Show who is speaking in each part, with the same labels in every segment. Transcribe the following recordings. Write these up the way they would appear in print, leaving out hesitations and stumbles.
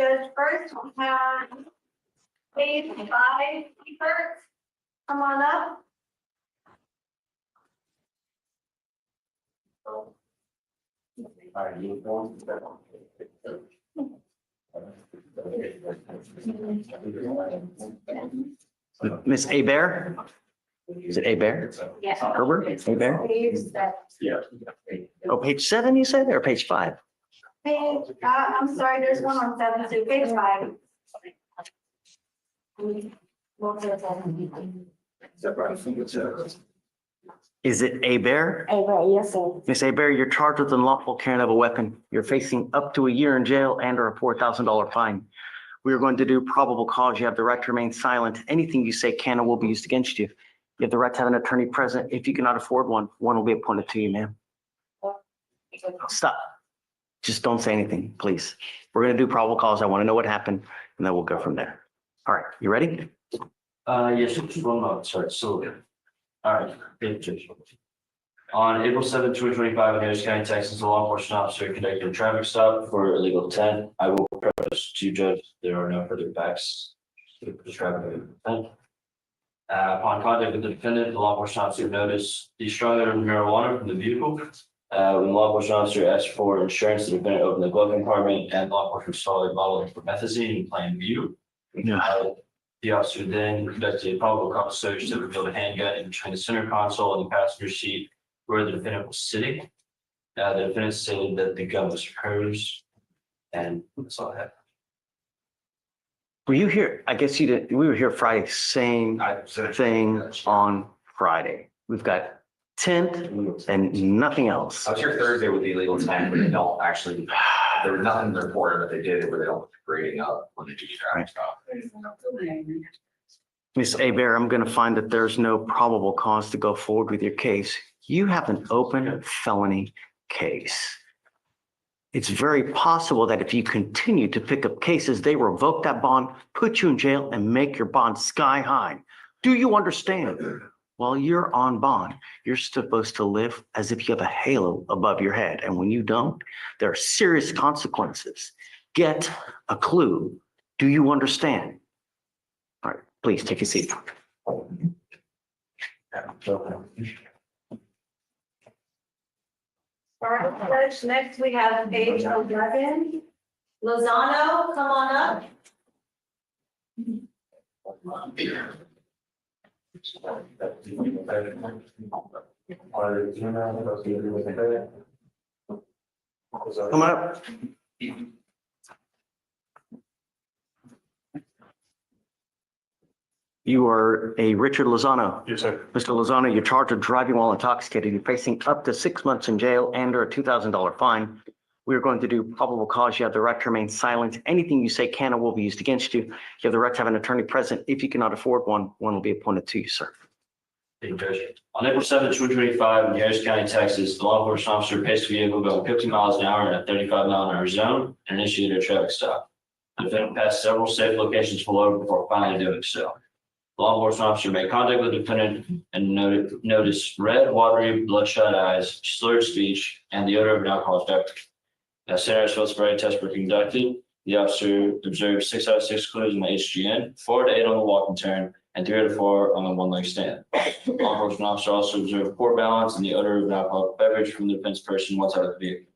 Speaker 1: Judge, first we have page 5, Ebert. Come on up.
Speaker 2: Miss Hebert? Is it Hebert?
Speaker 1: Yeah.
Speaker 2: Herbert? Hebert?
Speaker 3: Yeah.
Speaker 2: Oh, page 7 you said, or page 5?
Speaker 1: I'm sorry, there's one on 7 too, page 5.
Speaker 2: Is it Hebert?
Speaker 1: Yes, sir.
Speaker 2: Miss Hebert, you're charged with unlawful carrying of a weapon. You're facing up to a year in jail and or a $4,000 fine. We are going to do probable cause. You have the right to remain silent. Anything you say can or will be used against you. You have the right to have an attorney present. If you cannot afford one, one will be appointed to you, ma'am. Stop. Just don't say anything, please. We're going to do probable cause. I want to know what happened, and then we'll go from there. All right, you ready?
Speaker 3: Yes, just one moment, sorry, so. All right, thank you. On April 7, 2025, in Harris County, Texas, a law enforcement officer conducted a traffic stop for illegal intent. I will preface to judge, there are no further facts to the traffic intent. Upon contact with the defendant, the law enforcement officer noticed the strong odor of marijuana from the vehicle. When the law enforcement officer asked for insurance, the defendant opened the glove compartment and law enforcement saw a bottle of promethazine in plain view. The officer then conducted a probable cause search that revealed a handgun in between the center console and the passenger seat where the defendant was sitting. The defendant stated that the gun was hers, and that's all I have.
Speaker 2: Were you here? I guess you did. We were here Friday, same thing on Friday. We've got tent and nothing else.
Speaker 4: I was here Thursday with the illegal intent, but they don't actually, there was nothing in the report that they did where they don't grading up when they do traffic stop.
Speaker 2: Ms. Hebert, I'm going to find that there's no probable cause to go forward with your case. You have an open felony case. It's very possible that if you continue to pick up cases, they revoke that bond, put you in jail, and make your bond sky high. Do you understand? While you're on bond, you're supposed to live as if you have a halo above your head. And when you don't, there are serious consequences. Get a clue. Do you understand? All right, please take a seat.
Speaker 1: All right, Judge, next we have page 11. Lozano, come on up.
Speaker 2: Come on up. You are a Richard Lozano.
Speaker 5: Yes, sir.
Speaker 2: Mr. Lozano, you're charged with driving while intoxicated. You're facing up to 6 months in jail and or a $2,000 fine. We are going to do probable cause. You have the right to remain silent. Anything you say can or will be used against you. You have the right to have an attorney present. If you cannot afford one, one will be appointed to you, sir.
Speaker 3: Thank you, Judge. On April 7, 2025, in Harris County, Texas, the law enforcement officer paced the vehicle going 50 miles an hour in a 35-mile-an-hour zone and initiated a traffic stop. The defendant passed several safe locations below before finally doing so. The law enforcement officer made contact with the defendant and noticed red, watery, bloodshot eyes, slurred speech, and the odor of an alcoholic beverage. As Sarasville sobriety tests were conducted, the officer observed 6 out of 6 clues in the HGN, 4 to 8 on the walking turn, and 3 to 4 on the one-leg stand. The law enforcement officer also observed poor balance and the odor of an alcoholic beverage from the defense person once out of the vehicle.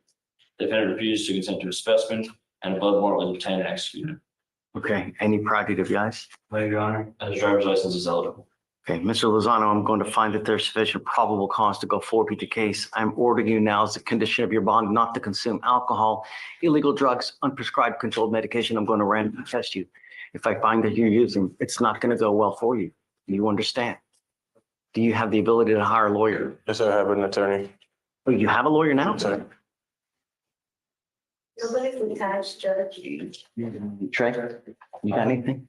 Speaker 3: The defendant refused to consent to a specimen, and a blood warrant was obtained and executed.
Speaker 2: Okay, any prerogative, guys?
Speaker 3: Thank you, Your Honor. And his driver's license is eligible.
Speaker 2: Okay, Mr. Lozano, I'm going to find that there's sufficient probable cause to go forward with the case. I'm ordering you now as a condition of your bond not to consume alcohol, illegal drugs, unprescribed controlled medication. I'm going to randomly test you. If I find that you're using, it's not going to go well for you. Do you understand? Do you have the ability to hire a lawyer?
Speaker 5: Yes, sir. I have an attorney.
Speaker 2: Oh, you have a lawyer now?
Speaker 5: Yes, sir.
Speaker 1: Nobody's attached, Judge.
Speaker 2: Trey, you got anything?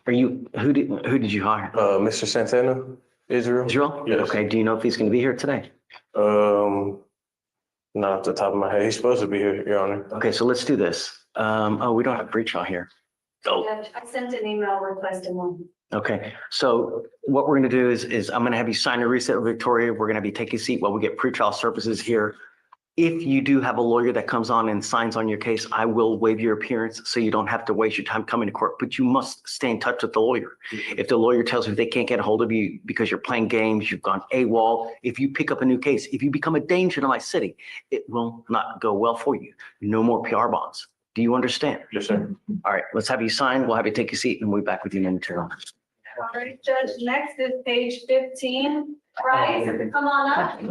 Speaker 2: Are you, who did you hire?
Speaker 5: Mr. Santana, Israel.
Speaker 2: Israel?
Speaker 5: Yes.
Speaker 2: Okay, do you know if he's going to be here today?
Speaker 5: Not off the top of my head. He's supposed to be here, Your Honor.
Speaker 2: Okay, so let's do this. Oh, we don't have breach on here. Oh,
Speaker 1: Judge, I sent an email requesting one.
Speaker 2: okay. So what we're going to do is I'm going to have you sign a reset with Victoria. We're going to have you take a seat while we get pretrial services here. If you do have a lawyer that comes on and signs on your case, I will waive your appearance so you don't have to waste your time coming to court, but you must stay in touch with the lawyer. If the lawyer tells you they can't get a hold of you because you're playing games, you've gone AWOL, if you pick up a new case, if you become a danger to my city, it will not go well for you. No more PR bonds. Do you understand?
Speaker 5: Yes, sir.
Speaker 2: All right, let's have you sign. We'll have you take your seat and we'll be back with you momentarily.
Speaker 1: All right, Judge, next is page 15. Bryce, come on up.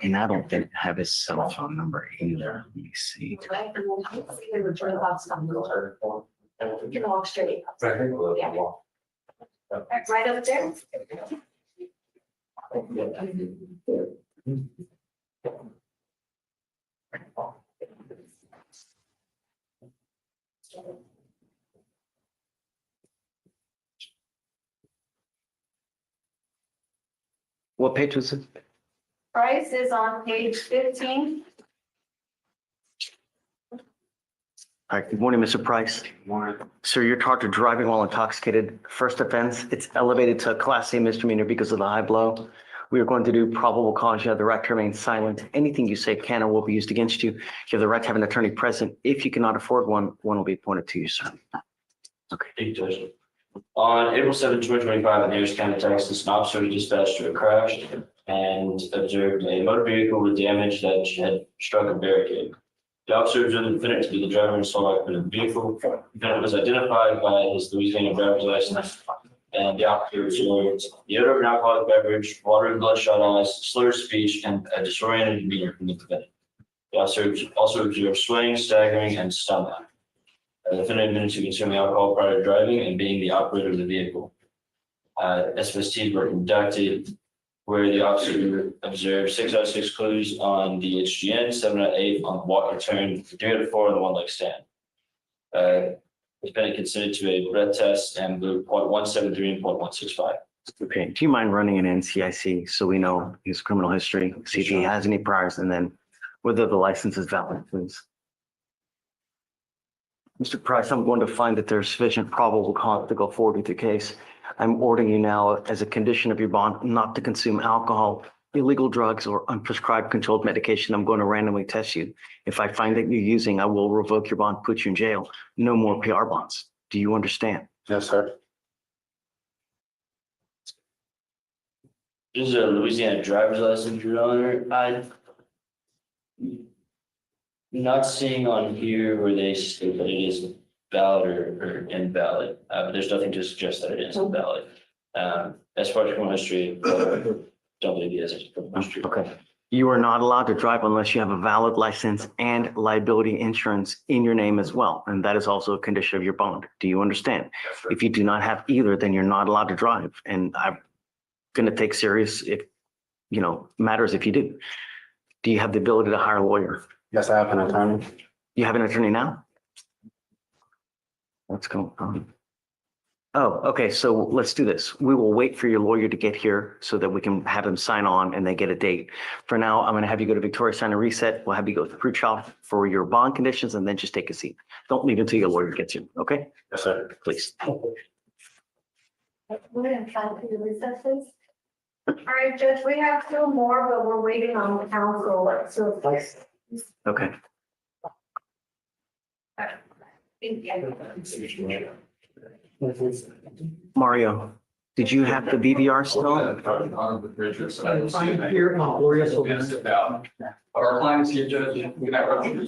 Speaker 2: And I don't think I have his cell phone number either. Let me see.
Speaker 1: You can walk straight. Yeah. Right up there.
Speaker 2: What page was it?
Speaker 1: Bryce is on page 15.
Speaker 2: All right, good morning, Mr. Price. Sir, you're charged with driving while intoxicated. First offense, it's elevated to a Class A misdemeanor because of the high blow. We are going to do probable cause. You have the right to remain silent. Anything you say can or will be used against you. You have the right to have an attorney present. If you cannot afford one, one will be appointed to you, sir.
Speaker 3: Thank you, Judge. On April 7, 2025, in Harris County, Texas, an officer was dispatched to a crash and observed a motor vehicle with damage that had struck a barricade. The officer observed the defendant to be the driver and sole occupant of the vehicle. The defendant was identified by his Louisiana driver's license, and the officer observed the odor of an alcoholic beverage, water and bloodshot eyes, slurred speech, and a disoriented demeanor from the defendant. The officer also observed swaying, staggering, and stumbling. The defendant admitted to consuming alcohol prior to driving and being the operator of the vehicle. SFSTs were conducted where the officer observed 6 out of 6 clues on the HGN, 7 out of 8 on the walk and turn, 3 out of 4 on the one leg stand. The defendant consented to a breath test and blew 0.173 and 0.165.
Speaker 2: Okay, do you mind running an NCIC so we know his criminal history, see if he has any priors, and then whether the license is valid, please? Mr. Price, I'm going to find that there's sufficient probable cause to go forward with your case. I'm ordering you now as a condition of your bond not to consume alcohol, illegal drugs, or unprescribed controlled medication. I'm going to randomly test you. If I find that you're using, I will revoke your bond, put you in jail. No more PR bonds. Do you understand?
Speaker 5: Yes, sir.
Speaker 3: This is a Louisiana driver's license, Your Honor. I'm not seeing on here where they state that it is valid or invalid, but there's nothing to suggest that it is invalid. As far as criminal history, don't believe he has any criminal history.
Speaker 2: Okay. You are not allowed to drive unless you have a valid license and liability insurance in your name as well. And that is also a condition of your bond. Do you understand?
Speaker 4: Yes, sir.
Speaker 2: If you do not have either, then you're not allowed to drive. And I'm going to take serious if, matters if you do. Do you have the ability to hire a lawyer?
Speaker 5: Yes, I have an attorney.
Speaker 2: You have an attorney now? What's going on? Oh, okay. So let's do this. We will wait for your lawyer to get here so that we can have him sign on and then get a date. For now, I'm going to have you go to Victoria, sign a reset. We'll have you go through trial for your bond conditions and then just take a seat. Don't leave until your lawyer gets you. Okay,
Speaker 5: Yes, sir.
Speaker 2: please.
Speaker 1: We're going to file the recesses. All right, Judge, we have 2 more, but we're waiting on the council. So.
Speaker 2: Okay. Mario, did you have the BVR still?
Speaker 6: I'm here, Our clients here, Judge.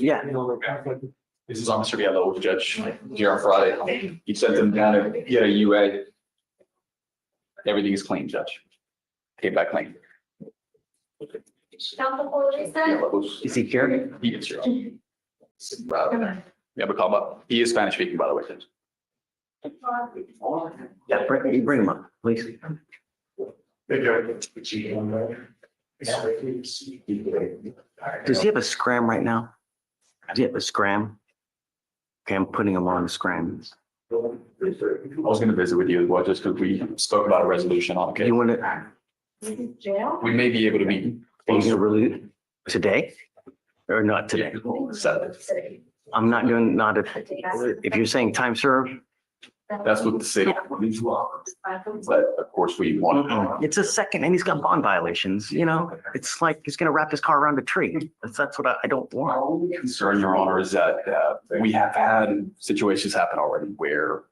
Speaker 2: Yeah.
Speaker 6: This is Officer Biello, Judge, here on Friday. He sent them down to get a UA. Everything is clean, Judge. Came back clean.
Speaker 1: Council for recess?
Speaker 2: Is he here?
Speaker 6: He is here. Yeah, but call him up. He is Spanish speaking, by the way, Judge.
Speaker 2: Yeah, bring him up, please. Does he have a scram right now? Does he have a scram? Okay, I'm putting him on the scram.
Speaker 6: I was gonna visit with you as well, just because we spoke about a resolution on the case.
Speaker 2: You want to,
Speaker 1: Jail?
Speaker 6: We may be able to meet.
Speaker 2: are you going to release today? Or not today?
Speaker 6: Saturday.
Speaker 2: I'm not doing, if you're saying time served,
Speaker 6: That's what the city, but of course we want.
Speaker 2: It's a second and he's got bond violations, you know? It's like he's gonna wrap his car around a tree. That's what I don't
Speaker 6: Our
Speaker 2: want.
Speaker 6: only concern, Your Honor, is that we have had situations happen already where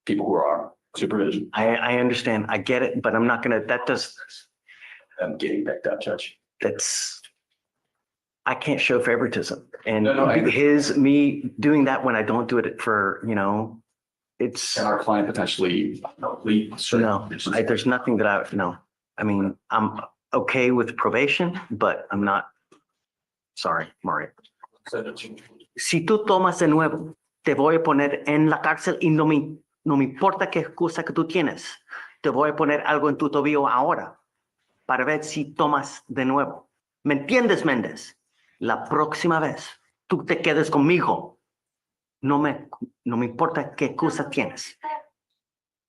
Speaker 6: people who are on supervision
Speaker 2: I understand. I get it, but I'm not gonna,
Speaker 6: and getting picked up, Judge.
Speaker 2: I can't show favoritism. And
Speaker 6: No, I-
Speaker 2: me doing that when I don't do it for, you know, it's,
Speaker 6: And our client potentially lead.
Speaker 2: no, there's nothing that no. I mean, I'm okay with probation, but I'm not, sorry, Mario. Si tú tomas de nuevo, te voy a poner en la cárcel y no me importa qué excusa que tú tienes. Te voy a poner algo en tu tobillo ahora para ver si tomas de nuevo. ¿Me entiendes, Méndez? La próxima vez tú te quedes conmigo. No me importa qué excusa tienes.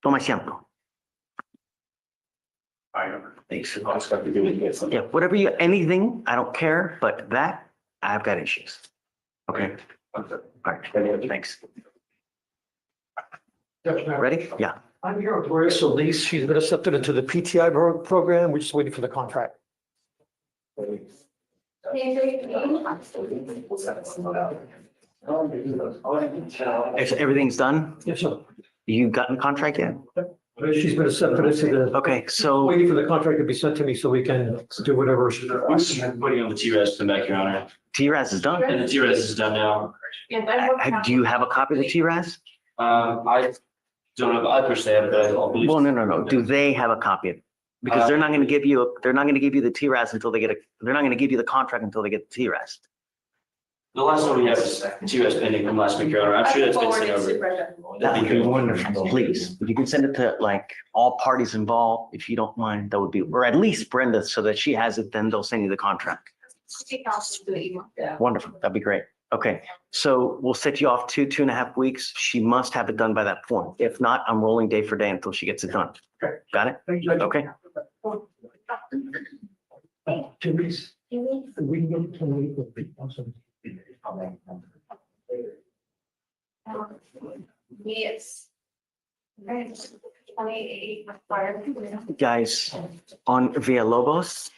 Speaker 2: Toma ejemplo. Yeah, whatever you, anything, I don't care, but that, I've got issues. Okay, all right, thanks. Ready? Yeah.
Speaker 7: I'm here with Gloria Solis. She's been accepted into the PTI program. We're just waiting for the contract.
Speaker 2: Everything's done?
Speaker 7: Yes, sir.
Speaker 2: You gotten contract yet?
Speaker 7: She's been accepted into the,
Speaker 2: Okay, so
Speaker 7: waiting for the contract to be sent to me so we can do whatever.
Speaker 3: We're just waiting on the T-Res to come back, Your Honor.
Speaker 2: TRAS is done.
Speaker 3: And the T-Res is done now.
Speaker 2: Do you have a copy of the TRAS?
Speaker 3: I don't know, I personally have, but I'll believe.
Speaker 2: Well, no. Do they have a copy of it? Because they're not going to give you, the TRAS until they get they're not going to give you the contract until they get the TRAS.
Speaker 3: The last one we have is T-Res pending from last week, Your Honor. I'm sure that's been sent over.
Speaker 2: That would be wonderful, please. If you can send it to like all parties involved, if you don't mind, that would be, or at least Brenda, so that she has it, then they'll send you the contract. Wonderful, that'd be great. Okay, so we'll set you off 2.5 weeks. She must have it done by that point. If not, I'm rolling day for day until she gets it done. Got it? Okay.
Speaker 7: Teresa, we can wait for people.
Speaker 1: Yes. Right. 28 required.
Speaker 2: Guys, on Villalobos,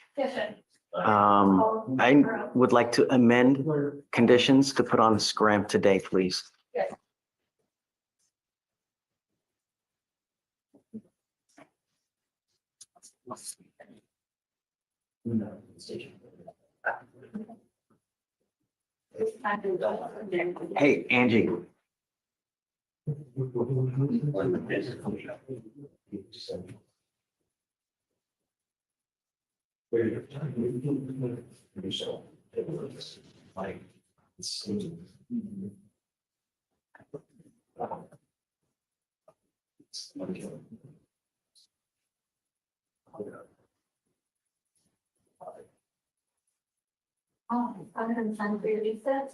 Speaker 2: I would like to amend conditions to put on scram today, please. Hey, Angie.
Speaker 1: Oh, I'm gonna send for your visa.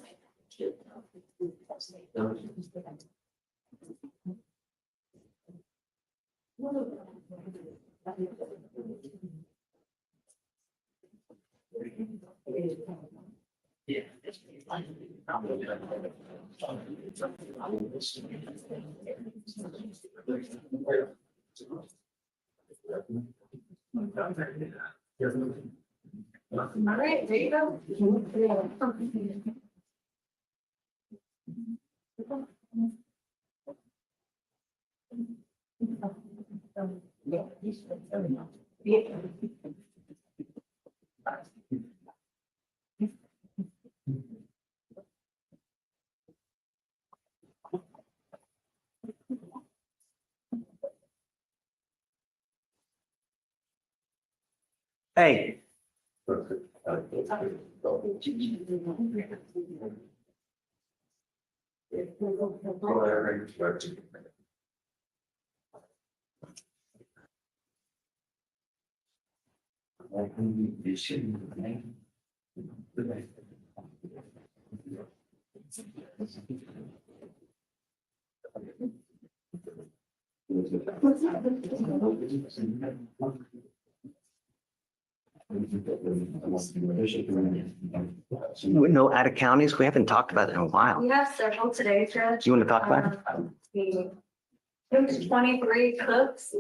Speaker 1: All right, there you go.
Speaker 2: Hey. No, out of counties, we haven't talked about it in a while.
Speaker 1: We have several today, Judge.
Speaker 2: You want to talk about it?
Speaker 1: There's 23 cooks.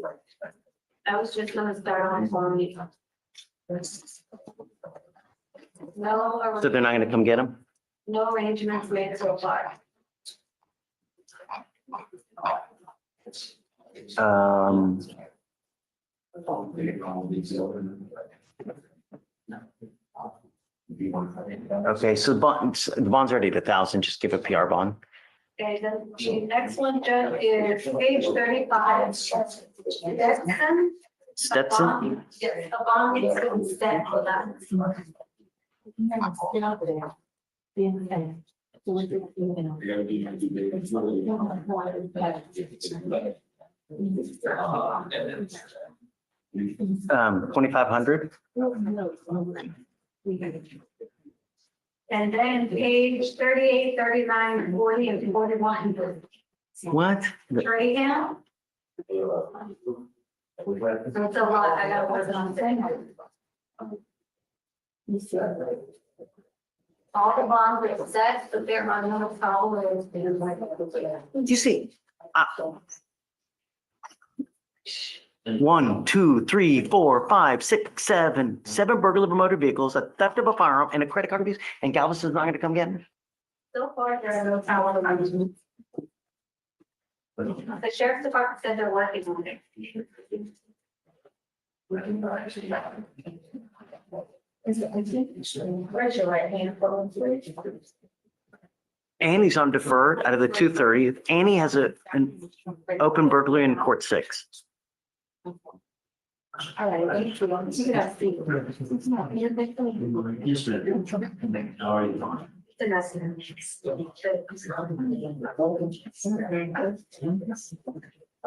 Speaker 1: I was just gonna start on for me. No,
Speaker 2: So they're not gonna come get them?
Speaker 1: no arrangements made so far.
Speaker 2: Okay, so the bond's already at 1,000, just give a PR bond.
Speaker 1: Okay, then the next one, Judge, is page 35. Stetson.
Speaker 2: Stetson?
Speaker 1: Yes, the bond needs to be set for that.
Speaker 2: $2,500?
Speaker 1: And then page 38, 39, 40, and 41.
Speaker 2: What?
Speaker 1: Strahan. That's a lot, I got what's on there. All the bonds are set, but there are no followers.
Speaker 2: Do you see? 1, 2, 3, 4, 5, 6, 7 burglary of motor vehicles, a theft of a firearm, and a credit card abuse, and Galveston's not gonna come get him?
Speaker 1: So far, there are no followers. The sheriff's department said they're working on it. Where's your right hand?
Speaker 2: Annie's on deferred out of the 230. Annie has an open burglary in court 6.
Speaker 1: All right. You gotta see.
Speaker 3: Yes, ma'am. All right.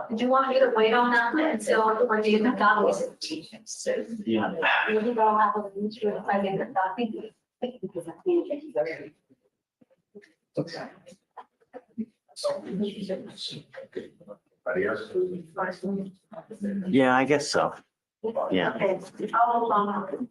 Speaker 1: Did you want me to wait on that until we're doing the documents?
Speaker 3: Yeah.
Speaker 1: You don't have a need to if I get the document.
Speaker 2: Yeah, I guess so. Yeah.
Speaker 1: Okay. I'll hold on.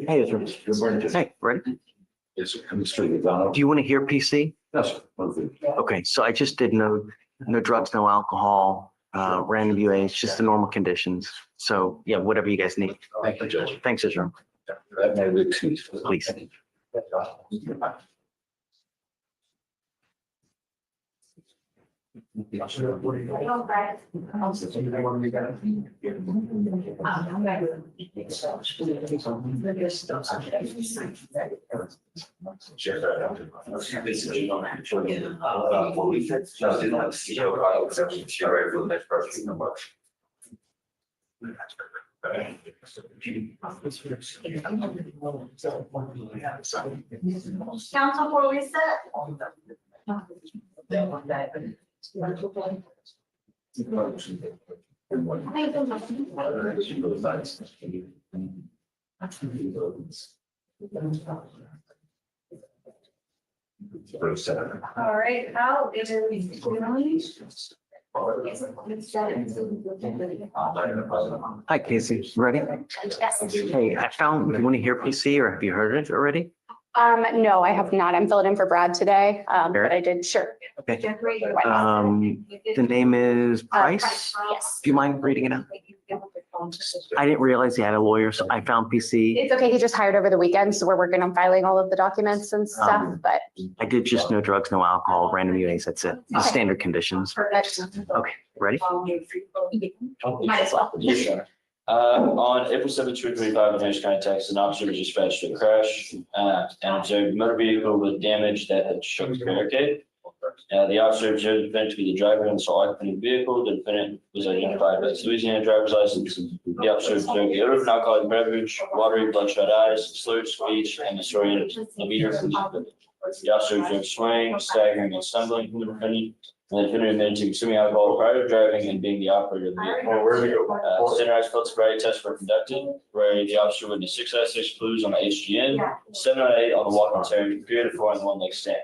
Speaker 2: Hey, Israel. Hey, ready?
Speaker 6: It's coming straight down.
Speaker 2: Do you want to hear PC?
Speaker 6: Yes.
Speaker 2: Okay, so I just did no drugs, no alcohol, random UAs, just the normal conditions. So yeah, whatever you guys need.
Speaker 6: Thank you, Judge.
Speaker 2: Thanks, Israel. Please.
Speaker 1: Council for reset. All right, how is
Speaker 2: Hi, Casey. Ready?
Speaker 8: Yes.
Speaker 2: Hey, I found, do you want to hear PC or have you heard it already?
Speaker 8: No, I have not. I'm filling in for Brad today, but I did, sure.
Speaker 2: Okay. The name is Price.
Speaker 8: Yes.
Speaker 2: Do you mind reading it out? I didn't realize he had a lawyer, so I found PC.
Speaker 8: It's okay. He just hired over the weekend, so we're working on filing all of the documents and stuff, but
Speaker 2: I did just no drugs, no alcohol, random UAs, that's it. The standard conditions.
Speaker 8: perfect.
Speaker 2: Okay, ready?
Speaker 8: Might as well.
Speaker 3: Yes, sir. On April 7, 2025, in Harris County, Texas, an officer was dispatched to a crash and observed a motor vehicle with damage that had struck the barricade. The officer observed the defendant to be the driver and saw occupant of the vehicle. The defendant was identified by his Louisiana driver's license. The officer observed the odor of an alcoholic beverage, watery, bloodshot eyes, slurred speech, and disoriented demeanor from the defendant. The officer observed swaying, staggering, and stumbling from the defendant. And the defendant admitted to consuming alcohol prior to driving and being the operator of the vehicle. Standardized field sobriety tests were conducted, where the officer witnessed 6 out of 6 clues on the HGN, 7 out of 8 on the walk and tear, period of 4 on the one leg stand.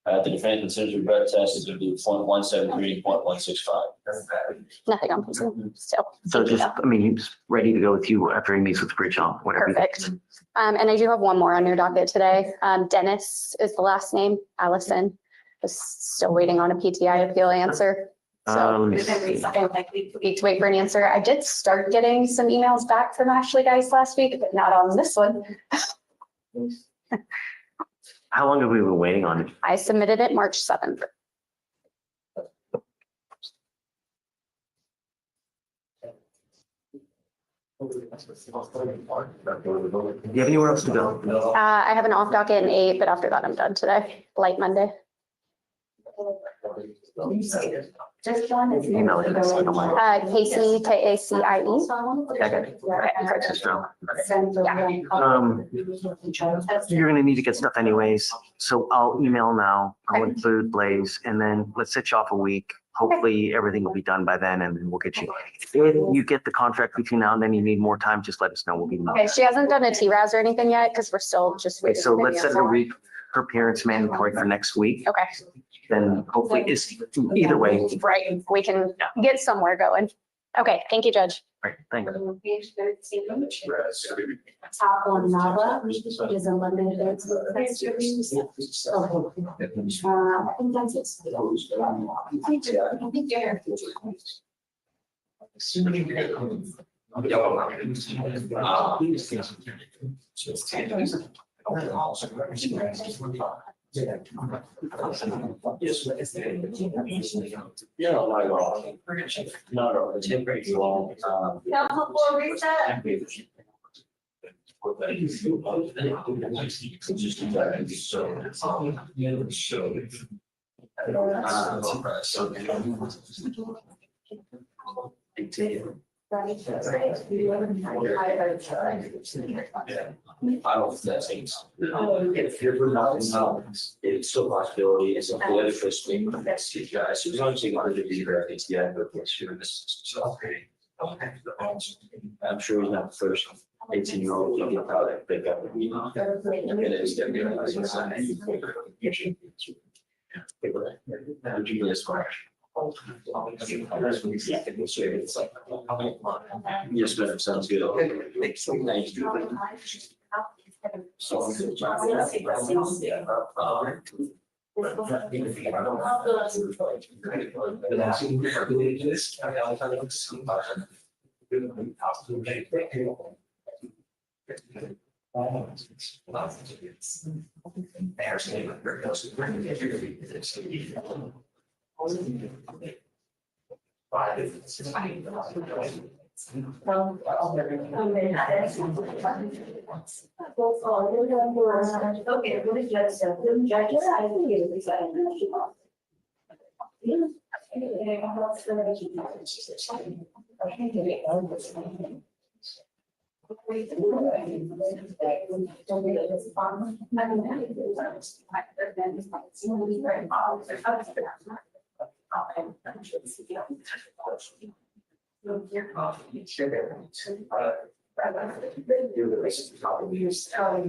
Speaker 3: The defendant considers regret test is going to be 0.173, 0.165.
Speaker 8: Nothing on PC still.
Speaker 2: So
Speaker 8: Thank you,
Speaker 2: just,
Speaker 8: though.
Speaker 2: I mean, he's ready to go with you after he meets with Bridgeon, whatever.
Speaker 8: Perfect. And I do have one more on your docket today. Dennis is the last name. Allison is still waiting on a PTI appeal answer. So
Speaker 2: Let me
Speaker 1: We've been
Speaker 2: see.
Speaker 1: resetting like we.
Speaker 8: need to wait for an answer. I did start getting some emails back from Ashley guys last week, but not on this one.
Speaker 2: How long have we been waiting on it?
Speaker 8: I submitted it March 7th.
Speaker 2: Do you have anywhere else to go?
Speaker 8: I have an off docket in 8, but after that I'm done today. Light Monday.
Speaker 1: Just one is.
Speaker 2: Email it.
Speaker 8: Casey, K-A-C-I-E.
Speaker 2: Okay, I got it. Text this down. You're gonna need to get stuff anyways, so I'll email now. I'll include Blaze, and then let's set you off a week. Hopefully, everything will be done by then, and then we'll get you. If you get the contract between now and then, you need more time, just let us know. We'll be.
Speaker 8: Okay, she hasn't done a TRAS or anything yet because we're still just
Speaker 2: Okay,
Speaker 8: waiting.
Speaker 2: so
Speaker 8: for the
Speaker 2: let's set a
Speaker 8: answer.
Speaker 2: week. Her appearance mandatory for next week,
Speaker 8: Okay,
Speaker 2: then hopefully it's either way.
Speaker 8: right. We can get somewhere going. Okay, thank you, Judge.
Speaker 2: Right, thanks.
Speaker 1: Page 13. Top one, Nava, is a limited. I think that's it. I think you're.
Speaker 3: No, it's been pretty long.
Speaker 1: Council for reset.
Speaker 3: I don't think that seems. If you're not, it's still a possibility, it's a political swing, that's you guys, so as long as you wanted to be there, I think, yeah, but yes, sure, this is so. I'm sure he's not the first 18-year-old looking at how they pick up. It is gonna be nice. Yes, ma'am, sounds good. Thank you.
Speaker 1: Okay, what is judge said? The judge, I think it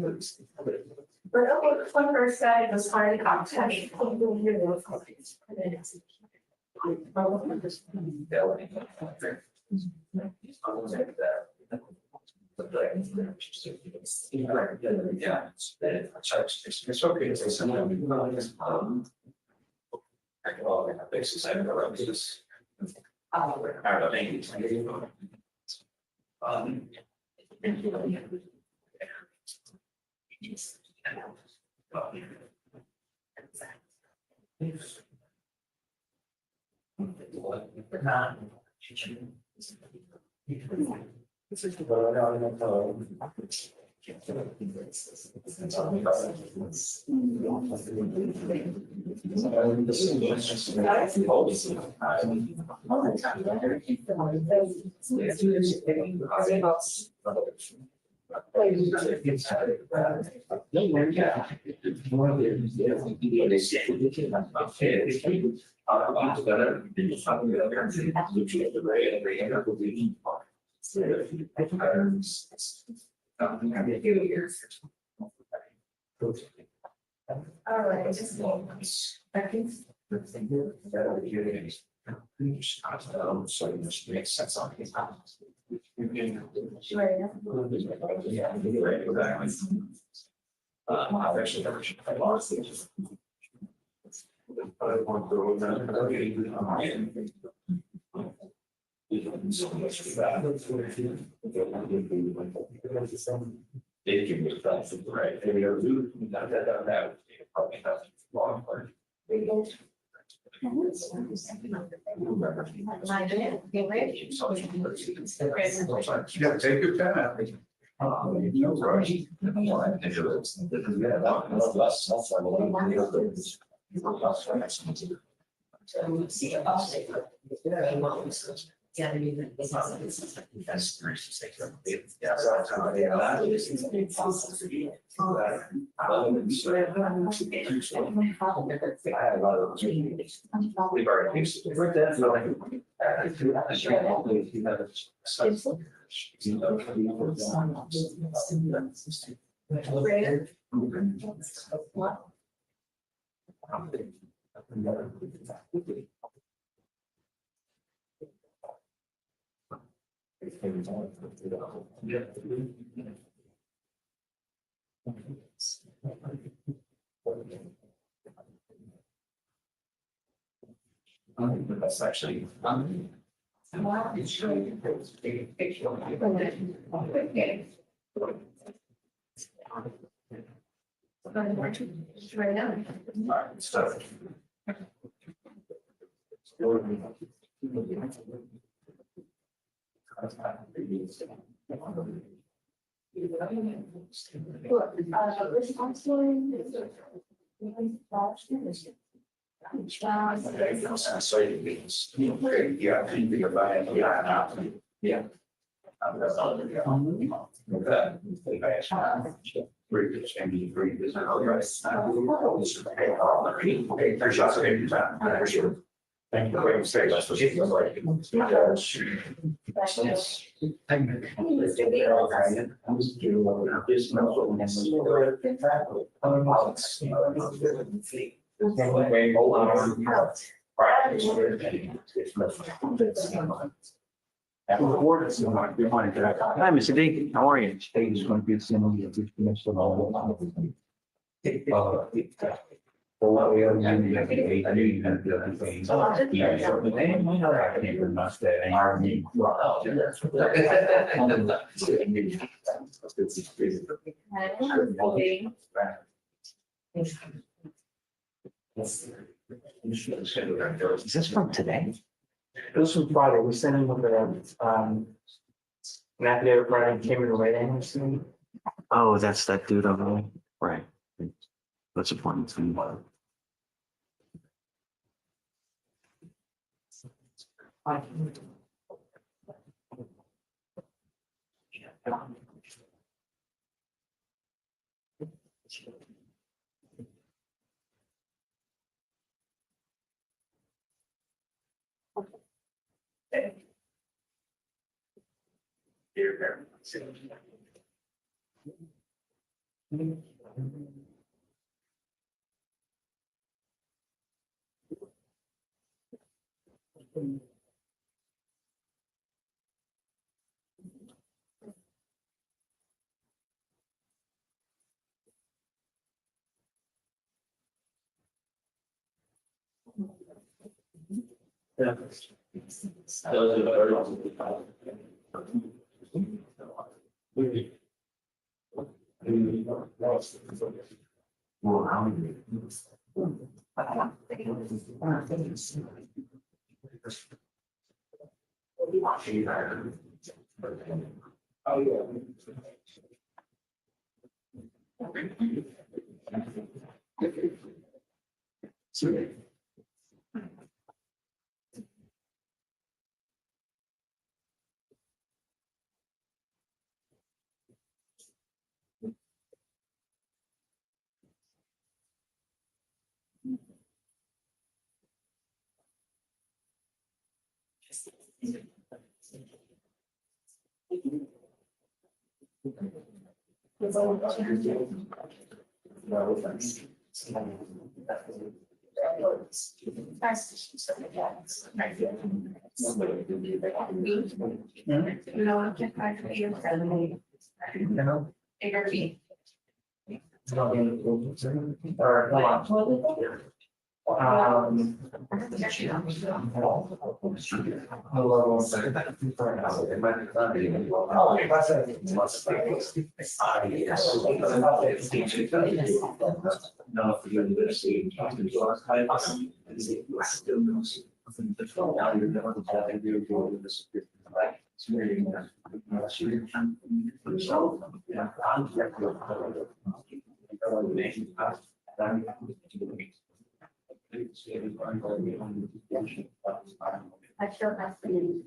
Speaker 1: was. But okay, one first side was hard to contact.
Speaker 4: Yeah. It's okay. It's I can all have basis. I don't know what this. I don't know, thank you.
Speaker 1: All right, just seconds.
Speaker 4: So it just makes sense on his. I've actually never. I lost it. They give me that, right? They go, that, probably not long.
Speaker 6: Yeah, take your time.
Speaker 4: No rush. We've already used That's actually.
Speaker 1: Right now.
Speaker 4: So. Yeah, think about it. Yeah. Thank you.
Speaker 2: Hi, Mr. D, how are you? Is this from today?
Speaker 9: This was Friday, we sent him with an affidavit Friday, came in the way and
Speaker 2: Oh, that's that dude over there, right? That's a fun thing.
Speaker 9: Or,
Speaker 1: I still have to.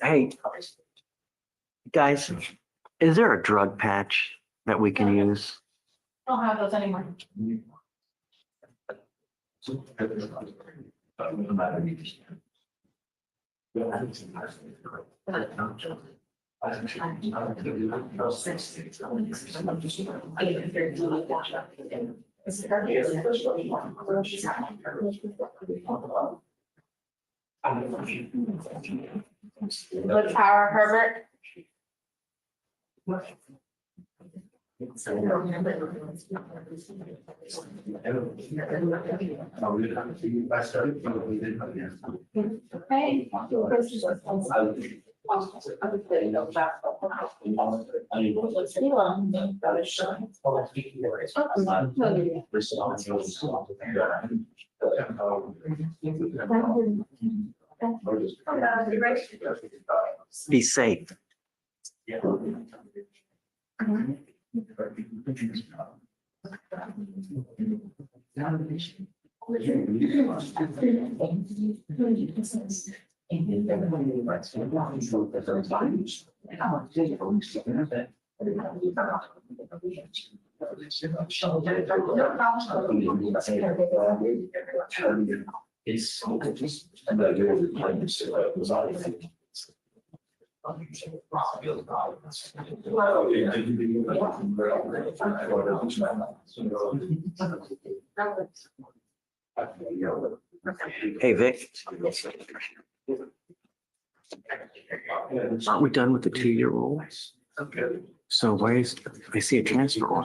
Speaker 2: Hey, guys, is there a drug patch that we can use?
Speaker 1: Don't have those anymore. Let's power Herbert. Hey.
Speaker 2: Be safe. Hey, Vic. Aren't we done with the 2-year rule? So why is, I see a transfer.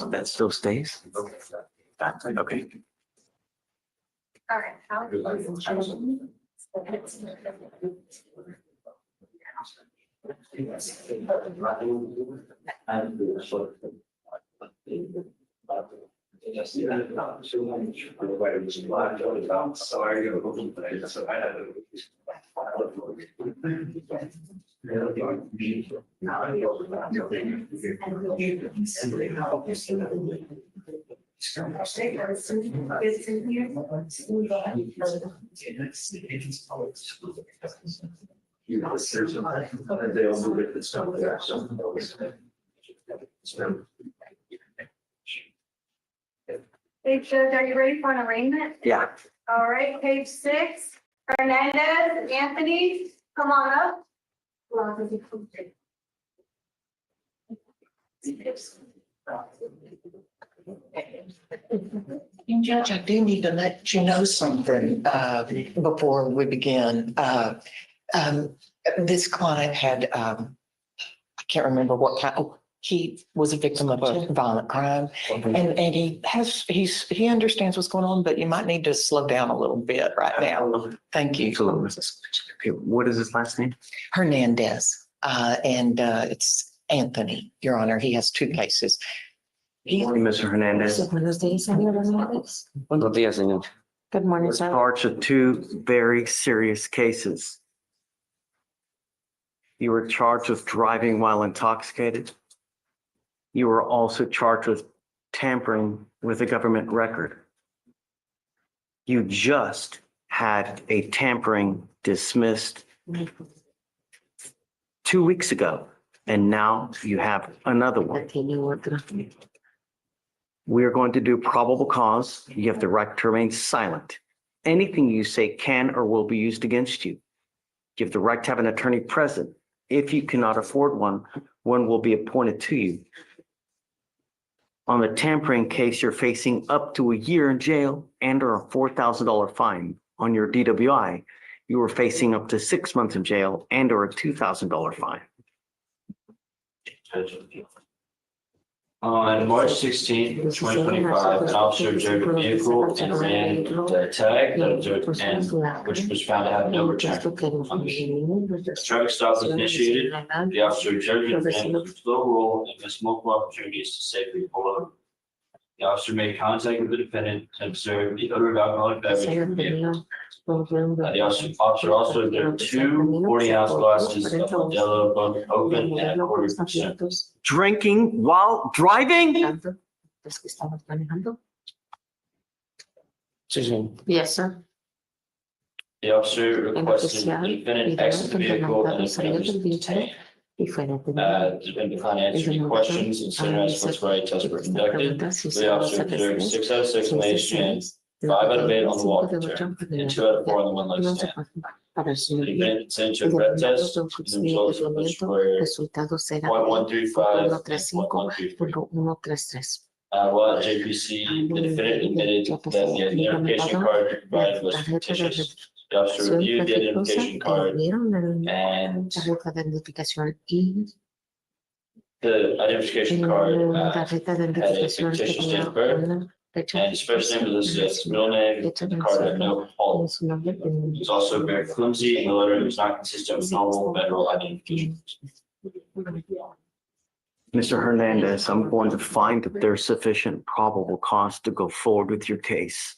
Speaker 2: That still stays? Okay.
Speaker 1: All right. Hey, Judge, are you ready for an arraignment?
Speaker 2: Yeah.
Speaker 1: All right, page 6, Hernandez, Anthony, come on up.
Speaker 10: Judge, I do need to let you know something before we begin. This client had, I can't remember what kind, he was a victim of a violent crime. And he understands what's going on, but you might need to slow down a little bit right now. Thank you.
Speaker 2: Okay, what is his last name?
Speaker 10: Hernandez, and it's Anthony, Your Honor. He has 2 cases.
Speaker 2: Mr. Hernandez.
Speaker 11: Buenos días, señor Hernández.
Speaker 2: Buenos días, señor.
Speaker 11: Good morning,
Speaker 2: Was
Speaker 11: sir.
Speaker 2: charged with 2 very serious cases. You were charged with driving while intoxicated. You were also charged with tampering with a government record. You just had a tampering dismissed 2 weeks ago, and now you have another one. We are going to do probable cause. You have the right to remain silent. Anything you say can or will be used against you. You have the right to have an attorney present. If you cannot afford one, one will be appointed to you. On the tampering case, you're facing up to a year in jail and or a $4,000 fine. On your DWI, you are facing up to 6 months in jail and or a $2,000 fine.
Speaker 3: On March 16, 2025, an officer observed a vehicle and ran the tag that observed and which was found to have no return. Traffic stop was initiated. The officer observed it ran with a slow roll and missed multiple opportunities to safely pull over. The officer made contact with the defendant and observed the odor of alcoholic beverage in the vehicle. The officer also observed 2 40-ounce glasses of Modelo both open and a quarter percent.
Speaker 2: Drinking while driving?
Speaker 11: Yes, sir.
Speaker 3: The officer requested the defendant exit the vehicle and his members detained. The defendant declined to answer any questions and sent as what's right tests were conducted. The officer observed 6 out of 6 on the stand, 5 out of 8 on the walk return, and 2 out of 4 on the one-leg stand. The defendant sent to a breath test, and the results of which were 0.135 and 0.133. While at JPC, the defendant admitted that the identification card provided was fictitious. The officer reviewed the identification card and the identification card had a fictitious date of birth, and his first name was listed as his middle name, and the card had no fault. It was also very flimsy, and the lettering was not consistent with normal federal identification.
Speaker 2: Mr. Hernandez, I'm going to find that there's sufficient probable cause to go forward with your case.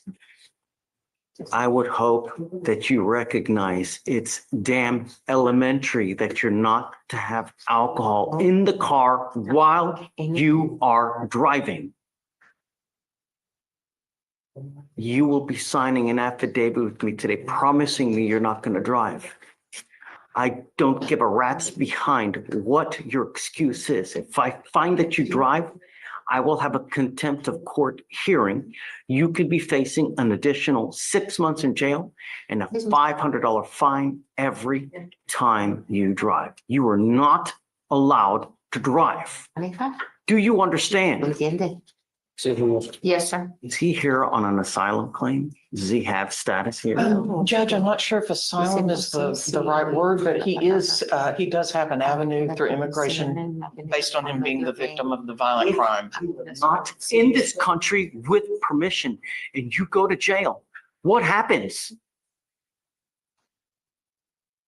Speaker 2: I would hope that you recognize it's damn elementary that you're not to have alcohol in the car while you are driving. You will be signing an affidavit with me today promising me you're not going to drive. I don't give a rat's behind what your excuse is. If I find that you drive, I will have a contempt of court hearing. You could be facing an additional 6 months in jail and a $500 fine every time you drive. You are not allowed to drive. Do you understand?
Speaker 11: Yes, sir.
Speaker 2: Is he here on an asylum claim? Does he have status here?
Speaker 10: Judge, I'm not sure if asylum is the right word, but he does have an avenue through immigration based on him being the victim of the violent crime.
Speaker 2: Not in this country with permission, and you go to jail. What happens?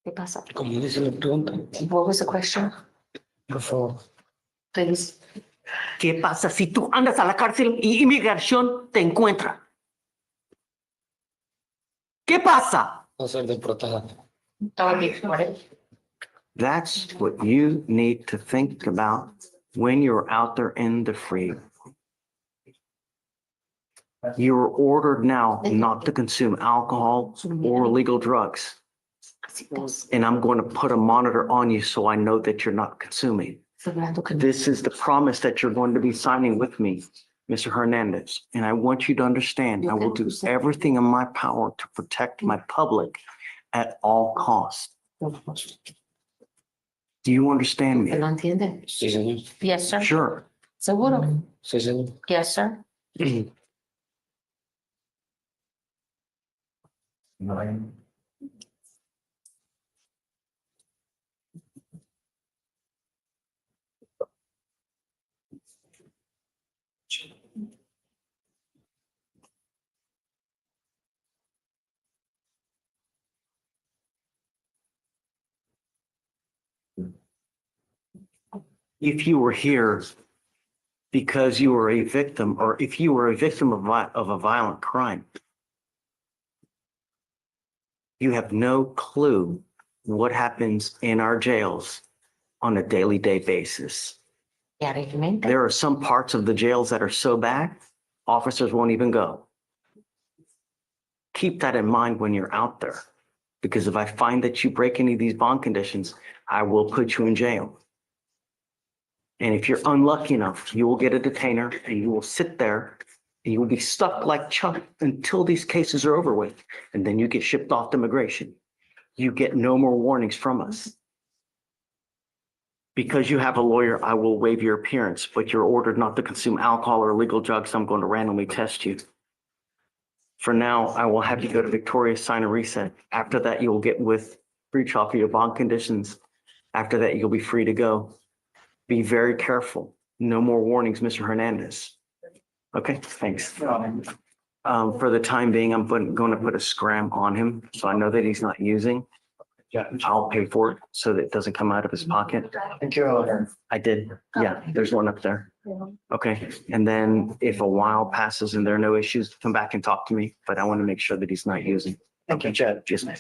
Speaker 11: ¿Qué pasa?
Speaker 7: Como dice la pregunta,
Speaker 11: What was the question?
Speaker 7: por favor.
Speaker 11: Please.
Speaker 2: ¿Qué pasa si tú andas a la cárcel y inmigración te encuentra? ¿Qué pasa?
Speaker 7: Va a ser deportada.
Speaker 2: That's what you need to think about when you're out there in the free. You're ordered now not to consume alcohol or illegal drugs. And I'm going to put a monitor on you so I know that you're not consuming. This is the promise that you're going to be signing with me, Mr. Hernandez. And I want you to understand, I will do everything in my power to protect my public at all costs. Do you understand me?
Speaker 11: ¿Lo entiende?
Speaker 7: Sí, señor.
Speaker 11: Yes, sir.
Speaker 2: Sure.
Speaker 11: ¿Seguro?
Speaker 7: Sí, señor.
Speaker 11: Yes, sir.
Speaker 2: If you were here because you were a victim, or if you were a victim of a violent crime, you have no clue what happens in our jails on a daily basis. There are some parts of the jails that are so bad, officers won't even go. Keep that in mind when you're out there. Because if I find that you break any of these bond conditions, I will put you in jail. And if you're unlucky enough, you will get a detainer and you will sit there and you will be stuck like Chuck until these cases are over with. And then you get shipped off to immigration. You get no more warnings from us. Because you have a lawyer, I will waive your appearance, but you're ordered not to consume alcohol or illegal drugs. I'm going to randomly test you. For now, I will have you go to Victoria, sign a reset. After that, you will get with breach off of your bond conditions. After that, you'll be free to go. Be very careful. No more warnings, Mr. Hernandez. Okay, thanks. For the time being, I'm going to put a scram on him, so I know that he's not using. I'll pay for it so that it doesn't come out of his pocket.
Speaker 9: Thank you, Honor.
Speaker 2: I did. Yeah, there's one up there. Okay, and then if a while passes and there are no issues, come back and talk to me, but I want to make sure that he's not using.
Speaker 9: Thank you, Judge.
Speaker 2: Yes, ma'am.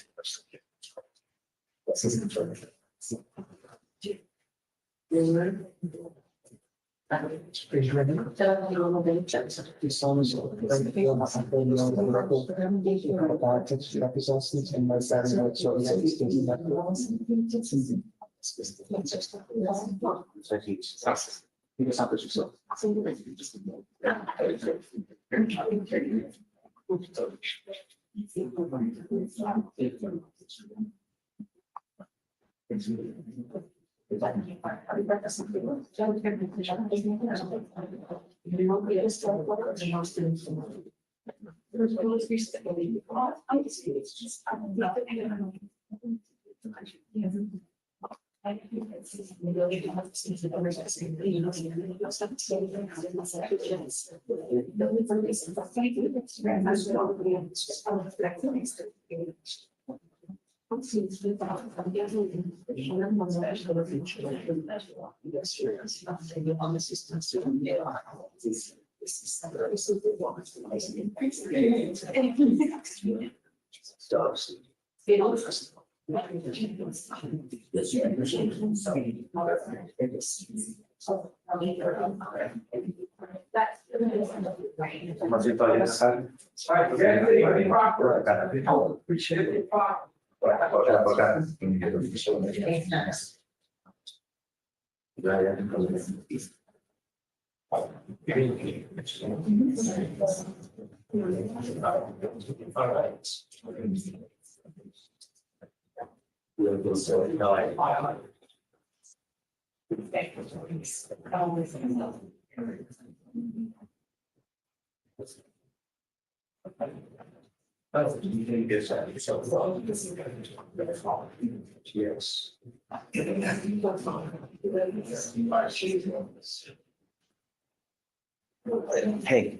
Speaker 2: Hey,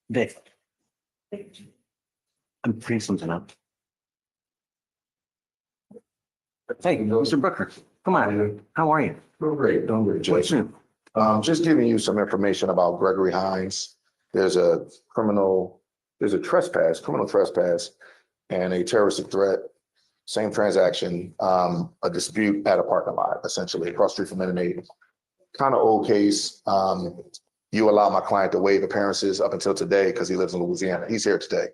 Speaker 2: Vic. I'm bringing something up. Hey, Mr. Brooker, come on. How are you?
Speaker 12: Great, doing great,
Speaker 2: What's
Speaker 12: Judge.
Speaker 2: new?
Speaker 12: Just giving you some information about Gregory Hines. There's a criminal trespass and a terroristic threat. Same transaction, a dispute at a parking lot, essentially across the street from inmate. Kind of old case. You allow my client to waive appearances up until today because he lives in Louisiana. He's here today.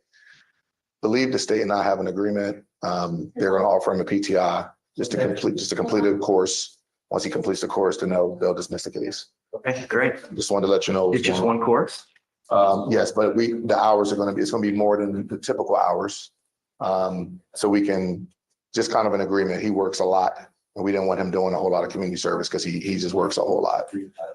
Speaker 12: Believe the state and I have an agreement. They're going to offer him a PTI just to complete a course. Once he completes the course, then they'll dismiss the case.
Speaker 2: Okay, great.
Speaker 12: Just wanted to let you know.
Speaker 2: It's just one course?
Speaker 12: Yes, but the hours are it's going to be more than the typical hours. So we can just kind of an agreement. He works a lot and we didn't want him doing a whole lot of community service because he just works a whole lot.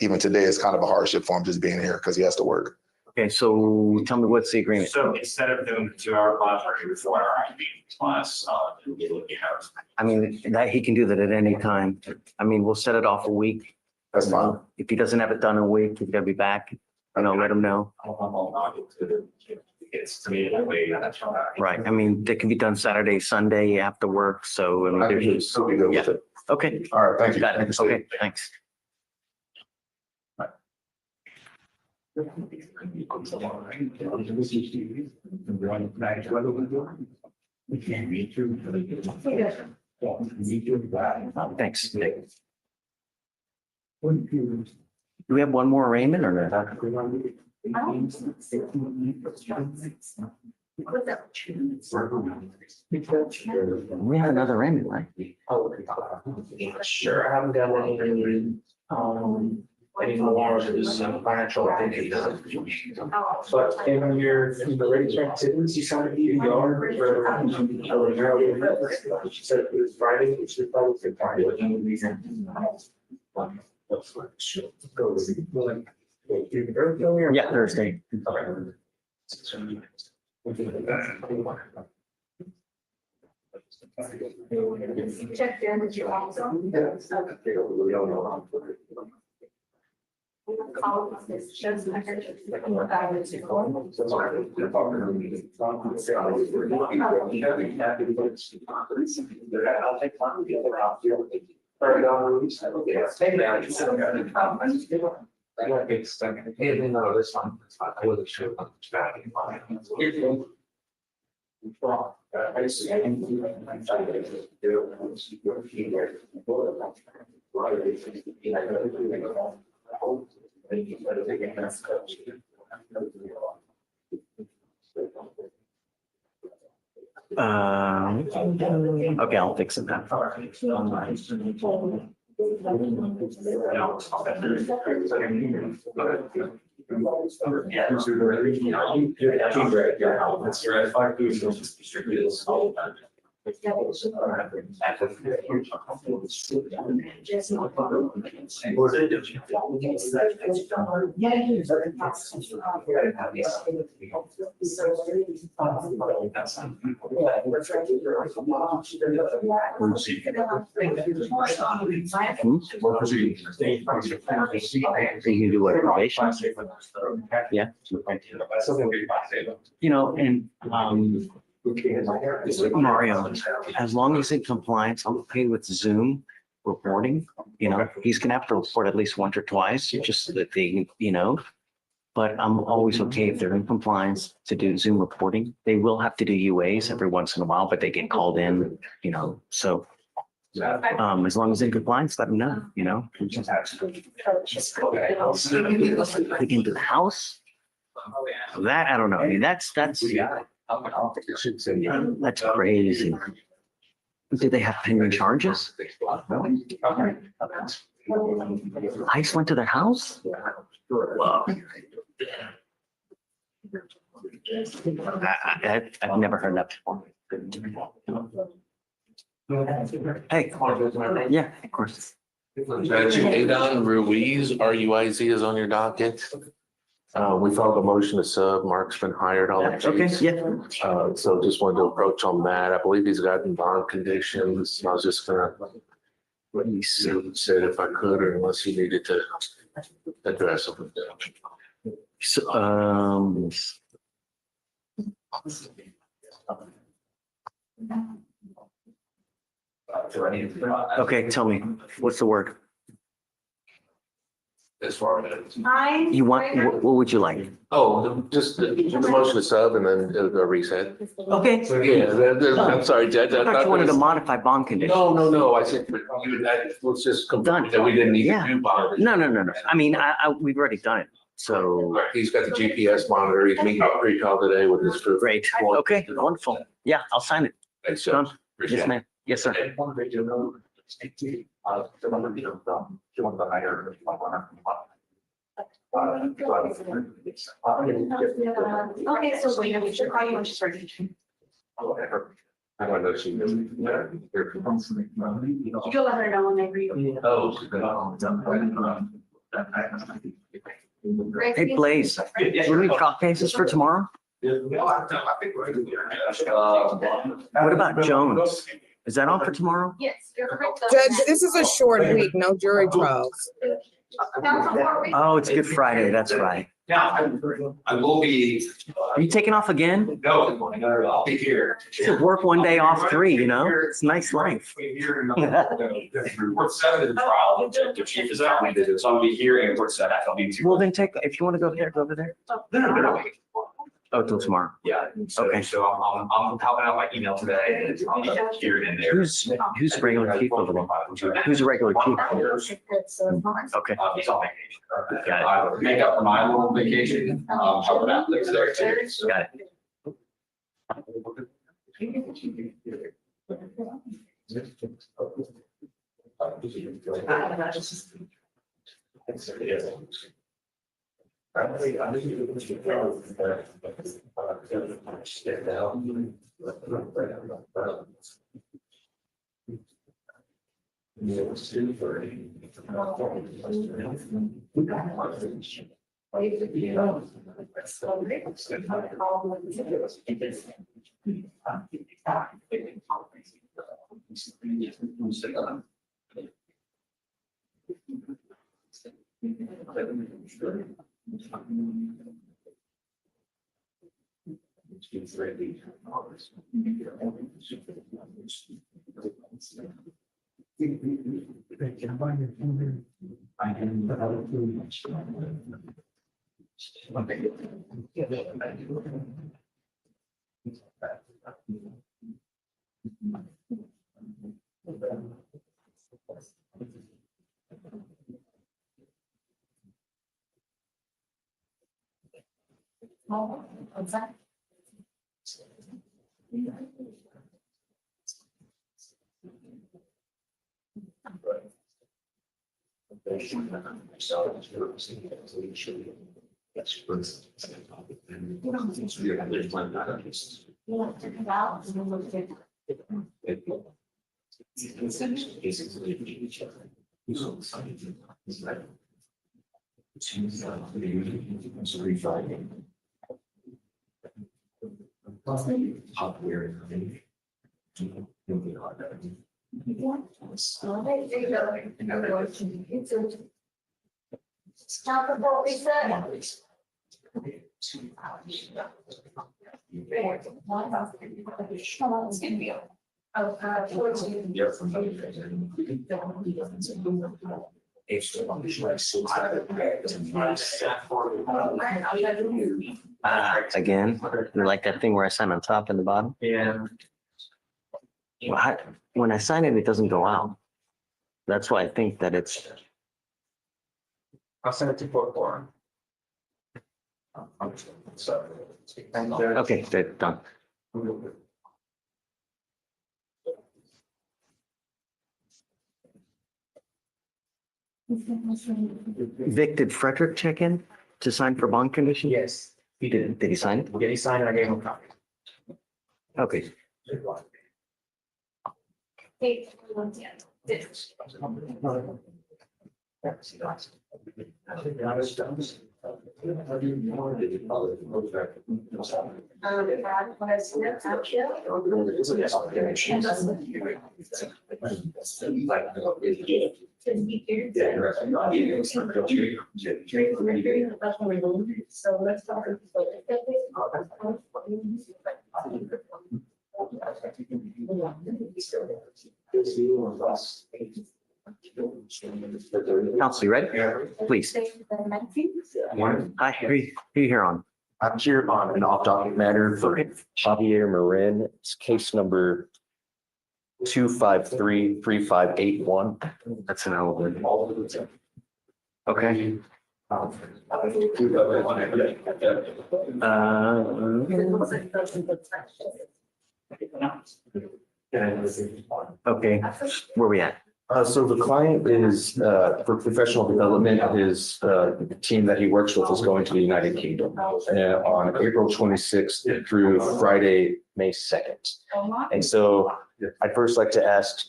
Speaker 12: Even today, it's kind of a hardship for him just being here because he has to work.
Speaker 2: Okay, so tell me what's the agreement?
Speaker 13: So instead of doing the 2-hour class or a 4-hour IB class, it'll be looking at.
Speaker 2: I mean, that he can do that at any time. I mean, we'll set it off a week.
Speaker 12: That's fine.
Speaker 2: If he doesn't have it done in a week, he's gonna be back. Let him know.
Speaker 13: It's to me that way.
Speaker 2: Right. I mean, that can be done Saturday, Sunday after work. So I mean,
Speaker 12: I
Speaker 2: there's
Speaker 12: can
Speaker 2: just,
Speaker 12: still be good with
Speaker 2: yeah.
Speaker 12: it.
Speaker 2: Okay.
Speaker 12: All right, thank you.
Speaker 2: Got it.
Speaker 12: Thank you, Steve.
Speaker 2: Okay, thanks. Thanks. Do we have one more arraignment or not?
Speaker 1: What's that?
Speaker 2: We have another in, right?
Speaker 9: Sure, I haven't done any more of this financial activity. But in the register of activities, you signed a PDR she said it was Friday, which is probably Friday.
Speaker 2: Yeah, Thursday.
Speaker 1: Check in with you also. Call this shows my
Speaker 2: Okay, I'll fix it then. You can do what, probation? Yeah. You know, and Mario, as long as in compliance, I'm okay with Zoom reporting. You know, he's gonna have to report at least once or twice, just so that they, you know. But I'm always okay if they're in compliance to do Zoom reporting. They will have to do UAs every once in a while, but they get called in, you know, so. As long as in compliance, let them know, you know. They can do the house. That, I don't know. I mean, that's crazy. Do they have pending charges? ICE went to their house? Wow. I've never heard that before. Hey, yeah, of course.
Speaker 14: Adon Ruiz, RUIZ is on your docket. We filed a motion to sub. Mark's been hired on the
Speaker 2: Okay,
Speaker 14: case.
Speaker 2: yeah.
Speaker 14: So just wanted to approach on that. I believe he's gotten bond conditions. I was just gonna said if I could, or unless you needed to address them.
Speaker 2: So, okay, tell me, what's the word?
Speaker 14: As far as.
Speaker 2: You want, what would you like?
Speaker 14: Oh, just the motion to sub and then a reset.
Speaker 2: Okay.
Speaker 14: Yeah, I'm sorry, Judge.
Speaker 2: I thought you wanted to modify bond conditions.
Speaker 14: No. I said, but you, that was just confirmed that we didn't need to do bond.
Speaker 2: No. I mean, we've already done it. So
Speaker 14: He's got the GPS monitor. He's meeting up pre-call today with his group.
Speaker 2: great. Okay, wonderful. Yeah, I'll sign it.
Speaker 14: Thanks,
Speaker 2: Done.
Speaker 14: Judge.
Speaker 2: Yes,
Speaker 14: Appreciate it.
Speaker 2: ma'am. Yes, sir.
Speaker 1: Okay, so wait, we should call you when she's ready.
Speaker 14: I don't know if she knows.
Speaker 1: You'll let her know when they read.
Speaker 2: Hey, Blaze, do we clock cases for tomorrow? What about Jones? Is that on for tomorrow?
Speaker 1: Yes, you're correct.
Speaker 15: Judge, this is a short week, no jury trials.
Speaker 2: Oh, it's Good Friday. That's right.
Speaker 4: Now, I will be,
Speaker 2: Are you taking off again?
Speaker 4: no, I'll be here.
Speaker 2: Should work one day off three, you know? It's a nice life.
Speaker 4: Report 7 of the trial, the chief is out, so I'll be here and report 7, I'll be.
Speaker 2: Well, then if you want to go there, go over there.
Speaker 4: No.
Speaker 2: Oh, till tomorrow.
Speaker 4: Yeah,
Speaker 2: Okay.
Speaker 4: so I'm helping out my email today, and I'll be here and there.
Speaker 2: Who's regular chief over there? Who's a regular chief? Okay.
Speaker 4: He's on vacation.
Speaker 2: Got it.
Speaker 4: I make up for my little vacation, helping out things there too.
Speaker 2: Got it.
Speaker 11: What's that?
Speaker 1: Stop the vote, Lisa.
Speaker 2: Again, you like that thing where I sign on top and the bottom?
Speaker 9: Yeah.
Speaker 2: Well, when I sign it, it doesn't go out. That's why I think that it's,
Speaker 9: I'll send it to court forum.
Speaker 2: okay, they're done. Vic, did Frederick check in to sign for bond condition?
Speaker 9: Yes, he did.
Speaker 2: Did he sign it?
Speaker 9: Yeah, he signed and I gave him a copy.
Speaker 2: Okay.
Speaker 1: So let's talk.
Speaker 2: Counsel, you ready? Please. Hi, who are you here on?
Speaker 16: I'm here on an off-docket matter for Javier Marin. It's case number 2533581.
Speaker 2: That's an element. Okay. Okay, where we at?
Speaker 16: So the client is, for professional development, his team that he works with is going to the United Kingdom on April 26th through Friday, May 2nd. And so I'd first like to ask,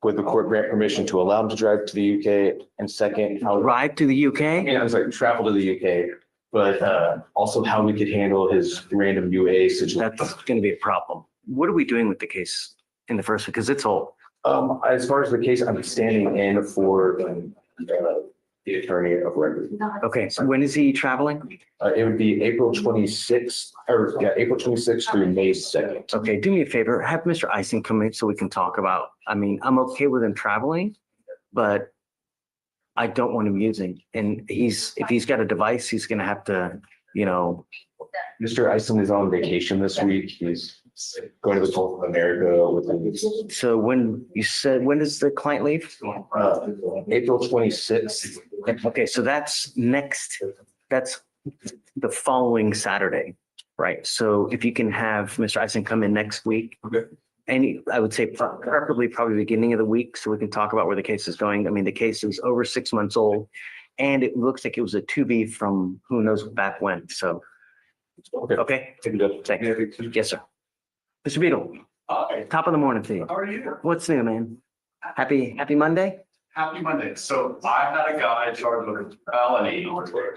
Speaker 16: would the court grant permission to allow him to drive to the UK? And second, how
Speaker 2: Ride to the UK?
Speaker 16: Yeah, I was like travel to the UK, but also how we could handle his random UA situation.
Speaker 2: That's going to be a problem. What are we doing with the case in the first, because it's old?
Speaker 16: As far as the case, I'm standing in for the attorney of record.
Speaker 2: Okay, so when is he traveling?
Speaker 16: It would be April 26th, or yeah, April 26th through May 2nd.
Speaker 2: Okay, do me a favor, have Mr. Ison come in so we can talk about, I mean, I'm okay with him traveling, but I don't want him using, and if he's got a device, he's gonna have to, you know.
Speaker 16: Mr. Ison is on vacation this week. He's going to the Gulf of America with him.
Speaker 2: So when does the client leave?
Speaker 16: April 26th.
Speaker 2: Okay, so that's the following Saturday. Right. So if you can have Mr. Eisen come in next week.
Speaker 6: Okay.
Speaker 2: I would say preferably probably beginning of the week, so we can talk about where the case is going. I mean, the case is over 6 months old. And it looks like it was a 2B from who knows back when. So, okay. Thank you. Yes, sir. Mr. Beadle, top of the morning to you.
Speaker 13: How are you?
Speaker 2: What's new, man? Happy Monday?
Speaker 13: Happy Monday. So I had a guy charged with a felony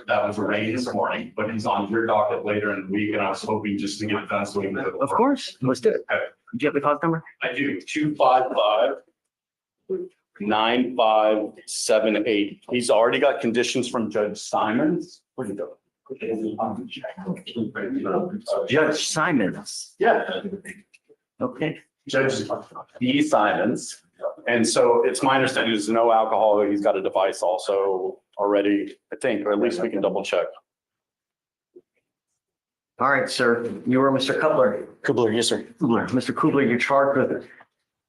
Speaker 13: that was arraigned this morning, but he's on your docket later in the week, and I was hoping just to get it done so we can.
Speaker 2: Of course. Let's do it.
Speaker 13: Okay.
Speaker 2: Do you have the cause number?
Speaker 13: I do, 255-9578. He's already got conditions from Judge Simons. Where'd he go?
Speaker 2: Judge Simons.
Speaker 13: Yeah.
Speaker 2: Okay.
Speaker 13: Judge D. Simons. And so it's my understanding there's no alcohol. He's got a device also already, I think, or at least we can double check.
Speaker 2: All right, sir. You are Mr. Kubler.
Speaker 5: Kubler, yes, sir.
Speaker 2: Kubler. Mr. Kubler, you're charged with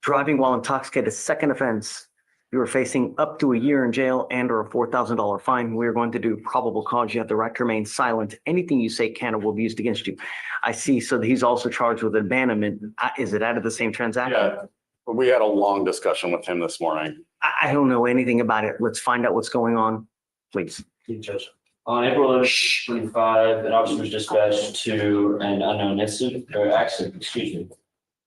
Speaker 2: driving while intoxicated, second offense. You are facing up to a year in jail and or a $4,000 fine. We are going to do probable cause. You have the right to remain silent. Anything you say can or will be used against you. I see. So he's also charged with abandonment. Is it out of the same transaction?
Speaker 13: Yeah, we had a long discussion with him this morning.
Speaker 2: I don't know anything about it. Let's find out what's going on, please.
Speaker 3: Judge. On April 11th, 25, an officer was dispatched to an unknown incident or accident, excuse me.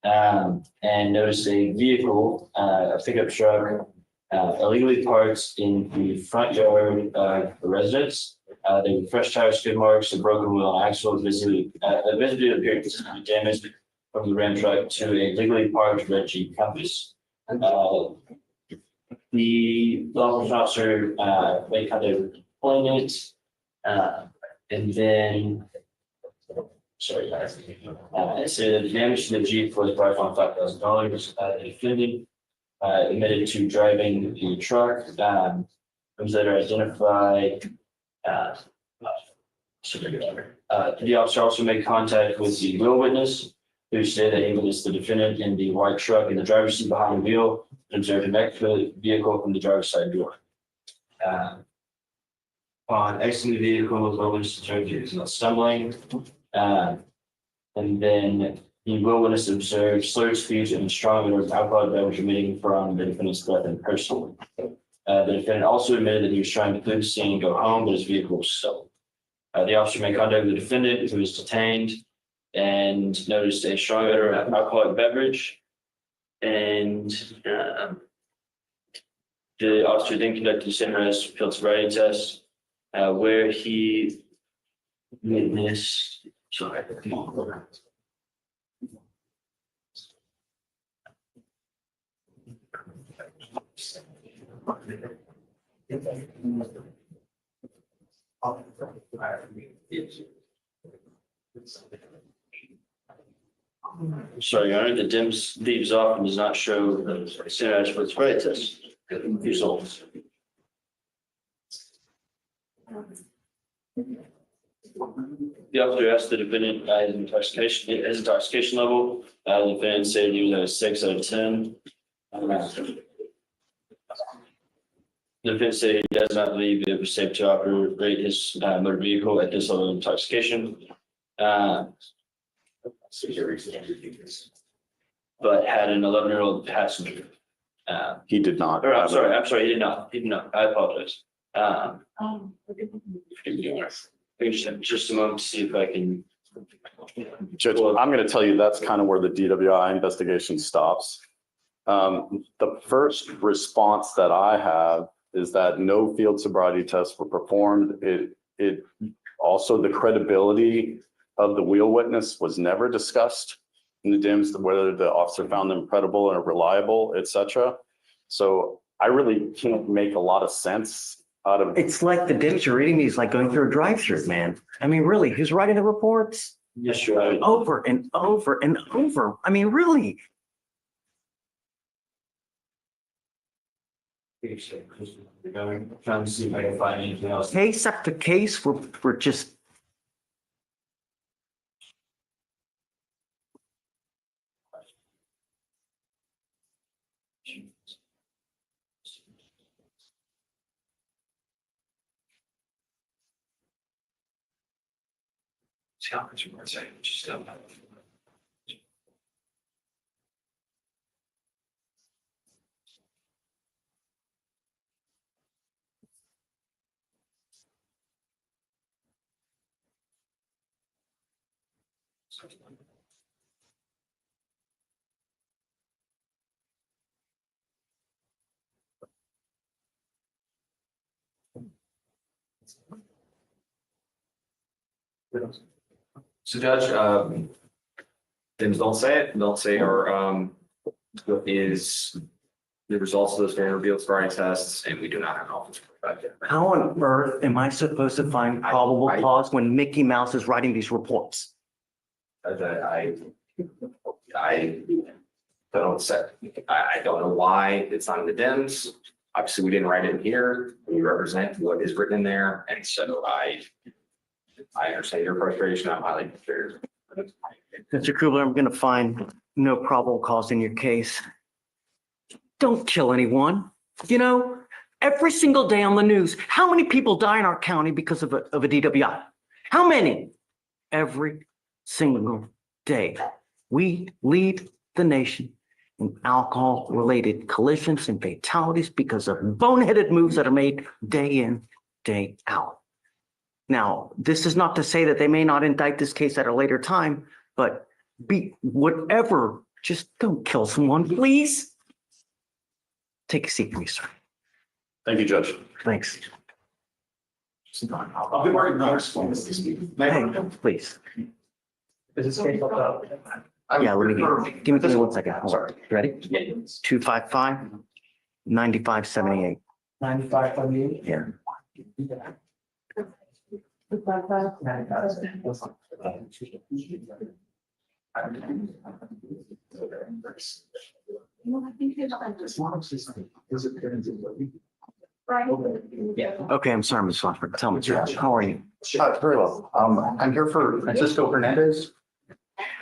Speaker 3: And noticed a vehicle, a pickup truck, illegally parked in the front yard of the residence. There were fresh tires, skid marks, a broken wheel, and axle visibly appeared to be damaged from the Ram truck to a legally parked red Jeep Compass. The law enforcement officer made kind of pulling it, and then, sorry guys, it said the damage to the Jeep was brought on $5,000. The defendant admitted to driving the truck. Was later identified. The officer also made contact with the wheel witness, who said that he witnessed the defendant in the white truck in the driver's seat behind the wheel and observed him exit the vehicle from the driver's side door. Upon exiting the vehicle, the wheel witness observed he was not stumbling. And then the wheel witness observed slurred speech and strong odor of alcohol beverage emitting from the defendant's breath and person. The defendant also admitted that he was trying to clear the scene and go home, but his vehicle was stolen. The officer made contact with the defendant, who was detained, and noticed a strong odor of alcoholic beverage. And the officer then conducted a standardized field sobriety test, where he witnessed. Sorry, come on. Sorry, Your Honor, the DIMS leaves off and does not show the standardized field sobriety test results. The officer asked the defendant his intoxication level. The defendant said he was at a 6 out of 10. The defendant said he does not believe it was safe to operate his motor vehicle at this level of intoxication. But had an 11-year-old passenger.
Speaker 13: He did not.
Speaker 3: Or, I'm sorry, he did not. He did not. I apologize. Just a moment to see if I can.
Speaker 13: Judge, I'm going to tell you that's kind of where the DWI investigation stops. The first response that I have is that no field sobriety tests were performed. It also, the credibility of the wheel witness was never discussed in the DIMS, whether the officer found them credible or reliable, et cetera. So I really can't make a lot of sense out of.
Speaker 2: It's like the DIMS you're reading these like going through a drive-through, man. I mean, really, who's writing the reports?
Speaker 3: Yes, you're right.
Speaker 2: Over and over and over. I mean, really.
Speaker 3: Trying to see if I can find anything else.
Speaker 2: Case after case, we're just.
Speaker 4: See how much more say, just So Judge, things don't say it, don't say what is the results of those van revealed sobriety tests, and we do not have an officer.
Speaker 2: How on earth am I supposed to find probable cause when Mickey Mouse is writing these reports?
Speaker 4: I don't say, I don't know why it's not in the DIMS. Obviously, we didn't write it in here. We represent what is written in there, and so I understand your frustration. I'm highly frustrated.
Speaker 2: Mr. Kubler, I'm gonna find no probable cause in your case. Don't kill anyone. You know, every single day on the news, how many people die in our county because of a DWI? How many? Every single day. We lead the nation in alcohol-related collisions and fatalities because of boneheaded moves that are made day in, day out. Now, this is not to say that they may not indict this case at a later time, but be whatever, just don't kill someone, please. Take a seat, please, sir.
Speaker 13: Thank you, Judge.
Speaker 2: Thanks.
Speaker 6: I'll be working on
Speaker 2: Hey, please.
Speaker 9: Is this case up?
Speaker 2: Yeah, let me give me 1 second. Hold on. Ready? 255-9578.
Speaker 9: 95 from you?
Speaker 2: Yeah. Okay, I'm sorry, Ms. Swafford. Tell me, how are you?
Speaker 6: Very well. I'm here for Francisco Hernandez.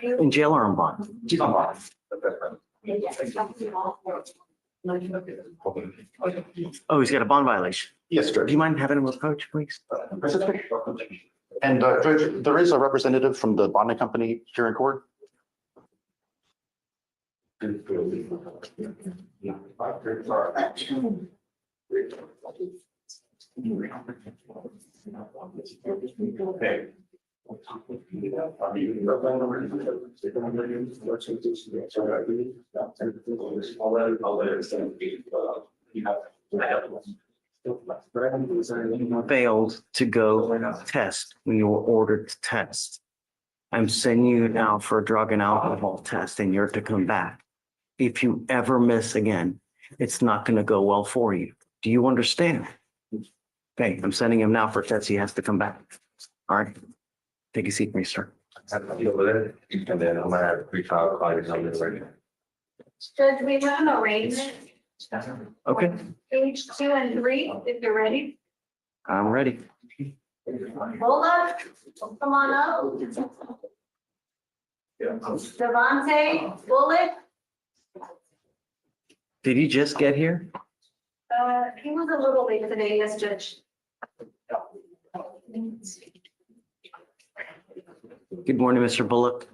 Speaker 2: In jail or on bond?
Speaker 6: He's on bond.
Speaker 2: Oh, he's got a bond violation.
Speaker 6: Yes,
Speaker 2: Do
Speaker 6: Judge.
Speaker 2: you mind having him approach, please?
Speaker 6: And Judge, there is a representative from the bonding company here in court. Okay.
Speaker 2: Failed to go test when you were ordered to test. I'm sending you now for a drug and alcohol test and you're to come back. If you ever miss again, it's not going to go well for you. Do you understand? Okay, I'm sending him now for a test. He has to come back. All right. Take a seat, please, sir.
Speaker 16: And then I'm gonna have pre-file clients on this right now.
Speaker 1: Judge, we have an arraignment,
Speaker 2: Okay,
Speaker 1: page 2 and 3, if you're ready.
Speaker 2: I'm ready.
Speaker 1: Hold up, come on up. Devontae Bullock,
Speaker 2: Did he just get here?
Speaker 1: he was a little late today, yes, Judge.
Speaker 2: Good morning, Mr. Bullock.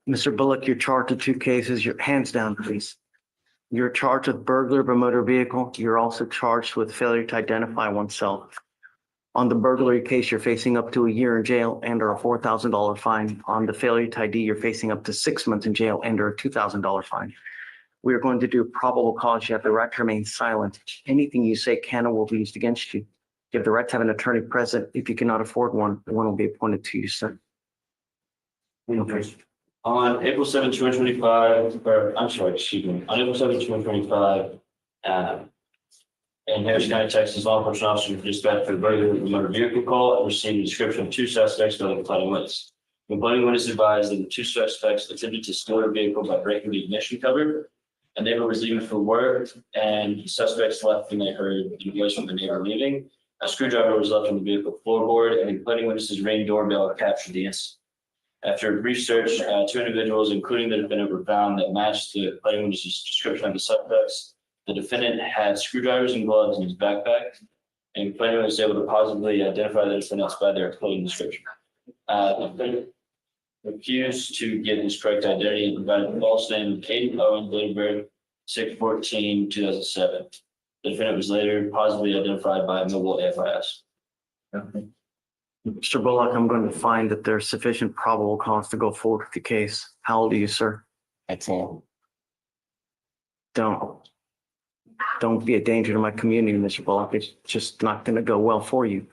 Speaker 2: Mr. Bullock, you're charged with 2 cases. Your hands down, please. You're charged with burglary of a motor vehicle. You're also charged with failure to identify oneself. On the burglary case, you're facing up to a year in jail and or a $4,000 fine. On the failure to ID, you're facing up to 6 months in jail and or a $2,000 fine. We are going to do probable cause. You have the right to remain silent. Anything you say can or will be used against you. You have the right to have an attorney present. If you cannot afford one will be appointed to you, sir.
Speaker 3: Okay. On April 7, 2025, or I'm sorry, excuse me, on April 7, 2025, in Harris County, Texas, law enforcement officer dispatched for burglary of a motor vehicle call and received a description of 2 suspects by the complaining witness. The complaining witness advised that the 2 suspects attempted to steal a vehicle by breaking the ignition cover. A neighbor was leaving for work and the suspects left when they heard the voice from the neighbor leaving. A screwdriver was left on the vehicle floorboard and the complaining witness's Ring doorbell captured the incident. After a brief search, 2 individuals, including the defendant, were found that matched the complaining witness's description of the suspects. The defendant had screwdrivers and gloves in his backpack. And claimant was able to positively identify the defendants by their clothing description. The defendant refused to give his correct identity and provided a false name, Katie Owen, date of birth 6/14/2007. The defendant was later positively identified by mobile AFIS.
Speaker 2: Mr. Bullock, I'm going to find that there's sufficient probable cause to go forward with the case. How old are you, sir?
Speaker 16: 10.
Speaker 2: Don't be a danger to my community, Mr. Bullock. It's just not going to go well for you.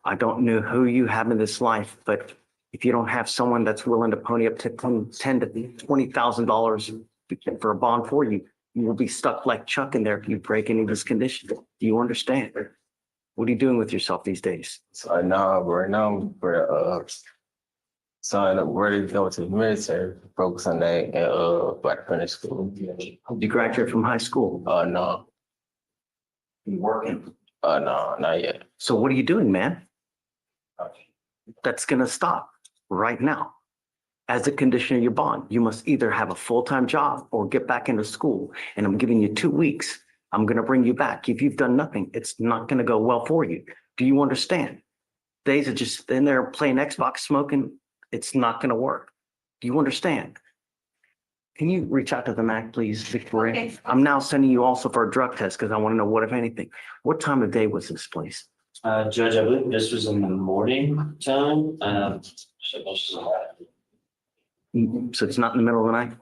Speaker 2: I don't know who you have in this life, but if you don't have someone that's willing to pony up to $10,000 to $20,000 for a bond for you, you will be stuck like Chuck in there if you break any of his conditions. Do you understand? What are you doing with yourself these days?
Speaker 16: So now, right now, we're so I'm ready to go to the military, focus on that, and about to finish school.
Speaker 2: Did you graduate from high school?
Speaker 16: No.
Speaker 2: You working?
Speaker 16: No, not yet.
Speaker 2: So what are you doing, man? That's going to stop right now. As a condition of your bond, you must either have a full-time job or get back into school. And I'm giving you 2 weeks. I'm going to bring you back. If you've done nothing, it's not going to go well for you. Do you understand? Days are just in there playing Xbox, smoking. It's not going to work. Do you understand? Can you reach out to the MAC, please, Victoria?
Speaker 1: Okay.
Speaker 2: I'm now sending you also for a drug test because I want to know what, if anything. What time of day was this, please?
Speaker 3: Judge, I believe this was in the morning time.
Speaker 2: So it's not in the middle of the night?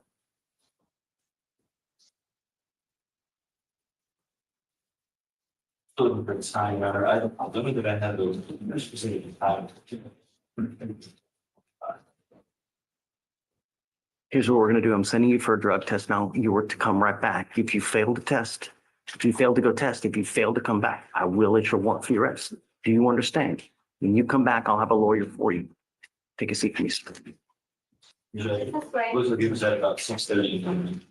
Speaker 3: Time, I don't think that I have those specific time.
Speaker 2: Here's what we're going to do. I'm sending you for a drug test now. You were to come right back. If you fail to test, if you fail to go test, if you fail to come back, I will issue a warrant for your arrest. Do you understand? When you come back, I'll have a lawyer for you. Take a seat, please.
Speaker 3: Usually,
Speaker 1: That's great.
Speaker 3: looks like it was at about 6:30.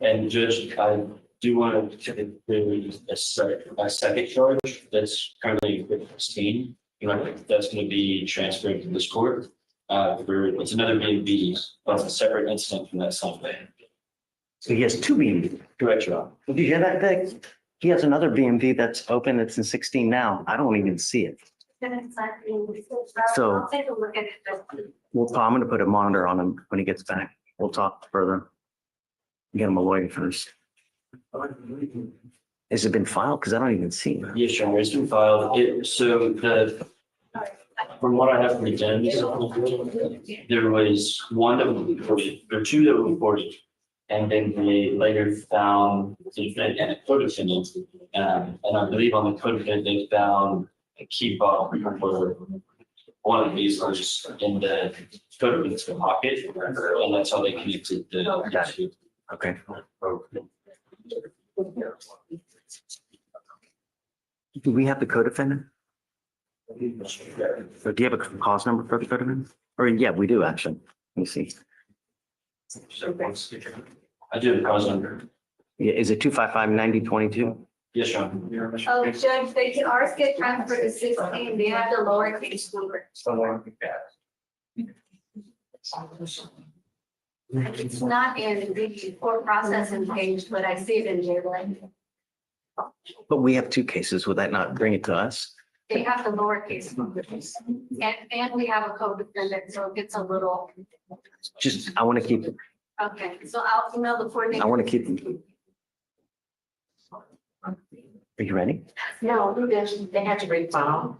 Speaker 3: And Judge, I do want to do a second charge that's currently 15. That's going to be transferred to this court. It's another B&B, but it's a separate incident from that Sunday.
Speaker 2: So he has two B&B.
Speaker 3: Correct, Your Honor.
Speaker 2: Did you hear that, Vic? He has another B&B that's open. It's in 16 now. I don't even see it. So-
Speaker 1: I'll take a look at it.
Speaker 2: Well, I'm going to put a monitor on him when he gets back. We'll talk further. Get him a lawyer first. Has it been filed? Because I don't even see it.
Speaker 3: Yes, Your Honor, it's been filed. From what I have from the judge, there was one that was reported, or two that were reported. And then they later found the defendant and a co-defendant. And I believe on the co-defendant, they found a key fob for one of these was in the co-defendant's pocket. And that's how they connected the two.
Speaker 2: Okay. Do we have the co-defendant? Or do you have a cause number for the co-defendant? Or yeah, we do actually. Let me see.
Speaker 3: I do have a cause number.
Speaker 2: Yeah, is it 255-9022?
Speaker 3: Yes, Your Honor.
Speaker 1: Oh, Judge, they can ours get transferred to 16. They have the lowercase number. It's not in the court processing page, but I see it in jail.
Speaker 2: But we have two cases. Would that not bring it to us?
Speaker 1: They have the lowercase numbers. And we have a co-defendant, so it gets a little,
Speaker 2: Just, I want to keep it.
Speaker 1: okay, so I'll email the coordinator.
Speaker 2: I want to keep them. Are you ready?
Speaker 11: No, they had to refile.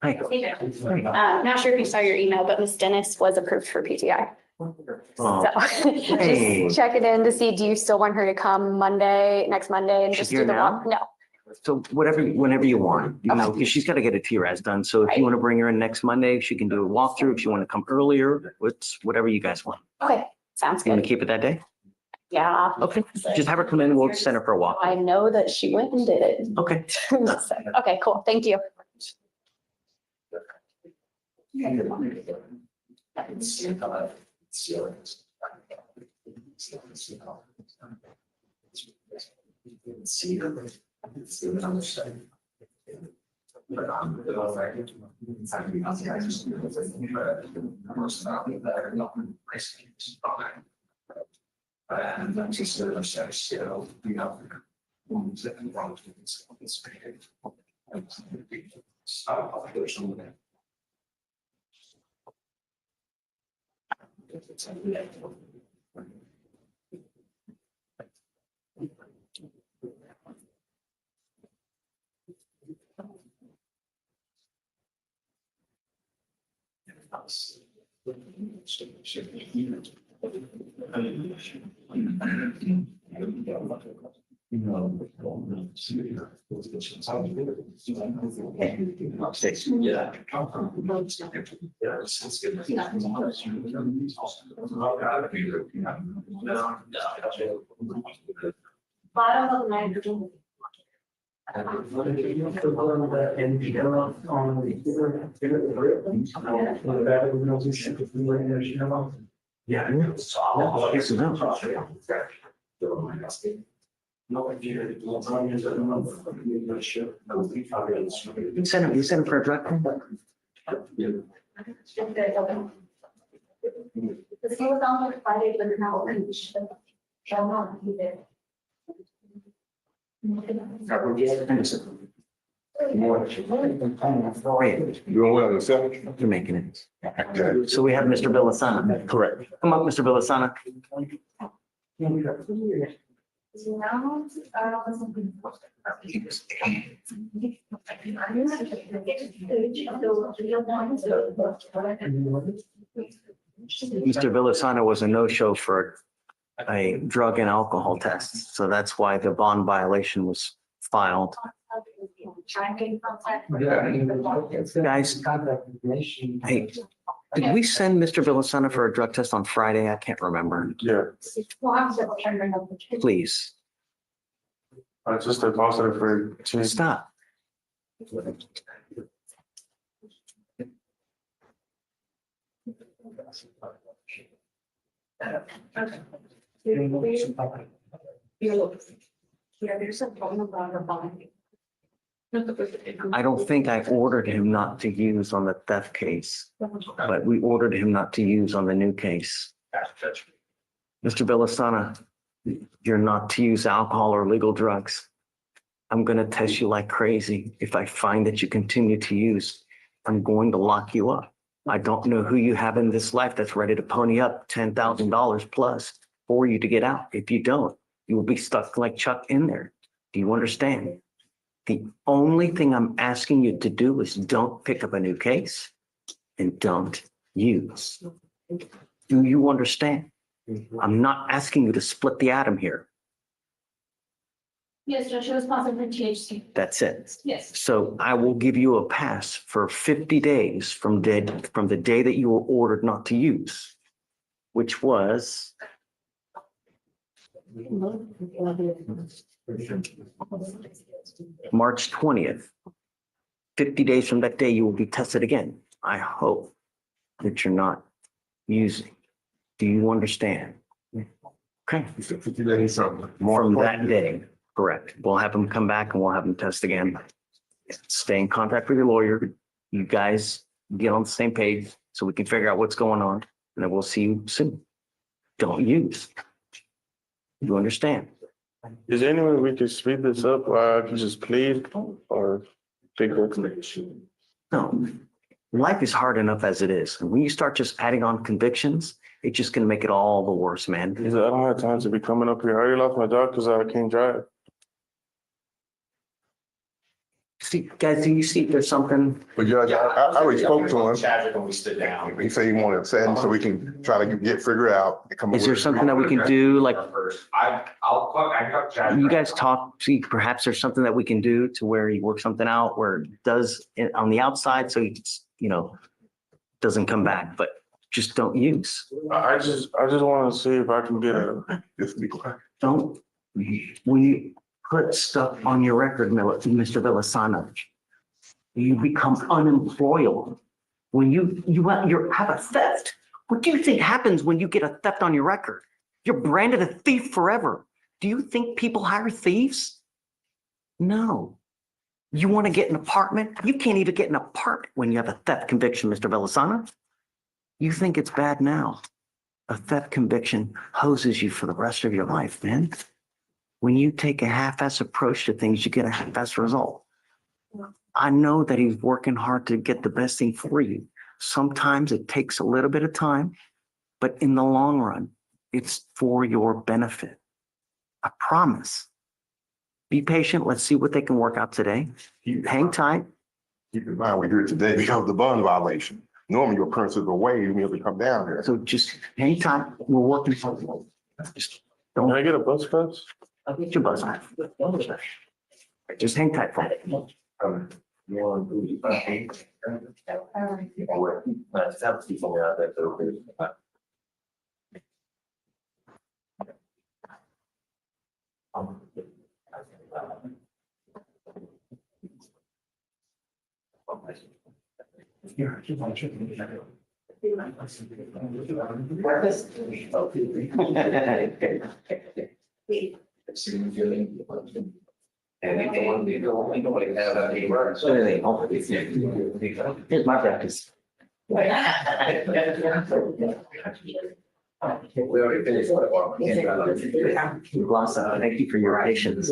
Speaker 2: Hi.
Speaker 8: Not sure if you saw your email, but Ms. Dennis was approved for PTI.
Speaker 2: Oh,
Speaker 8: So
Speaker 2: hey.
Speaker 8: just check it in to see, do you still want her to come next Monday and
Speaker 2: She's
Speaker 8: just
Speaker 2: here
Speaker 8: do the
Speaker 2: now?
Speaker 8: walk? No.
Speaker 2: So whenever you want, because she's got to get a TRAS done. So if you want to bring her in next Monday, she can do a walkthrough. If you want to come earlier, whatever you guys want.
Speaker 8: Okay, sounds
Speaker 2: You want
Speaker 8: good.
Speaker 2: to keep it that day?
Speaker 8: Yeah.
Speaker 2: Okay, just have her come in. We'll send her for a walk.
Speaker 8: I know that she went and did it.
Speaker 2: Okay.
Speaker 8: So, okay, cool. Thank you.
Speaker 1: Bottom of nitrogen.
Speaker 9: Yeah.
Speaker 2: You send him for a drug test?
Speaker 1: Because he was on like Friday, but now. Shall not be there.
Speaker 12: Doing well yourself?
Speaker 2: You're making it. So we have Mr. Villasana.
Speaker 12: Correct.
Speaker 2: Come up, Mr. Villasana. Mr. Villasana was a no-show for a drug and alcohol test. So that's why the bond violation was filed. Guys, hey, did we send Mr. Villasana for a drug test on Friday? I can't remember.
Speaker 5: Yeah,
Speaker 2: Please,
Speaker 5: I just deposited for Tuesday.
Speaker 2: stop.
Speaker 1: There's a problem about her body.
Speaker 2: I don't think I ordered him not to use on the theft case, but we ordered him not to use on the new case. Mr. Villasana, you're not to use alcohol or legal drugs. I'm going to test you like crazy. If I find that you continue to use, I'm going to lock you up. I don't know who you have in this life that's ready to pony up $10,000 plus for you to get out. If you don't, you will be stuck like Chuck in there. Do you understand? The only thing I'm asking you to do is don't pick up a new case and don't use. Do you understand? I'm not asking you to split the atom here.
Speaker 1: Yes, Judge, it was positive for THC.
Speaker 2: That's it.
Speaker 1: Yes.
Speaker 2: So I will give you a pass for 50 days from the day that you were ordered not to use, which was March 20th. 50 days from that day, you will be tested again. I hope that you're not using. Do you understand? Okay.
Speaker 12: 50 days from.
Speaker 2: From that day, correct. We'll have them come back and we'll have them test again. Stay in contact with your lawyer. You guys get on the same page so we can figure out what's going on, and then we'll see you soon. Don't use. You understand?
Speaker 5: Is there any way we could speed this up or I could just plead or figure it?
Speaker 2: No. Life is hard enough as it is. And when you start just adding on convictions, it's just going to make it all the worse, man.
Speaker 5: I don't have time to be coming up here. I already lost my job because I can't drive.
Speaker 2: See, guys, do you see if there's something?
Speaker 12: But Judge, I already spoke to him.
Speaker 4: Chadwick when we stood down.
Speaker 12: He said he wanted to send, so we can try to figure it out. And come up
Speaker 2: Is there
Speaker 12: with-
Speaker 2: something that we can do, like,
Speaker 4: I got Chadwick.
Speaker 2: you guys talk, see, perhaps there's something that we can do to where he works something out, where it does it on the outside, so he, doesn't come back, but just don't use.
Speaker 5: I just want to see if I can get
Speaker 12: Just be quiet.
Speaker 2: Don't, when you put stuff on your record, Mr. Villasana, you become unemployable. When you have a theft, what do you think happens when you get a theft on your record? You're branded a thief forever. Do you think people hire thieves? No. You want to get an apartment? You can't even get an apartment when you have a theft conviction, Mr. Villasana. You think it's bad now. A theft conviction hoses you for the rest of your life, man. When you take a half-ass approach to things, you get a half-ass result. I know that he's working hard to get the best thing for you. Sometimes it takes a little bit of time, but in the long run, it's for your benefit. I promise. Be patient. Let's see what they can work out today. Hang tight.
Speaker 12: Keep in mind, we're here today because of the bond violation. Normally your appearances are way, you have to come down here.
Speaker 2: So just hang tight. We're working. Just
Speaker 5: Can I
Speaker 2: don't,
Speaker 5: get a bus pass?
Speaker 2: I'll get your buzz. Just hang tight for me. Here's my practice.
Speaker 3: We already finished.
Speaker 2: Blossom, thank you for your patience.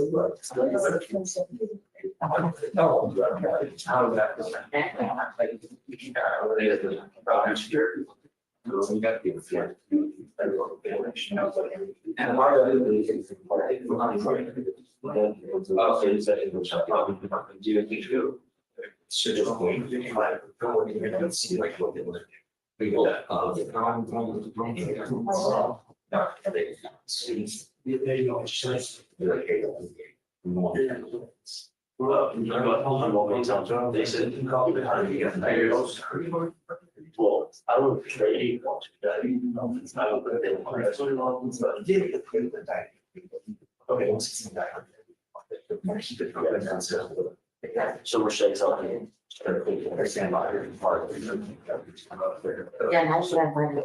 Speaker 3: They said, well, I would trade. So we're saying something.
Speaker 11: Yeah, how should I find it?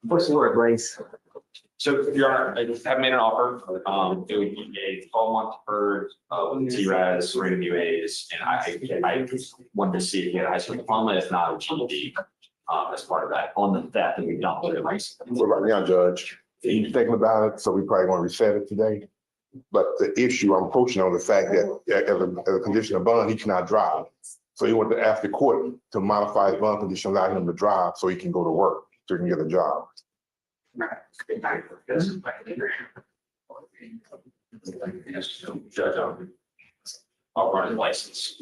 Speaker 2: What's the word, Grace?
Speaker 4: So, Your Honor, I have made an offer. It would be a 12-month deferred with T-Res, rate of UAs, and I wanted to see if you had a high school diploma, if not, a GED, as part of that, on the theft that we've done.
Speaker 12: So right now, Judge, he's thinking about it, so we probably want to reset it today. But the issue, I'm approaching on the fact that as a condition of bond, he cannot drive. So he wanted to ask the court to modify his bond condition, allow him to drive so he can go to work, so he can get a job.
Speaker 4: Judge, I'll run his license.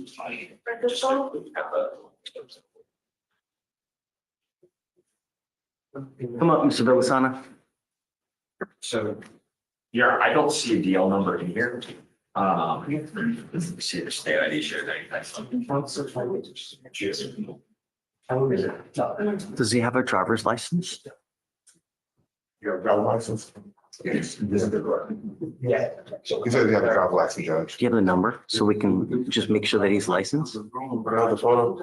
Speaker 2: Come up, Mr. Villasana.
Speaker 4: So, yeah, I don't see a DL number in here. Let's see the state ID share.
Speaker 2: Does he have a driver's license?
Speaker 12: You have a driver's license?
Speaker 9: Yes.
Speaker 12: Yeah. He says he has a driver's license, Judge.
Speaker 2: Do you have the number so we can just make sure that he's licensed?
Speaker 12: The photo?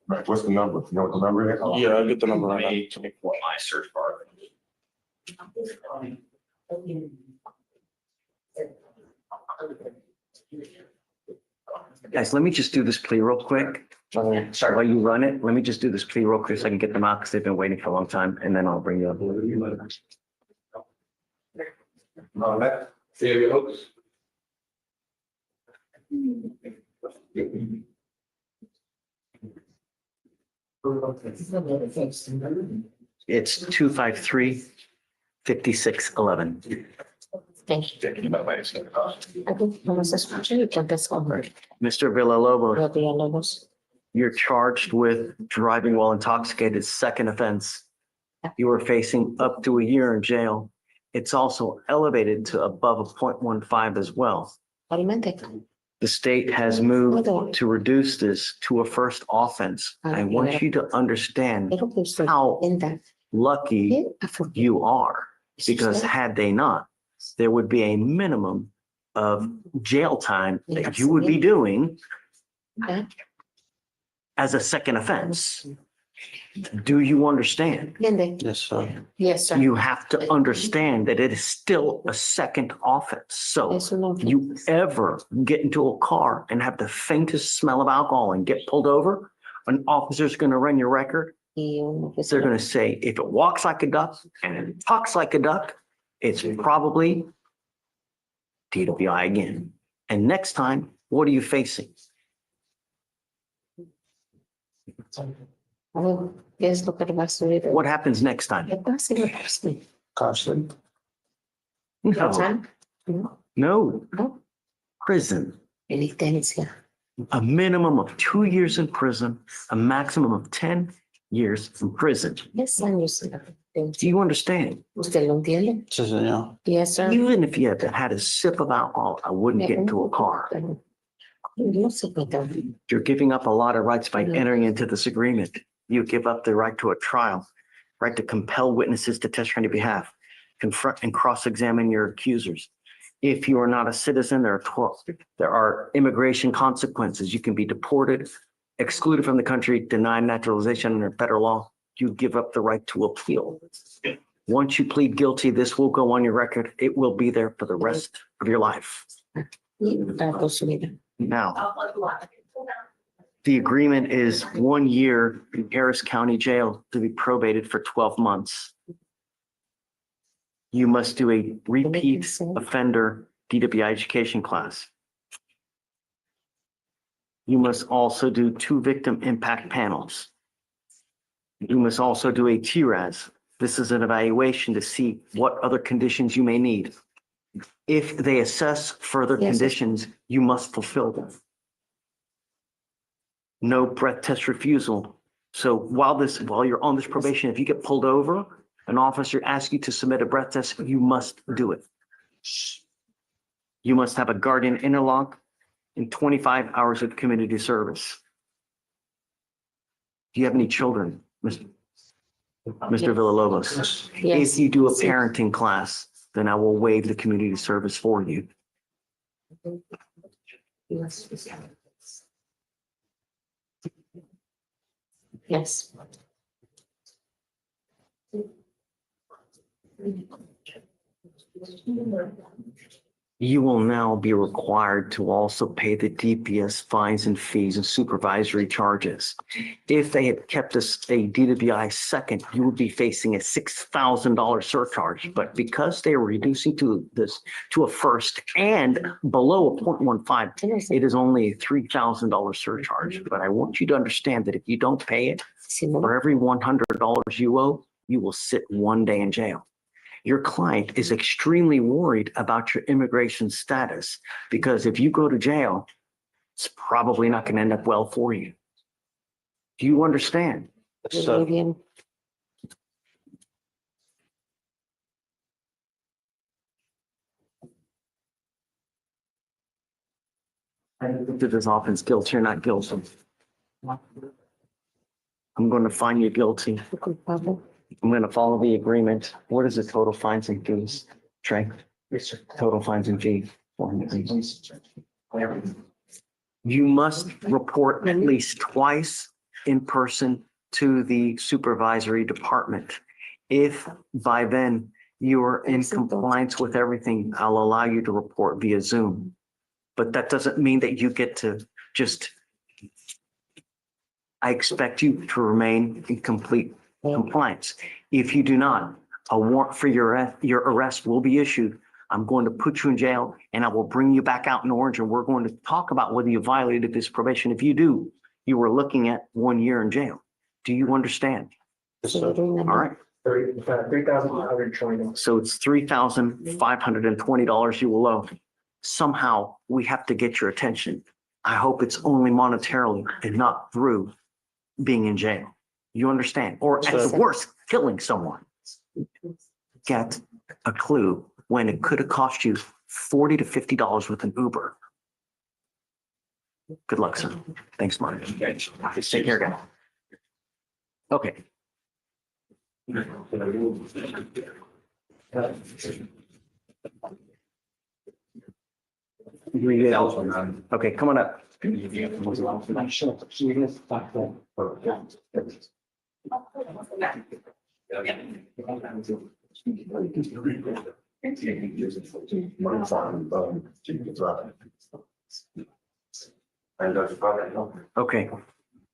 Speaker 12: Right, what's the number? You know what the number is?
Speaker 5: Yeah, I'll get the number right now.
Speaker 4: My search bar.
Speaker 2: Guys, let me just do this plea real quick. Sorry, while you run it, let me just do this plea real quick so I can get them out because they've been waiting for a long time, and then I'll bring you up.
Speaker 4: All right. There you go.
Speaker 2: It's 253-5611.
Speaker 10: Thank you. Aquí, vamos a escuchar y que empezó.
Speaker 2: Mr. Villalobos,
Speaker 10: Villalobos.
Speaker 2: you're charged with driving while intoxicated, second offense. You are facing up to a year in jail. It's also elevated to above a 0.15 as well.
Speaker 10: Realmente.
Speaker 2: The state has moved to reduce this to a first offense. I want you to understand
Speaker 10: Quiero que usted
Speaker 2: how
Speaker 10: entienda
Speaker 2: lucky
Speaker 10: que afortunadamente
Speaker 2: you are, because had they not, there would be a minimum of jail time that you would be doing as a second offense. Do you understand?
Speaker 7: Yes, sir.
Speaker 10: Yes, sir.
Speaker 2: You have to understand that it is still a second offense. So
Speaker 10: Eso no.
Speaker 2: if you ever get into a car and have the faintest smell of alcohol and get pulled over, an officer's going to run your record. They're going to say, if it walks like a duck and it talks like a duck, it's probably DWI again. And next time, what are you facing?
Speaker 10: ¿Qué es lo que va a suceder?
Speaker 2: What happens next time?
Speaker 10: ¿Qué pasa? ¿Qué pasa?
Speaker 5: Caution.
Speaker 2: No,
Speaker 10: No.
Speaker 2: no. Prison.
Speaker 10: Penitencia.
Speaker 2: A minimum of 2 years in prison, a maximum of 10 years in prison.
Speaker 10: 10 años.
Speaker 2: Do you understand?
Speaker 10: ¿Usted lo entiende?
Speaker 7: Sí, señor.
Speaker 10: Yes, sir.
Speaker 2: Even if you had a sip of alcohol, I wouldn't get into a car.
Speaker 10: No se puede.
Speaker 2: You're giving up a lot of rights by entering into this agreement. You give up the right to a trial, right to compel witnesses to testify on your behalf, confront and cross-examine your accusers. If you are not a citizen, there are immigration consequences. You can be deported, excluded from the country, denied naturalization under federal law. You give up the right to appeal. Once you plead guilty, this will go on your record. It will be there for the rest of your life. Now, the agreement is 1 year in Harris County Jail to be probated for 12 months. You must do a repeat offender DWI education class. You must also do 2 victim impact panels. You must also do a TRAS. This is an evaluation to see what other conditions you may need. If they assess further conditions, you must fulfill them. No breath test refusal. So while you're on this probation, if you get pulled over, an officer asks you to submit a breath test, you must do it. You must have a guardian interlock and 25 hours of community service. Do you have any children, Mr. Villalobos?
Speaker 10: Yes.
Speaker 2: If you do a parenting class, then I will waive the community service for you.
Speaker 10: Yes.
Speaker 2: You will now be required to also pay the DPS fines and fees and supervisory charges. If they had kept a DWI second, you would be facing a $6,000 surcharge. But because they are reducing to a first and below a 0.15, it is only a $3,000 surcharge. But I want you to understand that if you don't pay it, for every $100 you owe, you will sit 1 day in jail. Your client is extremely worried about your immigration status because if you go to jail, it's probably not going to end up well for you. Do you understand? I looked at this offense, guilty or not guilty. I'm going to find you guilty. I'm going to follow the agreement. What is the total fines and fees? Trey? Yes, sir. Total fines and fees. You must report at least twice in person to the supervisory department. If by then you are in compliance with everything, I'll allow you to report via Zoom. But that doesn't mean that you get to just, I expect you to remain in complete compliance. If you do not, a warrant for your arrest will be issued. I'm going to put you in jail and I will bring you back out in Orange and we're going to talk about whether you violated this probation. If you do, you were looking at 1 year in jail. Do you understand?
Speaker 5: Yes, sir.
Speaker 2: All right.
Speaker 9: $3,120.
Speaker 2: So it's $3,520 you will owe. Somehow we have to get your attention. I hope it's only monetarily and not through being in jail. You understand? Or at the worst, killing someone. Get a clue when it could have cost you $40 to $50 with an Uber. Good luck, sir. Thanks, Mark. Take care, guys. Okay. Okay, come on up. Okay,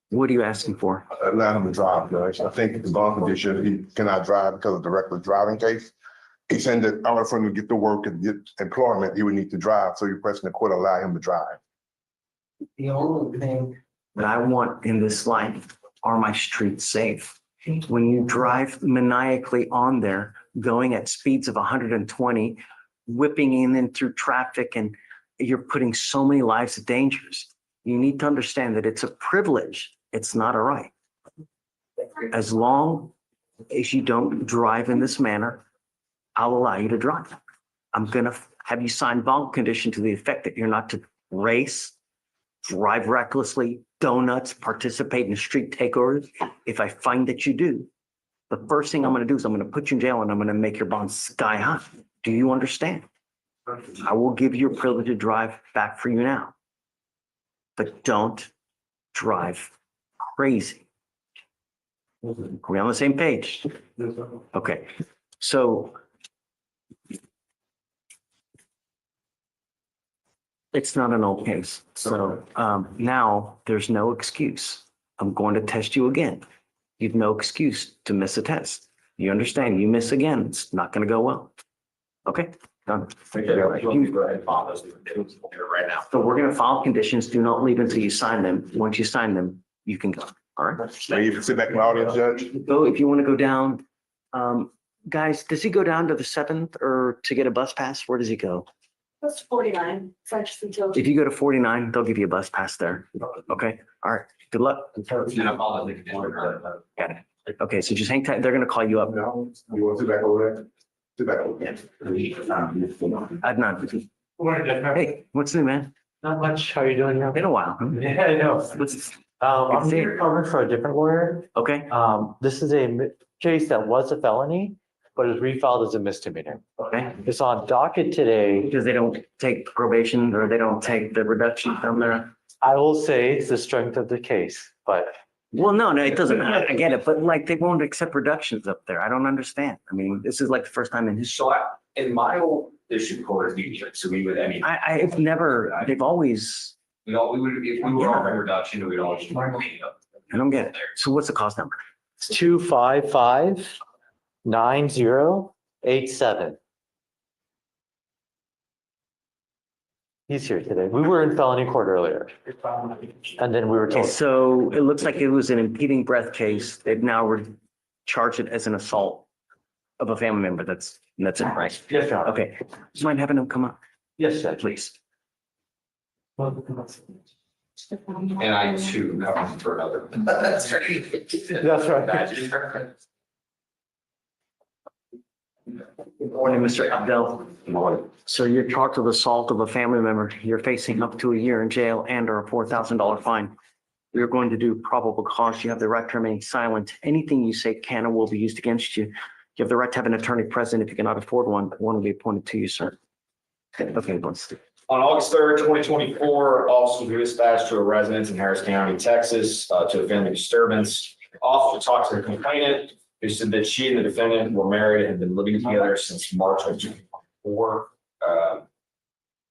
Speaker 2: what are you asking for?
Speaker 12: Allow him to drive, Judge. I think the bond condition, he cannot drive because of the reckless driving case. He's saying that in order for him to get to work and get employment, he would need to drive. So you're pressing the court to allow him to drive.
Speaker 9: The only thing.
Speaker 2: That I want in this life are my streets safe. When you drive maniacally on there, going at speeds of 120, whipping in and through traffic, and you're putting so many lives in danger. You need to understand that it's a privilege. It's not a right. As long as you don't drive in this manner, I'll allow you to drive. I'm going to have you sign bond condition to the effect that you're not to race, drive recklessly, donuts, participate in street takeovers. If I find that you do, the first thing I'm going to do is I'm going to put you in jail and I'm going to make your bond sky high. Do you understand? I will give you a privilege to drive back for you now. But don't drive crazy. Are we on the same page? Okay, so it's not an old case. So now there's no excuse. I'm going to test you again. You've no excuse to miss a test. You understand? You miss again, it's not going to go well. Okay, done.
Speaker 4: Go ahead and file those right now.
Speaker 2: So we're going to file conditions. Do not leave until you sign them. Once you sign them, you can go. All right.
Speaker 12: Now you can sit back in the audience, Judge.
Speaker 2: Go if you want to go down. Guys, does he go down to the 7th or to get a bus pass? Where does he go?
Speaker 1: That's 49, French until.
Speaker 2: If you go to 49, they'll give you a bus pass there. Okay. All right. Good luck. Got it. Okay. So just hang tight. They're going to call you up.
Speaker 12: No, you want to sit back over there? Sit back over there.
Speaker 2: Adnan. Hey, what's new, man?
Speaker 9: Not much. How are you doing now?
Speaker 2: Been a while. Huh?
Speaker 9: Yeah, I know.
Speaker 2: What's
Speaker 9: I'm here covering for a different lawyer.
Speaker 2: okay?
Speaker 9: This is a case that was a felony, but is refiled as a misdemeanor.
Speaker 2: Okay.
Speaker 9: It's on docket today.
Speaker 2: Because they don't take probation or they don't take the reduction from there.
Speaker 9: I will say it's the strength of the case, but
Speaker 2: Well, no, it doesn't matter. I get it, but like they won't accept reductions up there. I don't understand. I mean, this is like the first time in history.
Speaker 4: So in my old district court, so we would, I mean,
Speaker 2: I've never, they've always,
Speaker 4: we would, if we were on a reduction, we'd always.
Speaker 2: I don't get it. So what's the cost number?
Speaker 9: it's 255-9087. He's here today. We were in felony court earlier. And then we were told,
Speaker 2: So it looks like it was an impeding breath case. They've now charged it as an assault of a family member. That's it, right?
Speaker 9: yes, Your Honor.
Speaker 2: Okay. Do you mind having them come up,
Speaker 9: Yes, Judge.
Speaker 2: please?
Speaker 4: And I too, have for another. That's right.
Speaker 9: That's right.
Speaker 2: Good morning, Mr. Abdel. So you're charged with assault of a family member. You're facing up to a year in jail and or a $4,000 fine. We're going to do probable cause. You have the right to remain silent. Anything you say can or will be used against you. You have the right to have an attorney present. If you cannot afford one will be appointed to you, sir. Okay, let's do.
Speaker 4: On August 3rd, 2024, officers were dispatched to a residence in Harris County, Texas, to a family disturbance. Officer talked to the complainant, who said that she and the defendant were married and had been living together since March of 2024.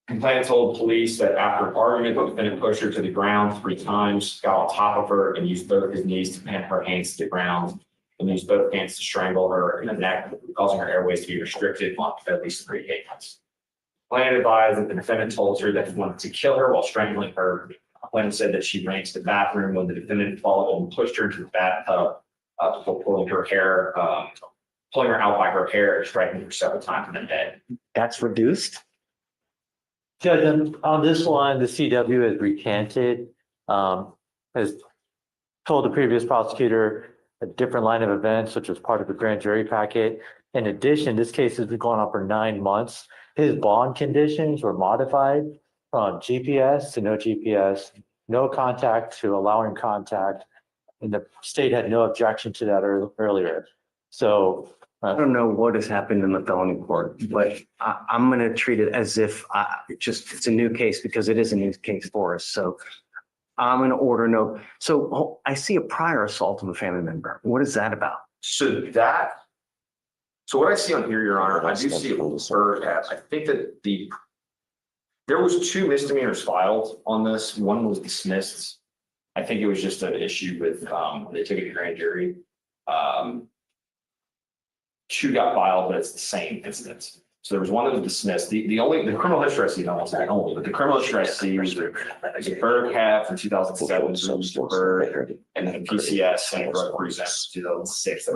Speaker 4: Complainant told police that after an argument, the defendant pushed her to the ground 3 times, got on top of her, and used both his knees to pin her hands to the ground, and used both hands to strangle her in the neck, causing her airways to be restricted on at least 3 occasions. Complainant advised that the defendant told her that he wanted to kill her while strangling her. Complainant said that she ran to the bathroom when the defendant followed and pushed her into the bathtub, before pulling her hair pulling her out by her hair, and striking her several times in the head.
Speaker 2: That's reduced?
Speaker 17: Judge, on this one, the CW has recanted, has told the previous prosecutor a different line of events, which was part of the grand jury packet. In addition, this case has been going on for 9 months. His bond conditions were modified from GPS to no GPS, no contact to allowing contact. And the state had no objection to that earlier. So
Speaker 2: I don't know what has happened in the felony court, but I'm going to treat it as if it's a new case because it is a new case for us. So I'm going to order no. So I see a prior assault of a family member. What is that about?
Speaker 4: So what I see on here, Your Honor, I do see I think that there was 2 misdemeanors filed on this. One was dismissed. I think it was just an issue with, they took it to grand jury. 2 got filed, but it's the same incident. So there was one that was dismissed. The criminal history I see, not only, but the criminal history I see was a Berg half in 2007, Mr. Berg, and then a PCS and a drug present in 2006.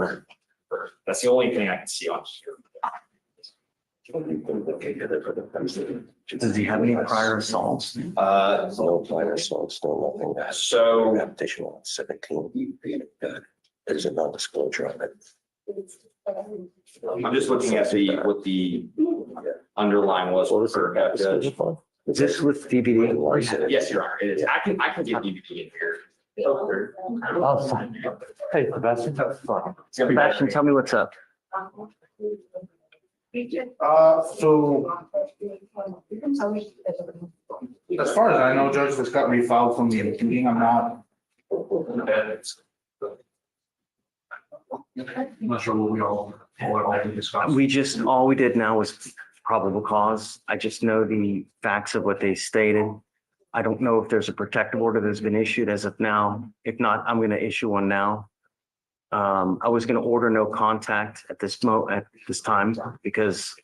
Speaker 4: That's the only thing I can see on here.
Speaker 2: Does he have any prior assaults?
Speaker 12: No prior assaults, no nothing.
Speaker 4: So
Speaker 12: Petition on 17. There's a non-disclosure on it.
Speaker 4: I'm just looking at what the underline was for Berg half, Judge.
Speaker 2: Is this with DVD?
Speaker 4: Yes, Your Honor, it is. I can get DVD in here.
Speaker 17: Oh, fine. Hey, Sebastian.
Speaker 2: Sebastian, tell me what's up.
Speaker 18: So as far as I know, Judge, this got refiled from the meeting. I'm not. I'm not sure what we all discussed.
Speaker 2: All we did now was probable cause. I just know the facts of what they stated. I don't know if there's a protective order that's been issued as of now. If not, I'm going to issue one now. I was going to order no contact at this time because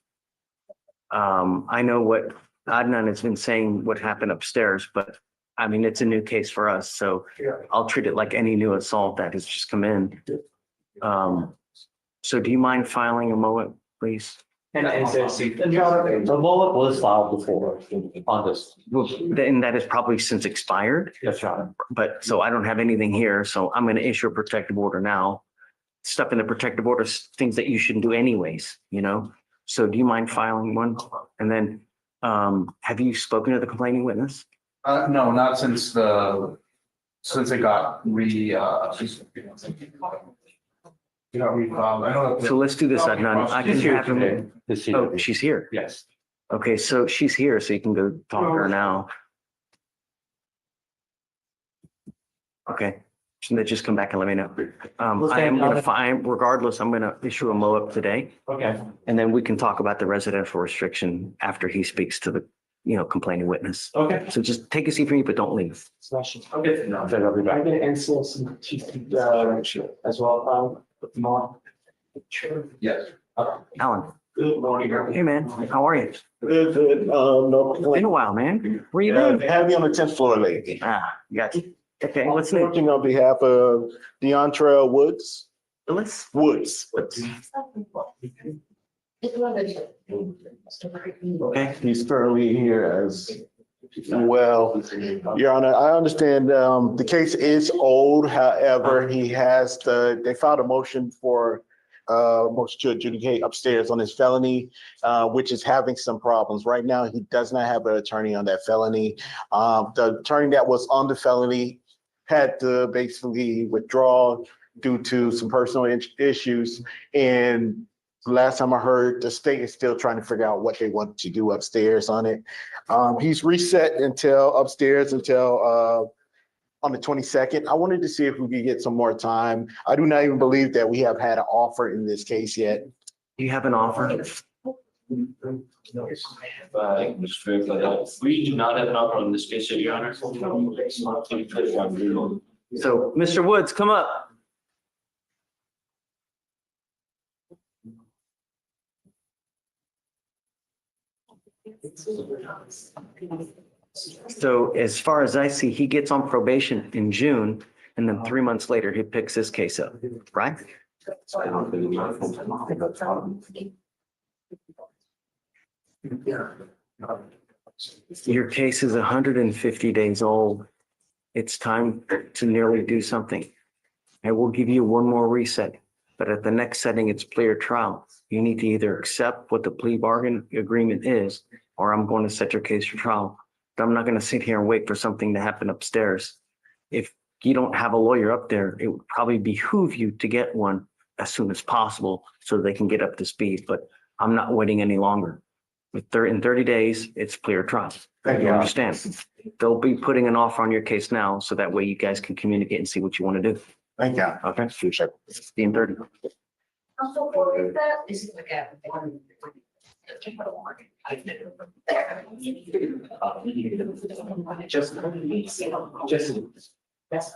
Speaker 2: I know what Adnan has been saying, what happened upstairs, but I mean, it's a new case for us. So I'll treat it like any new assault that has just come in. So do you mind filing a MOA, please?
Speaker 17: And the MOA was filed before on this.
Speaker 2: Then that is probably since expired.
Speaker 17: Yes, Your Honor.
Speaker 2: But so I don't have anything here, so I'm going to issue a protective order now. Stuff in the protective order, things that you shouldn't do anyways, you know? So do you mind filing one? And then have you spoken to the complaining witness?
Speaker 18: No, not since it got refiled. I know.
Speaker 2: So let's do this, Adnan. I can have him. Oh, she's here.
Speaker 17: Yes.
Speaker 2: Okay, so she's here, so you can go talk to her now. Okay, so then just come back and let me know. I am going to find, regardless, I'm going to issue a MOA today.
Speaker 17: Okay.
Speaker 2: And then we can talk about the residential restriction after he speaks to the, complaining witness.
Speaker 17: Okay.
Speaker 2: So just take a seat for me, but don't leave.
Speaker 17: Okay. No, I'll be back.
Speaker 9: I'm gonna install some as well, more.
Speaker 4: Yes.
Speaker 2: Alan.
Speaker 9: Good morning.
Speaker 2: Hey, man. How are you?
Speaker 12: Good, no.
Speaker 2: Been a while, man. Where you been?
Speaker 12: They have me on the 10th floor lately.
Speaker 2: Got you. Okay, what's new?
Speaker 12: Working on behalf of DeAndre Woods. Woods.
Speaker 2: Okay.
Speaker 12: He's currently here as well. Your Honor, I understand the case is old. However, they filed a motion for motion to adjudicate upstairs on his felony, which is having some problems. Right now, he does not have an attorney on that felony. The attorney that was on the felony had to basically withdraw due to some personal issues. And last time I heard, the state is still trying to figure out what they want to do upstairs on it. He's reset upstairs until on the 22nd. I wanted to see if we could get some more time. I do not even believe that we have had an offer in this case yet.
Speaker 2: Do you have an offer?
Speaker 3: We do not have an offer on this case, Your Honor.
Speaker 2: So, Mr. Woods, come up. So as far as I see, he gets on probation in June, and then 3 months later, he picks this case up, right? Your case is 150 days old. It's time to nearly do something. I will give you one more reset, but at the next setting, it's plea or trial. You need to either accept what the plea bargain agreement is, or I'm going to set your case for trial. But I'm not going to sit here and wait for something to happen upstairs. If you don't have a lawyer up there, it would probably behoove you to get one as soon as possible so they can get up to speed, but I'm not waiting any longer. In 30 days, it's plea or trial. You understand? They'll be putting an offer on your case now, so that way you guys can communicate and see what you want to do.
Speaker 12: Thank you.
Speaker 2: Okay? See you in 30.
Speaker 1: Council for that.
Speaker 11: This is the gap. That's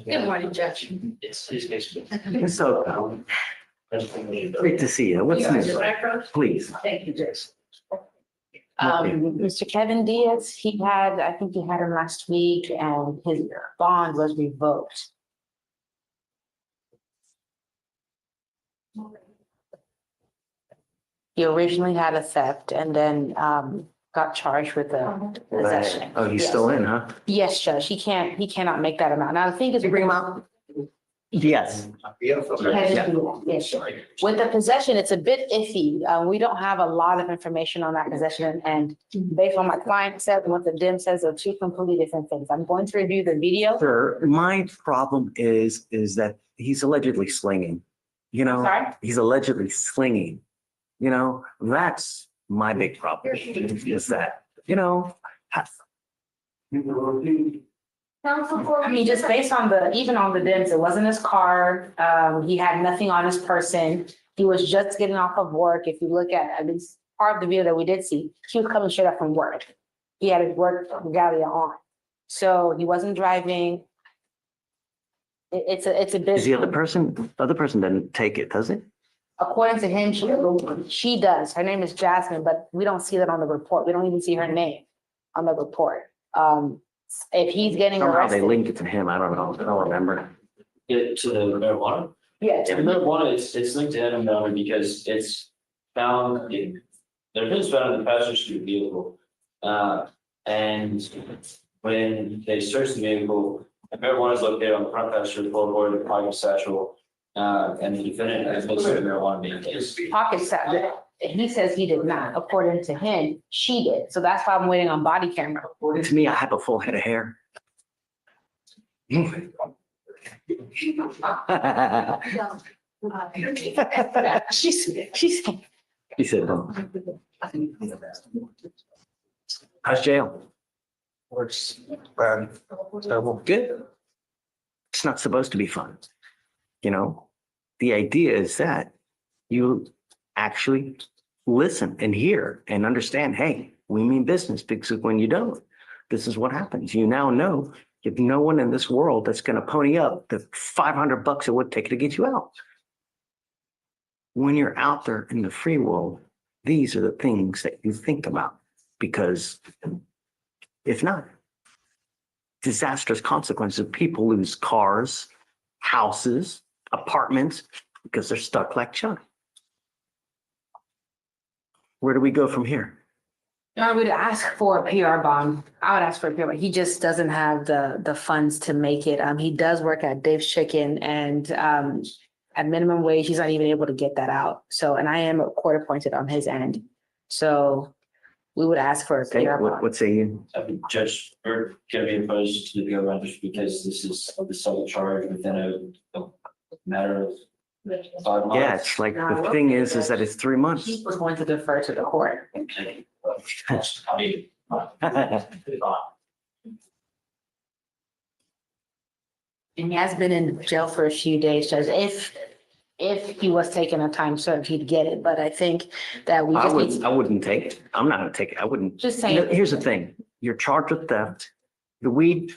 Speaker 11: Good morning, Judge.
Speaker 2: It's so great to see you. What's new? Please.
Speaker 11: Thank you, Judge. Mr. Kevin Diaz, I think he had him last week and his bond was revoked. He originally had a theft and then got charged with a possession.
Speaker 2: Oh, he's
Speaker 11: Yes.
Speaker 2: still in, huh?
Speaker 11: Yes, Judge, he cannot make that amount. Now, the thing is. You bring him out?
Speaker 2: Yes.
Speaker 11: Yes, with the possession, it's a bit iffy. We don't have a lot of information on that possession and based on what my client said and what the DIM says are two completely different things. I'm going to review the video.
Speaker 2: Sir, my problem is that he's allegedly slinging, you know?
Speaker 11: Sorry?
Speaker 2: He's allegedly slinging, you know? That's my big problem is that, you know?
Speaker 1: Council for.
Speaker 11: I mean, just based on even on the DIMS, it wasn't his car. He had nothing on his person. He was just getting off of work. If you look at least part of the video that we did see, he was coming straight up from work. He had his work regalia on. So he wasn't driving. It's a bit.
Speaker 2: Is the other person didn't take it, does it?
Speaker 11: According to him, she does. Her name is Jasmine, but we don't see that on the report. We don't even see her name on the report. If he's getting
Speaker 2: Somehow they
Speaker 11: arrested.
Speaker 2: link it to him. I don't know. I don't remember.
Speaker 3: Get to the marijuana?
Speaker 11: Yeah.
Speaker 3: Yeah, the marijuana, it's linked to him because it's found there's been found in the passenger seat vehicle. And when they searched the vehicle, the marijuana is located on the front passenger floorboard, the pocket satchel. And the defendant has most of the marijuana being case.
Speaker 11: Pocket set. He says he did not. According to him, she did. So that's why I'm waiting on body camera.
Speaker 2: To me, I have a full head of hair.
Speaker 11: She
Speaker 2: said, no. How's jail?
Speaker 5: Works bad. Terrible.
Speaker 2: Good. It's not supposed to be fun. You know, the idea is that you actually listen and hear and understand, hey, we mean business, because when you don't, this is what happens. You now know you have no one in this world that's going to pony up the $500 it would take to get you out. When you're out there in the free world, these are the things that you think about, because if not, disastrous consequences. People lose cars, houses, apartments, because they're stuck like Chuck. Where do we go from here?
Speaker 11: I would ask for a PR bond. I would ask for a PR bond. He just doesn't have the funds to make it. He does work at Dave's Chicken and at minimum wage, he's not even able to get that out. So, and I am court appointed on his end. So we would ask for a
Speaker 2: Okay,
Speaker 11: PR bond.
Speaker 2: what say you?
Speaker 3: Judge, we're gonna be opposed to the government just because this is the sole charge within a matter of 5 months.
Speaker 2: Yeah, it's like the thing is that it's 3 months.
Speaker 11: He was going to defer to the court.
Speaker 3: I mean.
Speaker 11: And he has been in jail for a few days, Judge. If he was taking a time served, he'd get it, but I think that we
Speaker 2: I
Speaker 11: just need
Speaker 2: wouldn't,
Speaker 11: to
Speaker 2: I wouldn't take it. I'm not gonna take it. I wouldn't.
Speaker 11: just
Speaker 2: You know,
Speaker 11: say,
Speaker 2: here's the thing, you're charged with theft. The weed,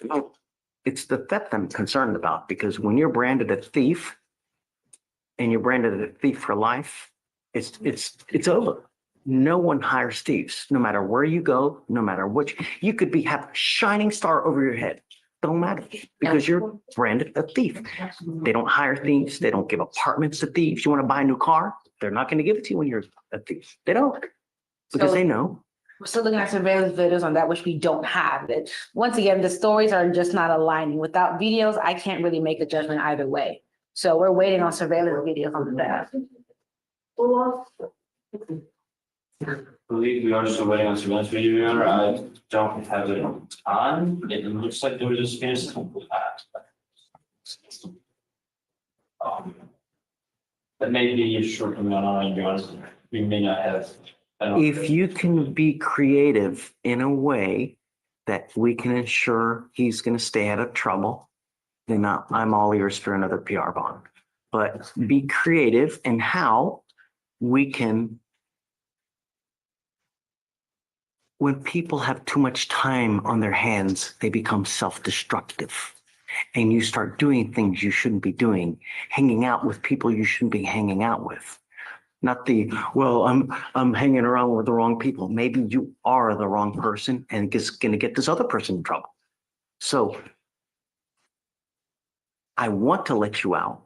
Speaker 2: it's the theft I'm concerned about, because when you're branded a thief and you're branded a thief for life, it's over. No one hires thieves, no matter where you go, no matter which, you could have a shining star over your head. Don't matter, because you're branded a thief. They don't hire thieves. They don't give apartments to thieves. You want to buy a new car? They're not going to give it to you when you're a thief. They don't, because they know.
Speaker 11: we're still looking at surveillance videos on that, which we don't have. That once again, the stories are just not aligning. Without videos, I can't really make a judgment either way. So we're waiting on surveillance videos on that.
Speaker 3: Believe we are still waiting on surveillance video, Your Honor. I don't have it on. It looks like there was a space. That may be a shortcoming on our end, Your Honor. We may not have.
Speaker 2: If you can be creative in a way that we can ensure he's going to stay out of trouble, then I'm all ears for another PR bond. But be creative in how we can. When people have too much time on their hands, they become self-destructive. And you start doing things you shouldn't be doing, hanging out with people you shouldn't be hanging out with. Not I'm hanging around with the wrong people. Maybe you are the wrong person and it's going to get this other person in trouble. So I want to let you out,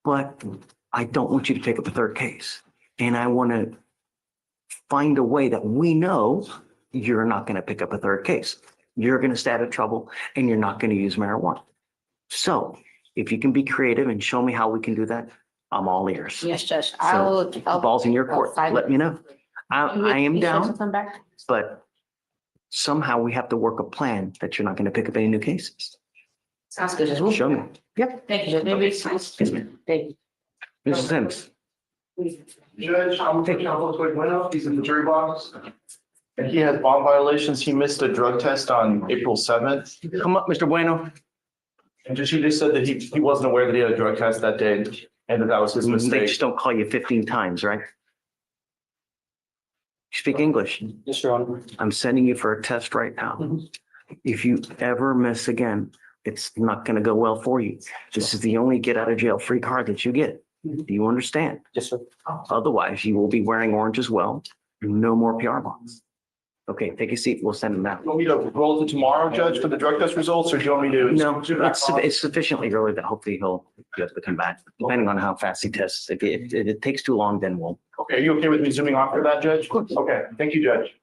Speaker 2: but I don't want you to pick up a third case. And I want to find a way that we know you're not going to pick up a third case. You're going to stay out of trouble and you're not going to use marijuana. So if you can be creative and show me how we can do that, I'm all ears.
Speaker 11: Yes, Judge.
Speaker 2: So the ball's in your court. Let me know. I am down,
Speaker 11: Come back.
Speaker 2: but somehow we have to work a plan that you're not going to pick up any new cases.
Speaker 11: Sounds good, Judge.
Speaker 2: Show me. Yep.
Speaker 11: Thank you, Judge. Maybe it's.
Speaker 2: Yes, ma'am.
Speaker 11: Thank you.
Speaker 2: Mrs. Sims.
Speaker 18: Judge, I'm taking a look quick window. He's in the jury box. And he has bond violations. He missed a drug test on April 7th.
Speaker 2: Come up, Mr. Bueno.
Speaker 18: And he just said that he wasn't aware that he had a drug test that day and that was his
Speaker 2: They
Speaker 18: mistake.
Speaker 2: just don't call you 15 times, right? You speak English.
Speaker 3: Yes, Your Honor.
Speaker 2: I'm sending you for a test right now. If you ever miss again, it's not going to go well for you. This is the only get out of jail free card that you get. Do you understand?
Speaker 3: Yes, sir.
Speaker 2: Otherwise, you will be wearing orange as well. No more PR bonds. Okay, take a seat. We'll send them out.
Speaker 18: You want me to roll it tomorrow, Judge, for the drug test results, or do you want me to?
Speaker 2: No, it's sufficiently early that hopefully he'll just come back, depending on how fast he tests. If it takes too long, then we'll.
Speaker 18: Okay, are you okay with me zooming off for that, Judge? Okay, thank you, Judge.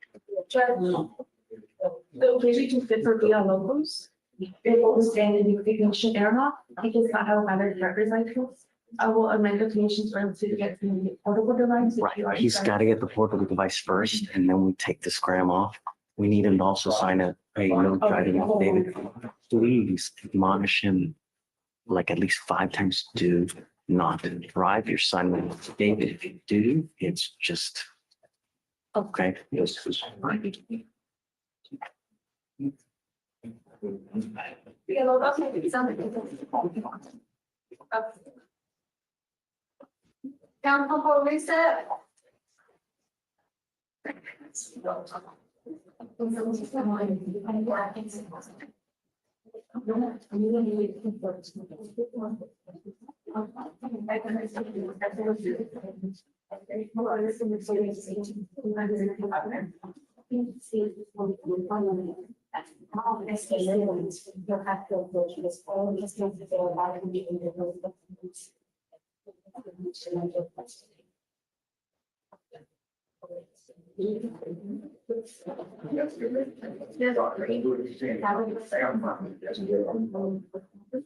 Speaker 1: Judge, the occasion fit for beyond locals, people who stand in the recognition or not, he does not have a valid driver's license. I will amend the conditions for him to get the portable device.
Speaker 2: Right, he's got to get the portable device first, and then we take the scram off. We need him to also sign a no driving affidavit. Please admonish him like at least 5 times, do not drive your son with David. If you do, it's just, okay.
Speaker 1: Council for reset.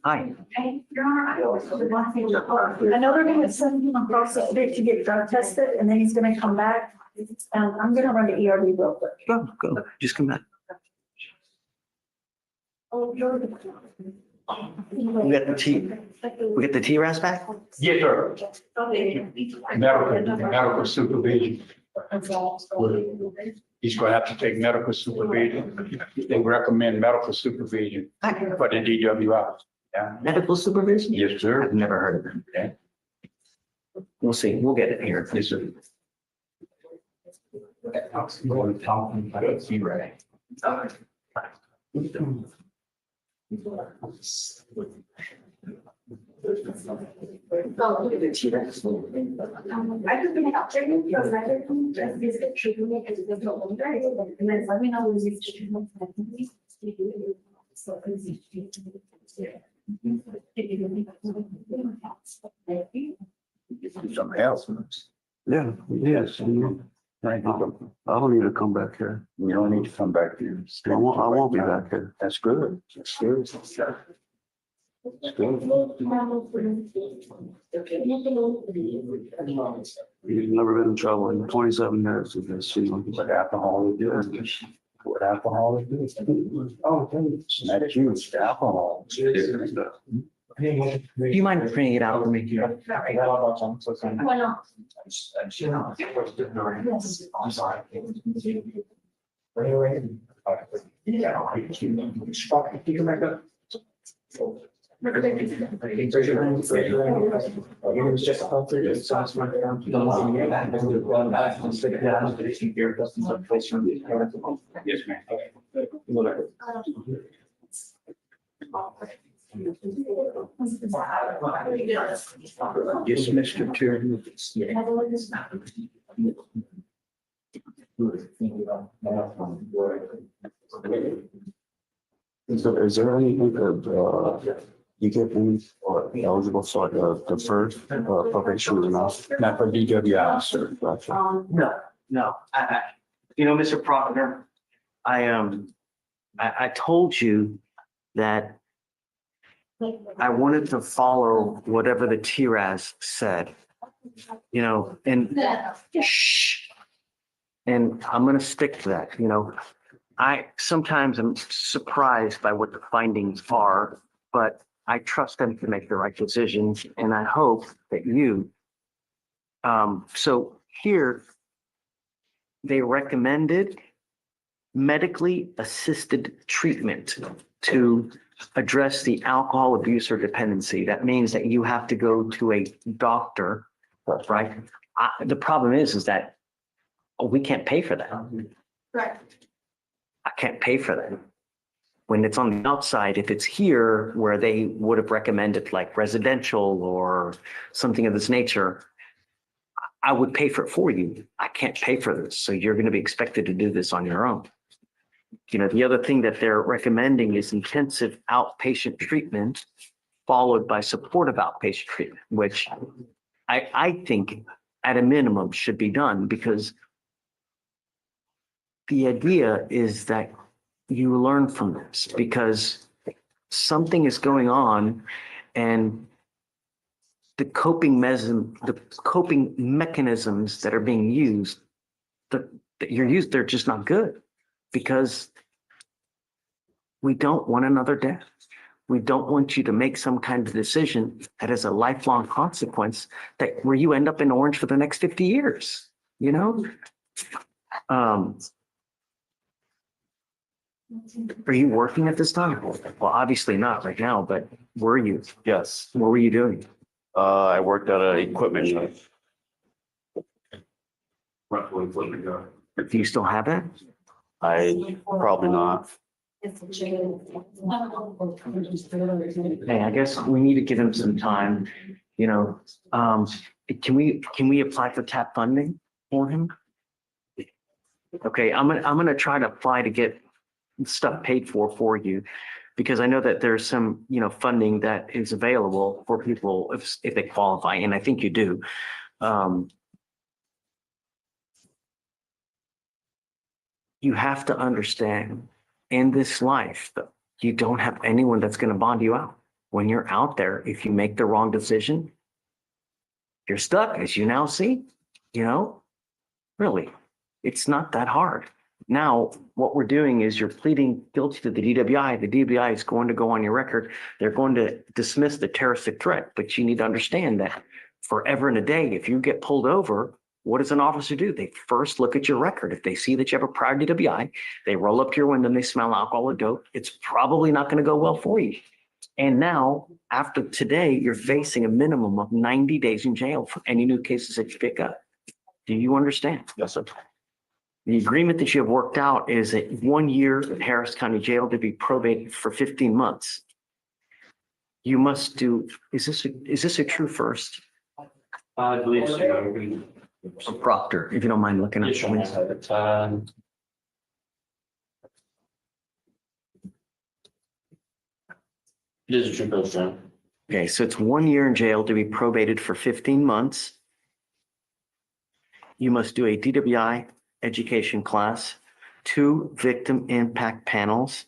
Speaker 2: Hi.
Speaker 1: Hey, Your Honor, I know they're gonna send him across the street to get drug tested, and then he's gonna come back. I'm gonna run the ERB real quick.
Speaker 2: Go, just come back. We got the T-RAS back?
Speaker 18: Yes, sir. Medical supervision. He's gonna have to take medical supervision. They recommend medical supervision for the DWI. Yeah.
Speaker 2: Medical supervision?
Speaker 18: Yes, sir.
Speaker 2: I've never heard of them.
Speaker 18: Okay.
Speaker 2: We'll see. We'll get it here.
Speaker 18: Yes, sir. Going to talk about you, right?
Speaker 1: I could be out there because rather than just visit treatment as a little older, and then let me know when these treatments happen. So easy.
Speaker 18: Something else.
Speaker 5: Yeah, yes. I don't need to come back here.
Speaker 18: You don't need to come back here.
Speaker 5: I won't be back here.
Speaker 18: That's good. That's good.
Speaker 5: You've never been in trouble in 27 years with this, you know.
Speaker 18: What alcohol is doing. What alcohol is doing. Oh, that's huge. Alcohol.
Speaker 2: Do you mind printing it out for me?
Speaker 1: Why not?
Speaker 18: I'm sorry. Yes, ma'am. Yes, Mr. Chairman.
Speaker 5: Is there anything that, you get any or eligible for the first probation or not?
Speaker 18: Not for DWI, sir.
Speaker 5: Gotcha.
Speaker 2: No. Mr. Proctor, I told you that I wanted to follow whatever the TRAS said, and shh. And I'm going to stick to that, I sometimes am surprised by what the findings are, but I trust them to make the right decisions, and I hope that you. So here, they recommended medically assisted treatment to address the alcohol abuse or dependency. That means that you have to go to a doctor, right? The problem is that we can't pay for that.
Speaker 1: Right.
Speaker 2: I can't pay for that. When it's on the outside, if it's here where they would have recommended like residential or something of this nature, I would pay for it for you. I can't pay for this. So you're going to be expected to do this on your own. The other thing that they're recommending is intensive outpatient treatment followed by supportive outpatient treatment, which I think at a minimum should be done, because the idea is that you learn from this, because something is going on and the coping mechanisms that are being used, that you're used, they're just not good, because we don't want another death. We don't want you to make some kind of decision that has a lifelong consequence, that where you end up in orange for the next 50 years, Are you working at this time? Well, obviously not right now, but were you?
Speaker 13: Yes,
Speaker 2: What were you doing?
Speaker 13: I worked at an equipment shop.
Speaker 2: Do you still have it?
Speaker 13: I probably not.
Speaker 2: Hey, I guess we need to give him some time, can we apply for TAP funding for him? Okay, I'm gonna try to apply to get stuff paid for you, because I know that there's some, funding that is available for people if they qualify, and I think you do. You have to understand, in this life, that you don't have anyone that's going to bond you out. When you're out there, if you make the wrong decision, you're stuck, as you now see, really, it's not that hard. Now, what we're doing is you're pleading guilty to the DWI. The DWI is going to go on your record. They're going to dismiss the terroristic threat, but you need to understand that forever and a day, if you get pulled over, What does an officer do? They first look at your record. If they see that you have a prior DWI, they roll up to your window and they smell alcohol or dope. It's probably not going to go well for you. And now, after today, you're facing a minimum of 90 days in jail for any new cases that you pick up. Do you understand?
Speaker 16: Yes, sir.
Speaker 2: The agreement that you have worked out is a 1 year in Harris County Jail to be probated for 15 months. You must do, is this a true first?
Speaker 3: I believe so.
Speaker 2: Or Proctor, if you don't mind looking at
Speaker 3: Yes, sure.
Speaker 2: it.
Speaker 3: It is a true post, John.
Speaker 2: Okay, so it's 1 year in jail to be probated for 15 months. You must do a DWI education class, 2 victim impact panels.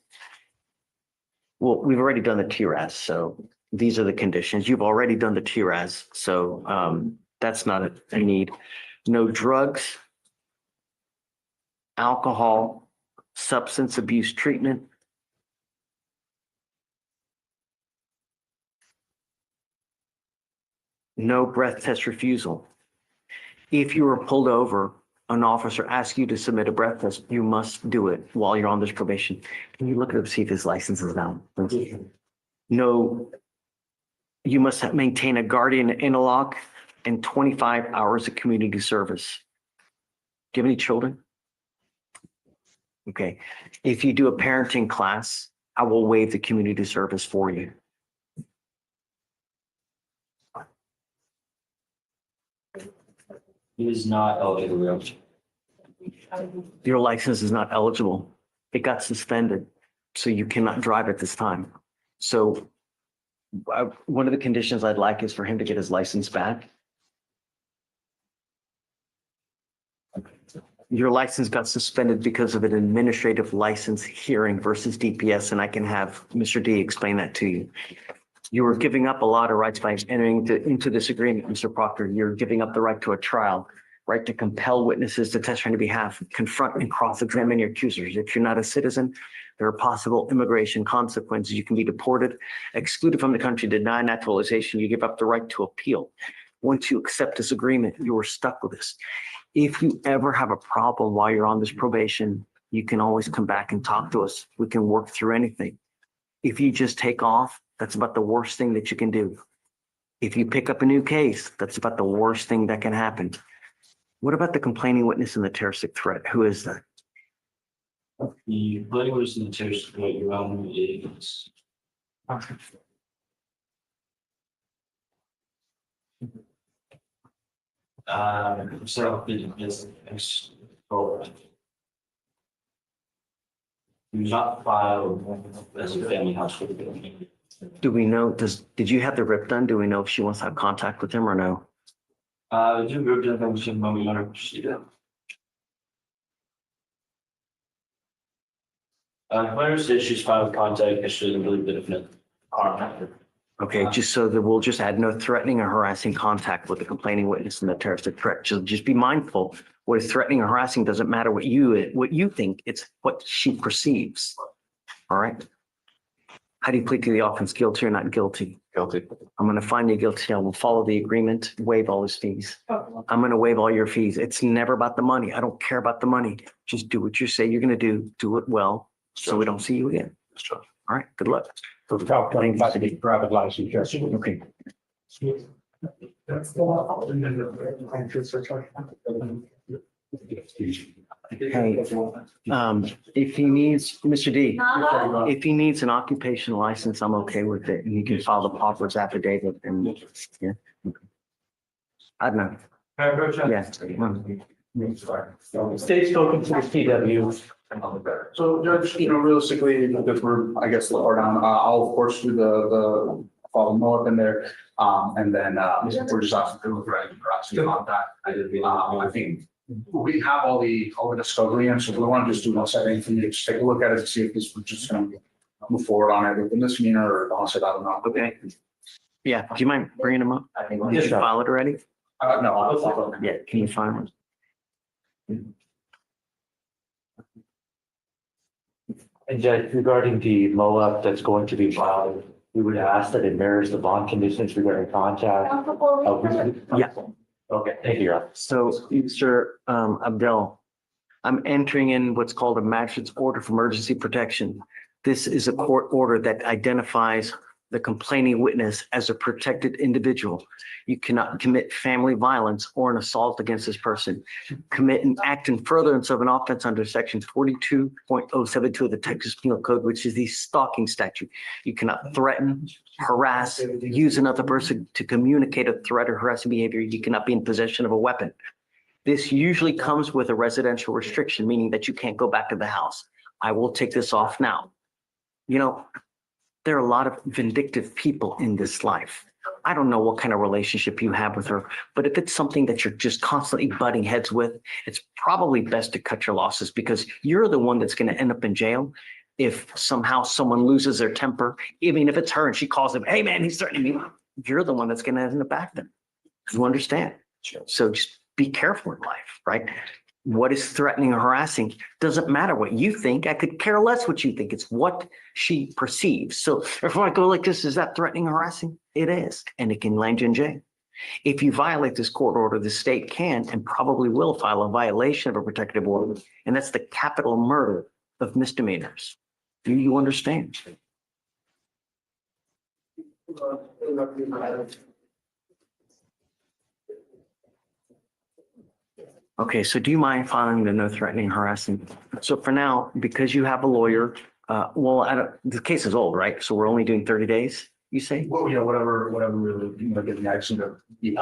Speaker 2: Well, we've already done the TRAS, so these are the conditions. You've already done the TRAS, so that's not a need. No drugs, alcohol, substance abuse treatment. No breath test refusal. If you were pulled over, an officer asks you to submit a breath test, you must do it while you're on this probation. Can you look at him, see if his license is down? No, you must maintain a guardian interlock and 25 hours of community service. Do you have any children? Okay. If you do a parenting class, I will waive the community service for you.
Speaker 3: He is not eligible.
Speaker 2: Your license is not eligible. It got suspended, so you cannot drive at this time. So one of the conditions I'd like is for him to get his license back. Your license got suspended because of an administrative license hearing versus DPS, and I can have Mr. D explain that to you. You were giving up a lot of rights by entering into this agreement, Mr. Proctor. You're giving up the right to a trial, right to compel witnesses to testify on your behalf, confront and cross-examine your accusers. If you're not a citizen, there are possible immigration consequences. You can be deported, excluded from the country, denied naturalization. You give up the right to appeal. Once you accept this agreement, you are stuck with this. If you ever have a problem while you're on this probation, you can always come back and talk to us. We can work through anything. If you just take off, that's about the worst thing that you can do. If you pick up a new case, that's about the worst thing that can happen. What about the complaining witness and the terroristic threat? Who is that?
Speaker 3: The complaining witness and the terroristic threat, your own is. So it's not filed as a family household.
Speaker 2: Do we know, did you have the rip done? Do we know if she wants to have contact with him or no?
Speaker 3: Do group definition when we want to proceed. Complainer says she's fine with contact because she doesn't believe that if not harm.
Speaker 2: Okay, just so that we'll just add no threatening or harassing contact with the complaining witness and the terroristic threat. Just be mindful. What is threatening or harassing doesn't matter what you think, it's what she perceives. All right. How do you plead to the offense, guilty or not guilty?
Speaker 16: Guilty.
Speaker 2: I'm going to find you guilty. I will follow the agreement, waive all his fees. I'm going to waive all your fees. It's never about the money. I don't care about the money. Just do what you say you're going to do it well, so we don't see you again. All right, good luck.
Speaker 5: So without coming back to get private license, yes. Okay.
Speaker 2: Hey, if he needs, Mr. D, if he needs an occupational license, I'm okay with it. And you can file the pauper's affidavit and, yeah. I don't know. Yeah.
Speaker 17: State's spoken to the TW.
Speaker 18: So Judge, realistically, if we're, I guess, far down, I'll of course do the follow them up in there. And then we're just asking for contact. I think we have all the discovery, and so we want to just do one second for you to just take a look at it to see if this, we're just going to move forward on it with this meeting or I don't know.
Speaker 2: Okay. Yeah, do you mind bringing him up? Did you file it already?
Speaker 18: No, I'll
Speaker 2: Yeah, can you file it?
Speaker 17: And Judge, regarding the MOAP that's going to be filed, we would ask that it mirrors the bond conditions regarding contact.
Speaker 2: Yeah.
Speaker 17: Okay, thank you, Your Honor.
Speaker 2: So, Mr. Abdel, I'm entering in what's called a magistrate's order for emergency protection. This is a court order that identifies the complaining witness as a protected individual. You cannot commit family violence or an assault against this person. Commit an act in furtherance of an offense under section 42.072 of the Texas Penal Code, which is the stalking statute. You cannot threaten, harass, use another person to communicate a threat or harassing behavior. You cannot be in possession of a weapon. This usually comes with a residential restriction, meaning that you can't go back to the house. I will take this off now. You know, there are a lot of vindictive people in this life. I don't know what kind of relationship you have with her, but if it's something that you're just constantly butting heads with, it's probably best to cut your losses because you're the one that's going to end up in jail if somehow someone loses their temper, even if it's her and she calls him, hey man, he's threatening me. You're the one that's going to end up back then. You understand? So just be careful in life, right? What is threatening or harassing? Doesn't matter what you think. I could care less what you think. It's what she perceives. So if I go like this, is that threatening or harassing? It is, and it can land you in jail. If you violate this court order, the state can and probably will file a violation of a protective order, and that's the capital murder of misdemeanors. Do you understand? Okay, so do you mind filing the no threatening, harassing? So for now, because you have a lawyer, the case is old, right? So we're only doing 30 days, you say?
Speaker 18: Well, yeah, whatever really, get the action to.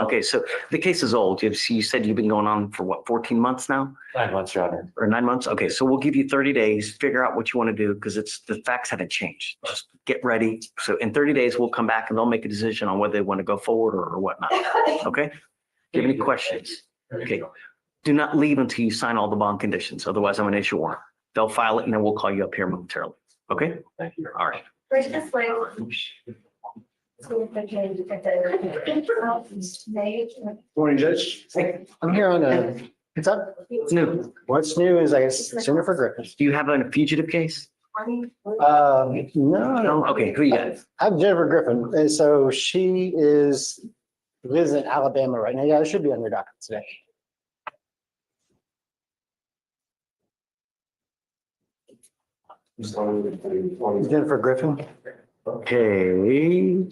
Speaker 2: Okay, so the case is old. You said you've been going on for what, 14 months now?
Speaker 17: 9 months, Your Honor.
Speaker 2: Or 9 months? Okay, so we'll give you 30 days, figure out what you want to do because the facts haven't changed. Just get ready. So in 30 days, we'll come back and they'll make a decision on whether they want to go forward or whatnot. Okay? Do you have any questions? Okay. Do not leave until you sign all the bond conditions. Otherwise, I'm going to issue a warrant. They'll file it and then we'll call you up here momentarily. Okay?
Speaker 17: Thank you.
Speaker 2: All right.
Speaker 1: Right this way.
Speaker 9: Morning, Judge. I'm here on what's up?
Speaker 2: What's new?
Speaker 9: What's new is, I guess, sooner for Griffin.
Speaker 2: Do you have a fugitive case?
Speaker 9: No.
Speaker 2: Okay, who you got?
Speaker 9: I'm Jennifer Griffin, and so she lives in Alabama right now. Yeah, it should be on your docket today. Jennifer Griffin.
Speaker 2: Okay.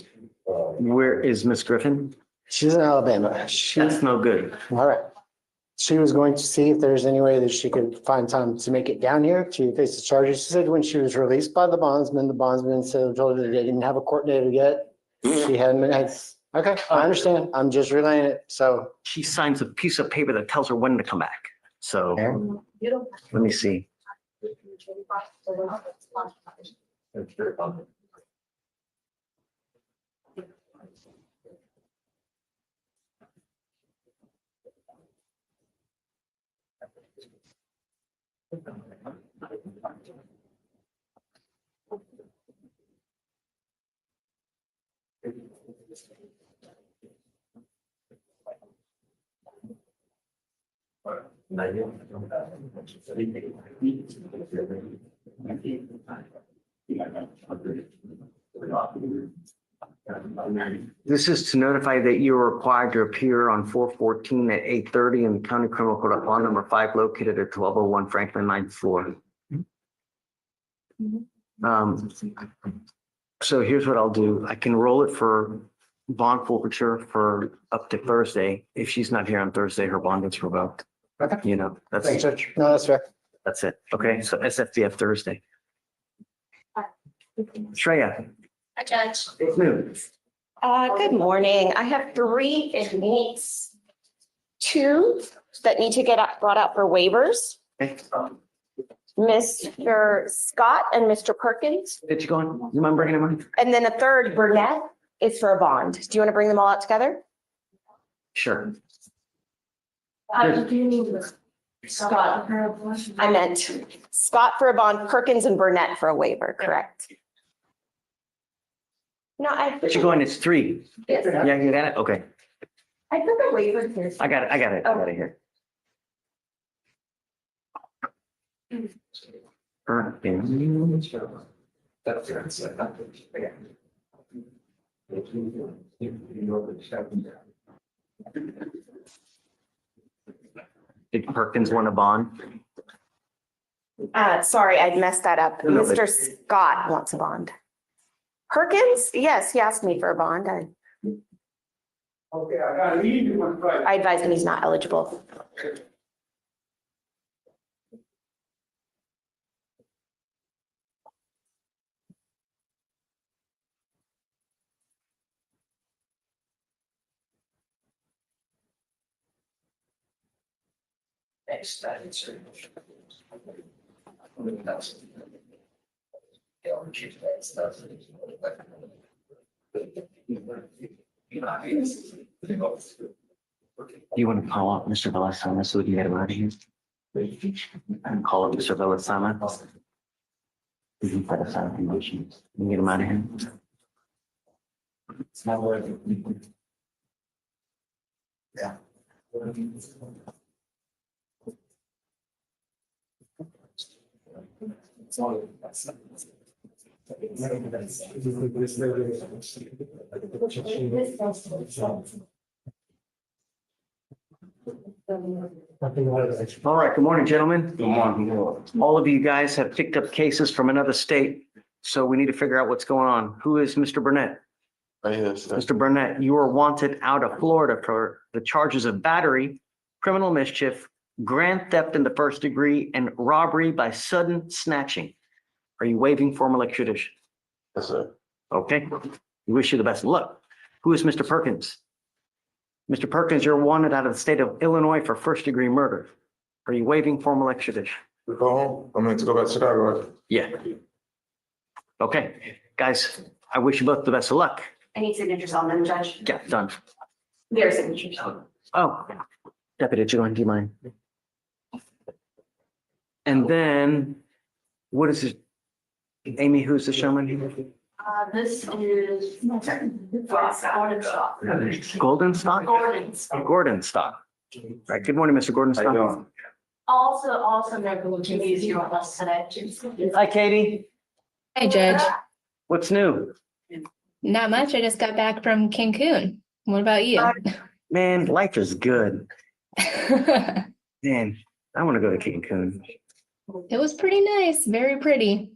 Speaker 2: Where is Miss Griffin?
Speaker 9: She's in Alabama.
Speaker 2: That's no good.
Speaker 9: All right. She was going to see if there's any way that she could find time to make it down here to face the charges. She said when she was released by the bondsman said, told her that they didn't have a court date yet. She hadn't been, okay, I understand. I'm just relaying it. So
Speaker 2: she signs a piece of paper that tells her when to come back. So let me see. This is to notify that you are required to appear on 4/14 at 8:30 in the County Criminal Court of Law number 5 located at 1201 Franklin 9th floor. So here's what I'll do. I can roll it for bond forfeiture for up to Thursday. If she's not here on Thursday, her bond gets revoked.
Speaker 9: Okay.
Speaker 2: You know, that's
Speaker 9: thanks, Judge. No, that's fair.
Speaker 2: That's it. Okay, so SFBF Thursday. Shreya.
Speaker 8: Hi, Judge.
Speaker 2: What's new?
Speaker 8: Good morning. I have 3 inmates, 2 that need to get brought out for waivers.
Speaker 2: Okay.
Speaker 8: Mr. Scott and Mr. Perkins.
Speaker 2: Did you go on? You mind bringing him on?
Speaker 8: And then a third, Burnett, is for a bond. Do you want to bring them all out together?
Speaker 2: Sure.
Speaker 1: Do you need Scott?
Speaker 8: I meant Scott for a bond, Perkins and Burnett for a waiver, correct? No,
Speaker 2: But you're going, it's 3.
Speaker 8: Yes.
Speaker 2: Yeah, you got it? Okay.
Speaker 8: I put the waiver here.
Speaker 2: I got it. I got it here. Did Perkins want a bond?
Speaker 11: Sorry, I messed that up.
Speaker 2: No, but-
Speaker 11: Mr. Scott wants a bond. Perkins? Yes, he asked me for a bond.
Speaker 18: Okay, I gotta leave you on Friday.
Speaker 11: I advised him he's not eligible.
Speaker 2: You want to call up Mr. Vellasama so we can get him out of here? And call up Mr. Vellasama. We can put aside the motions. We can get him out of here. It's not working. Yeah. All right, good morning, gentlemen.
Speaker 3: Good morning.
Speaker 2: All of you guys have picked up cases from another state, so we need to figure out what's going on. Who is Mr. Burnett? Mr. Burnett, you are wanted out of Florida for the charges of battery, criminal mischief, grand theft in the first degree, and robbery by sudden snatching. Are you waiving formal extradition?
Speaker 14: Yes, sir.
Speaker 2: Okay, we wish you the best of luck. Who is Mr. Perkins? Mr. Perkins, you're wanted out of the state of Illinois for first degree murder. Are you waiving formal extradition?
Speaker 12: We go home. I'm going to go back to Chicago.
Speaker 2: Yeah. Okay, guys, I wish you both the best of luck.
Speaker 11: I need signatures on them, Judge.
Speaker 2: Yeah, done.
Speaker 11: Their signatures.
Speaker 2: Oh, Deputy Julian, do you mind? And then, what is it? Amy, who's the showman?
Speaker 1: This is. Gordon Stock.
Speaker 2: Golden Stock?
Speaker 1: Gordon Stock.
Speaker 2: Gordon Stock. Right, good morning, Mr. Gordon Stock.
Speaker 1: Also, they're going to be here with us today.
Speaker 2: Hi, Katie.
Speaker 19: Hi, Judge.
Speaker 2: What's new?
Speaker 19: Not much. I just got back from Cancun. What about you?
Speaker 2: Man, life is good. Man, I want to go to Cancun.
Speaker 19: It was pretty nice. Very pretty.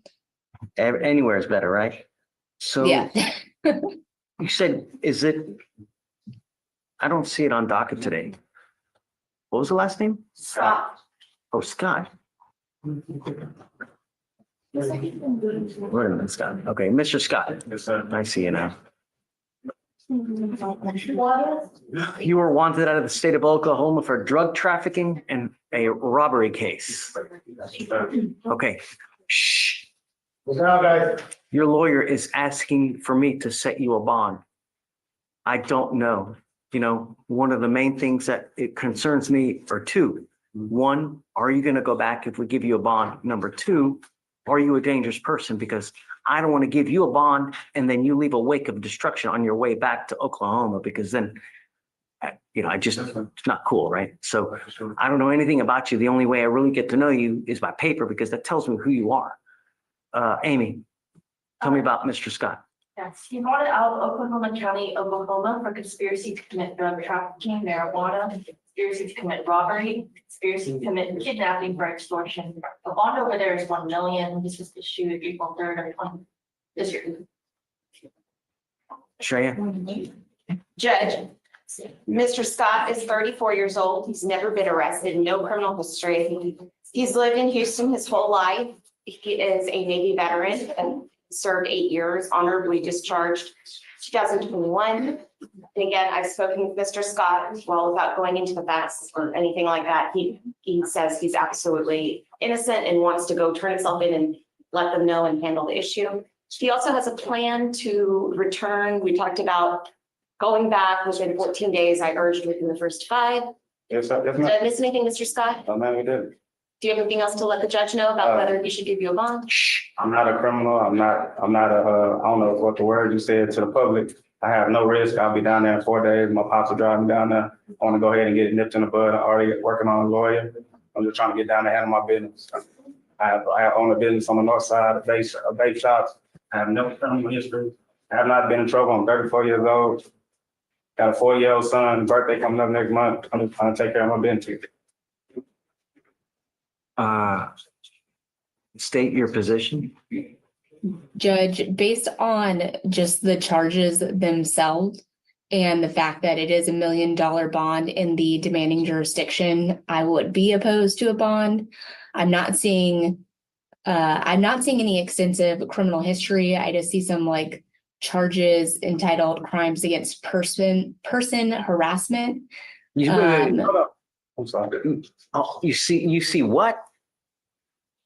Speaker 2: Anywhere is better, right? So
Speaker 19: Yeah.
Speaker 2: you said, is it? I don't see it on docket today. What was the last name?
Speaker 1: Scott.
Speaker 2: Oh, Scott. Wait a minute, Scott. Okay, Mr. Scott. I see you now. You were wanted out of the state of Oklahoma for drug trafficking and a robbery case. Okay. Shh. Your lawyer is asking for me to set you a bond. I don't know. You know, one of the main things that it concerns me are two. One, are you going to go back if we give you a bond? Number two, are you a dangerous person? Because I don't want to give you a bond and then you leave a wake of destruction on your way back to Oklahoma, because then, you know, it's not cool, right? So I don't know anything about you. The only way I really get to know you is by paper, because that tells me who you are. Amy, tell me about Mr. Scott.
Speaker 1: Yes, he brought it out of Oklahoma County, Oklahoma for conspiracy to commit drug trafficking, marijuana, conspiracy to commit robbery, conspiracy to commit kidnapping for extortion. The bond over there is 1 million. This was issued April 3rd of this year.
Speaker 2: Shreya?
Speaker 11: Judge, Mr. Scott is 34 years old. He's never been arrested, no criminal history. He's lived in Houston his whole life. He is a Navy veteran and served 8 years, honorably discharged 2021. And again, I've spoken with Mr. Scott, well, without going into the facts or anything like that. He says he's absolutely innocent and wants to go turn himself in and let them know and handle the issue. He also has a plan to return. We talked about going back within 14 days. I urged within the first 5.
Speaker 18: Yes,
Speaker 11: Did I miss anything, Mr. Scott?
Speaker 18: No, man, we did.
Speaker 11: Do you have anything else to let the judge know about whether he should give you a bond?
Speaker 18: I'm not a criminal. I'm not I don't know what the word you said to the public. I have no risk. I'll be down there in 4 days. My pops will drive me down there. I want to go ahead and get it nipped in the bud. I'm already working on a lawyer. I'm just trying to get down there and handle my business. I own a business on the north side of bake shops. I have no criminal history. I have not been in trouble. I'm 34 years old. Got a 4-year-old son, birthday coming up next month. I'm just trying to take care of my business.
Speaker 2: State your position.
Speaker 19: Judge, based on just the charges themselves and the fact that it is $1 million bond in the demanding jurisdiction, I would be opposed to a bond. I'm not seeing any extensive criminal history. I just see some like charges entitled crimes against person harassment.
Speaker 18: Hold up. I'm sorry.
Speaker 2: Oh, you see what?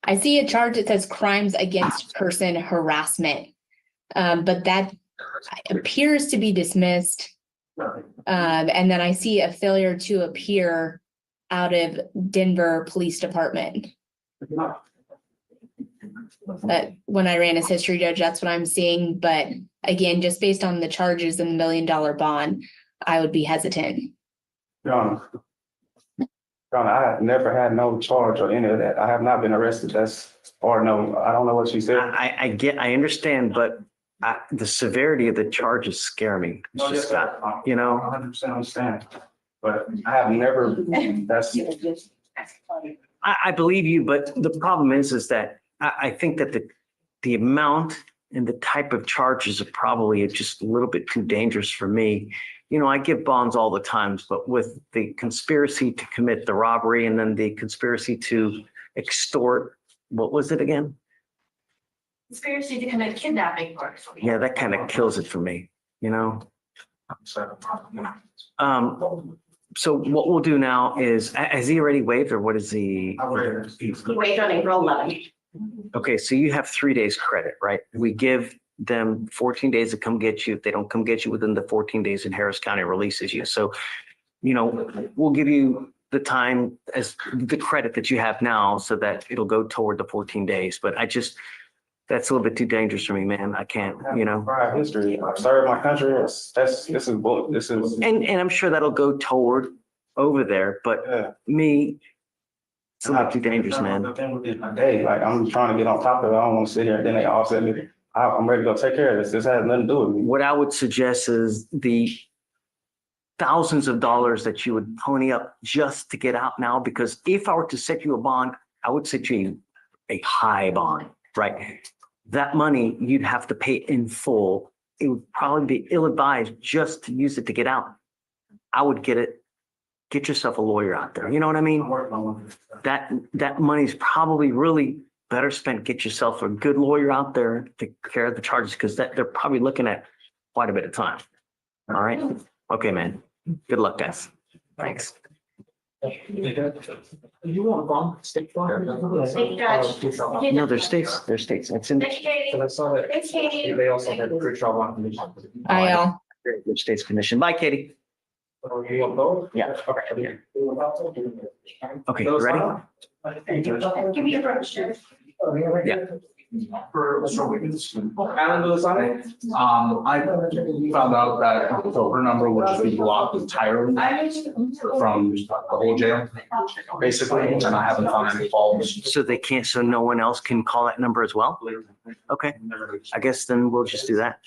Speaker 19: I see a charge that says crimes against person harassment. But that appears to be dismissed. And then I see a failure to appear out of Denver Police Department. But when I ran his history, Judge, that's what I'm seeing. But again, just based on the charges and the $1 million bond, I would be hesitant.
Speaker 18: John, I have never had no charge or any of that. I have not been arrested. I don't know what she said.
Speaker 2: I understand, but the severity of the charges scare me. It's just not,
Speaker 18: I 100% understand, but I have never,
Speaker 2: I believe you, but the problem is that I think that the amount and the type of charges are probably just a little bit too dangerous for me. I give bonds all the time, but with the conspiracy to commit the robbery and then the conspiracy to extort, what was it again?
Speaker 1: Conspiracy to commit kidnapping.
Speaker 2: Yeah, that kind of kills it for me, So what we'll do now is, has he already waived or what is the?
Speaker 11: He waived on April 11th.
Speaker 2: Okay, so you have 3 days credit, right? We give them 14 days to come get you. If they don't come get you within the 14 days, and Harris County releases you. So, we'll give you the time as the credit that you have now so that it'll go toward the 14 days. But that's a little bit too dangerous for me, man. I can't,
Speaker 18: Prior history. I've served my country. This is.
Speaker 2: And I'm sure that'll go toward over there, but me, it's a little too dangerous, man.
Speaker 18: Hey, like I'm trying to get on top of it. I don't want to sit here and then they all said me. I'm ready to go take care of this. This has nothing to do with me.
Speaker 2: What I would suggest is the thousands of dollars that you would pony up just to get out now, because if I were to set you a bond, I would set you a high bond, right? That money you'd have to pay in full. It would probably be ill-advised just to use it to get out. I would get yourself a lawyer out there. You know what I mean? That money's probably really better spent. Get yourself a good lawyer out there to care of the charges, because they're probably looking at quite a bit of time. All right. Okay, man. Good luck, guys. Thanks.
Speaker 1: You want a bond? State bond? State judge.
Speaker 2: No, they're states. They're states. It's in.
Speaker 1: It's Katie.
Speaker 18: They also had a pre-trial bond condition.
Speaker 19: I all.
Speaker 2: Good States Commission. Bye, Katie.
Speaker 18: You want both?
Speaker 2: Yeah.
Speaker 18: Okay.
Speaker 2: Okay, you ready?
Speaker 1: Give me a brochure.
Speaker 2: Yeah.
Speaker 18: For Alan was on it. I found out that her number would just be blocked entirely from the whole jail, basically, and I haven't found any calls.
Speaker 2: So they can't, so no one else can call that number as well? Okay, I guess then we'll just do that,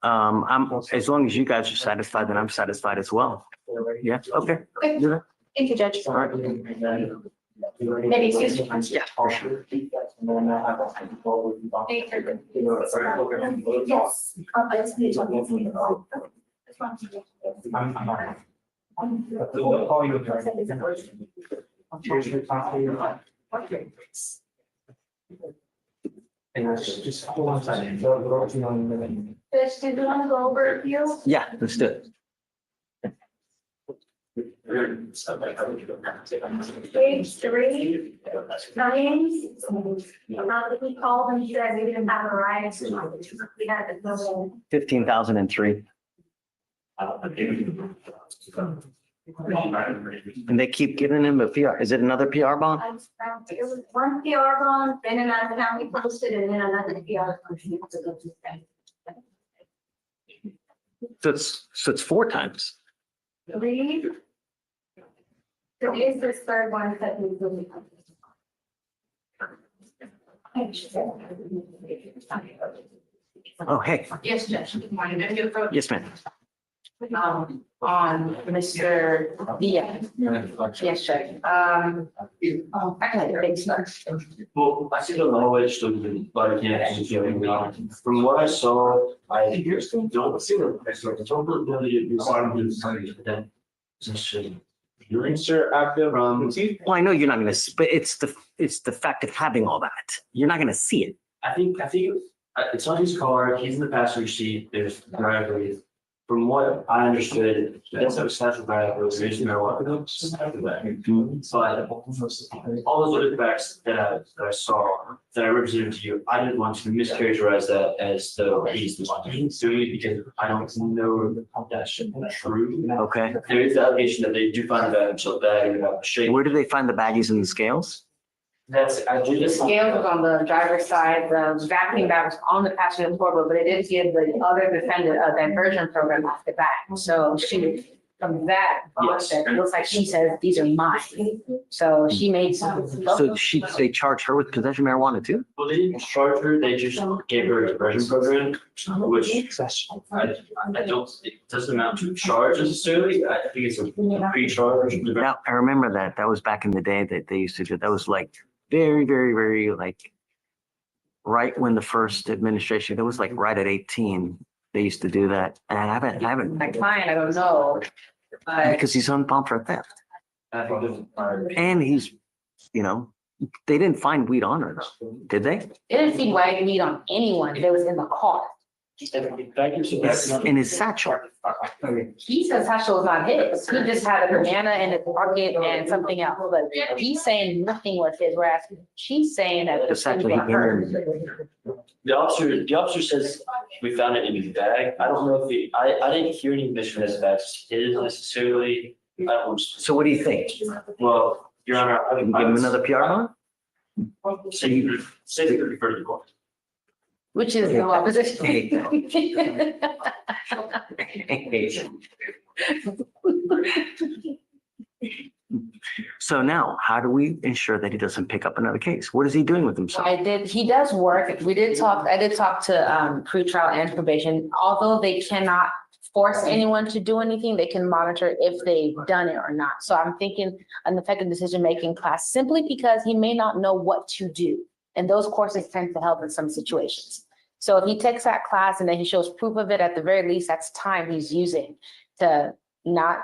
Speaker 2: I'm, as long as you guys are satisfied, then I'm satisfied as well. Yeah, okay. Do that.
Speaker 8: Thank you, Judge.
Speaker 2: All right.
Speaker 8: Maybe excuse me.
Speaker 2: Yeah, for sure.
Speaker 18: They'll call you. And just hold on a second.
Speaker 1: Judge, did you want to go over a few?
Speaker 2: Yeah, let's do it.
Speaker 1: Page 3, names. He called and said we didn't have a right. We had to go
Speaker 2: 15,003. And they keep giving him a PR. Is it another PR bond?
Speaker 1: in. It was one PR bond, then another county posted, and then another PR.
Speaker 2: So it's 4 times.
Speaker 1: Read. There is this third one that we really.
Speaker 2: Oh, hey.
Speaker 1: Yes, Judge.
Speaker 2: Yes, ma'am.
Speaker 11: on Mr. Diaz. Yes, Judge. I can think so.
Speaker 3: Well, I see the language, but I can't. From what I saw, I don't see the.
Speaker 12: Sir, after.
Speaker 2: Well, I know you're not gonna, but it's the fact of having all that. You're not gonna see it.
Speaker 3: I think it's on his car, he's in the passenger seat, there's driveway. From what I understood, he does have a statute of violation, marijuana. But all those other facts that I saw, that I represented to you, I didn't want to mischaracterize that as though he's the one doing it, because I don't know if that's true.
Speaker 2: Okay.
Speaker 3: There is the allegation that they do find the bag, so bag and about shape.
Speaker 2: Where do they find the baggies and the scales?
Speaker 11: The scale was on the driver's side, the vacuum bag was on the passenger floor, but it did give the other defendant a diversion program off the back. So she, from that, it looks like she says, these are mine. So she made some.
Speaker 2: So they charged her with possession of marijuana too?
Speaker 3: Well, they didn't charge her, they just gave her a diversion program, which I don't, it doesn't amount to charge necessarily. I think it's a pre-charge.
Speaker 2: Now, I remember that. That was back in the day that they used to do. That was like very, very, very like right when the first administration, it was like right at 18, they used to do that. And I haven't.
Speaker 11: My client, I don't know, but
Speaker 2: Because he's on bond for theft. And he's, they didn't find weed on her, did they?
Speaker 11: it didn't see white meat on anyone that was in the car.
Speaker 2: In his satchel.
Speaker 11: He says satchel was not his. He just had a banana in his pocket and something else, but he's saying nothing was his, whereas she's saying that.
Speaker 2: The satchel he carried.
Speaker 3: The officer says we found it in his bag. I don't know if I didn't hear any mention that that's his necessarily.
Speaker 2: So what do you think?
Speaker 3: Well, Your Honor, I
Speaker 2: Give him another PR bond?
Speaker 3: say you refer to the court.
Speaker 11: Which is the opposition.
Speaker 2: So now, how do we ensure that he doesn't pick up another case? What is he doing with himself?
Speaker 11: He does work. I did talk to pretrial and probation, although they cannot force anyone to do anything, they can monitor if they've done it or not. So I'm thinking an effective decision-making class, simply because he may not know what to do. And those courses tend to help in some situations. So if he takes that class and then he shows proof of it, at the very least, that's time he's using to not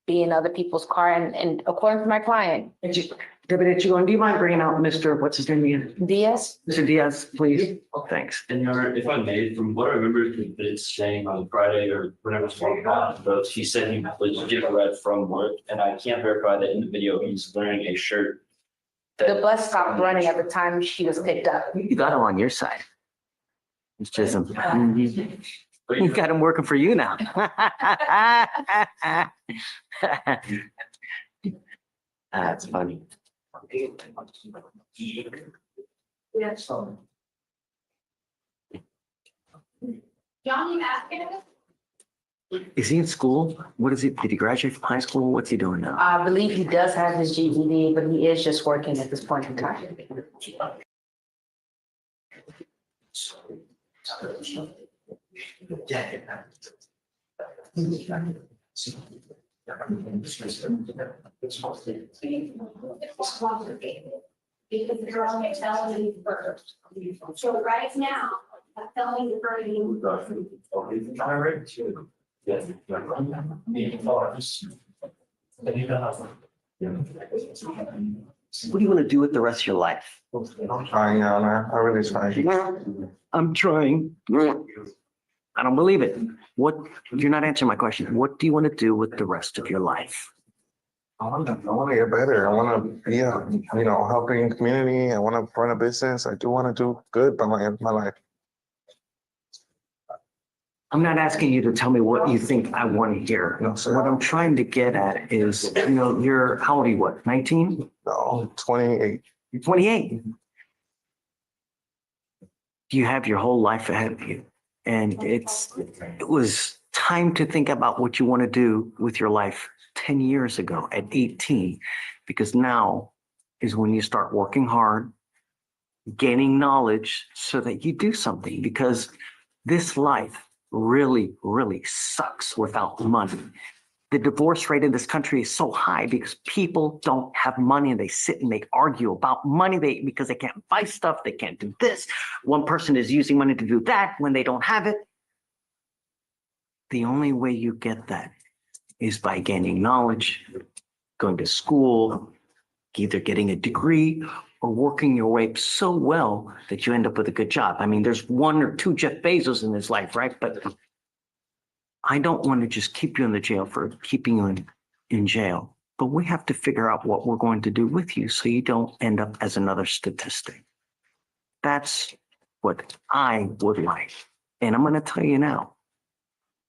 Speaker 11: be in other people's car. And according to my client.
Speaker 2: Do you mind bringing out Mr. What's his name again?
Speaker 11: Diaz?
Speaker 2: Mr. Diaz, please. Thanks.
Speaker 3: And Your Honor, if I may, from what I remember, it's saying on Friday or whenever it's talking about, but he said he was getting read from work, and I can't verify that in the video he's wearing a shirt.
Speaker 11: The bus stopped running at the time she was picked up.
Speaker 2: You got him on your side. It's just you got him working for you now. That's funny.
Speaker 11: Yes. John, you asking us?
Speaker 2: Is he in school? What is he? Did he graduate from high school? What's he doing now?
Speaker 11: I believe he does have his GED, but he is just working at this point in time.
Speaker 1: Because the girl makes felony first. So right now, a felony burning.
Speaker 2: What do you want to do with the rest of your life?
Speaker 12: I'm trying, Your Honor. I really trying.
Speaker 2: I'm trying. I don't believe it. What, you're not answering my question. What do you want to do with the rest of your life?
Speaker 12: I want to get better. I want to be, helping the community. I want to run a business. I do want to do good by my life.
Speaker 2: I'm not asking you to tell me what you think I want to hear.
Speaker 12: No, sir.
Speaker 2: What I'm trying to get at is, you're, how old are you, what, 19?
Speaker 12: No, 28.
Speaker 2: You're 28. You have your whole life ahead of you. And it was time to think about what you want to do with your life 10 years ago at 18, because now is when you start working hard, gaining knowledge so that you do something, because this life really, really sucks without money. The divorce rate in this country is so high because people don't have money and they sit and they argue about money because they can't buy stuff, they can't do this. One person is using money to do that when they don't have it. The only way you get that is by gaining knowledge, going to school, either getting a degree or working your way so well that you end up with a good job. I mean, there's one or two Jeff Bezos in this life, right? But I don't want to just keep you in the jail for keeping you in jail. But we have to figure out what we're going to do with you so you don't end up as another statistic. That's what I would like. And I'm going to tell you now,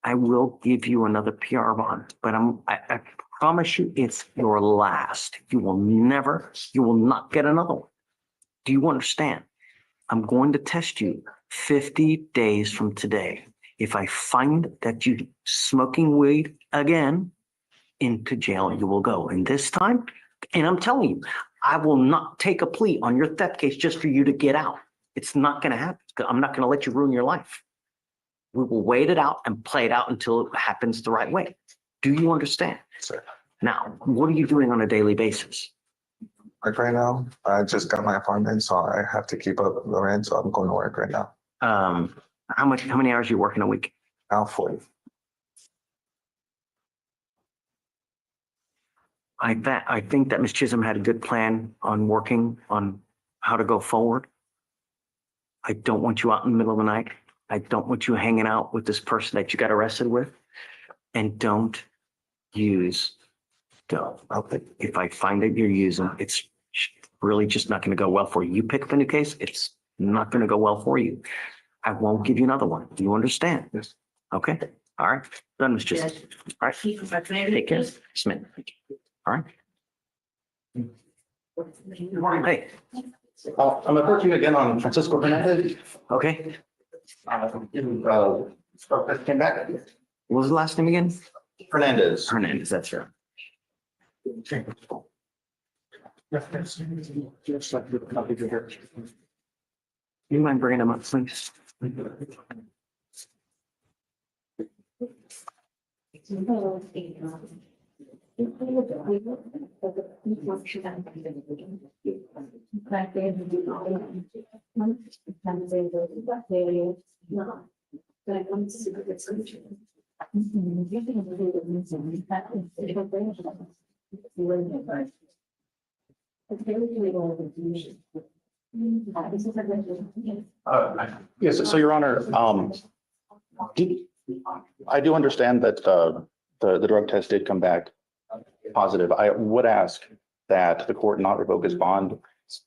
Speaker 2: I will give you another PR bond, but I promise you it's your last. You will not get another one. Do you understand? I'm going to test you 50 days from today. If I find that you're smoking weed again, into jail you will go. And this time, and I'm telling you, I will not take a plea on your theft case just for you to get out. It's not going to happen. I'm not going to let you ruin your life. We will wait it out and play it out until it happens the right way. Do you understand?
Speaker 12: Sir.
Speaker 2: Now, what are you doing on a daily basis?
Speaker 12: Like right now, I just got my apartment, so I have to keep up the rent, so I'm going to work right now.
Speaker 2: How many hours you work in a week?
Speaker 12: Now 40.
Speaker 2: I think that Ms. Chisholm had a good plan on working on how to go forward. I don't want you out in the middle of the night. I don't want you hanging out with this person that you got arrested with. And don't use dope. If I find that you're using, it's really just not going to go well for you. You pick up a new case, it's not going to go well for you. I won't give you another one. Do you understand? Yes. Okay. All right. Done, Ms. Chisholm. All right. Take care. Smith. All right. Hey.
Speaker 16: I'm approaching again on Francisco Hernandez.
Speaker 2: Okay.
Speaker 16: Came back.
Speaker 2: What was the last name again?
Speaker 16: Hernandez.
Speaker 2: Hernandez, that's right. You mind bringing them up, please?
Speaker 13: Yes, so Your Honor, I do understand that the drug test did come back positive. I would ask that the court not revoke his bond,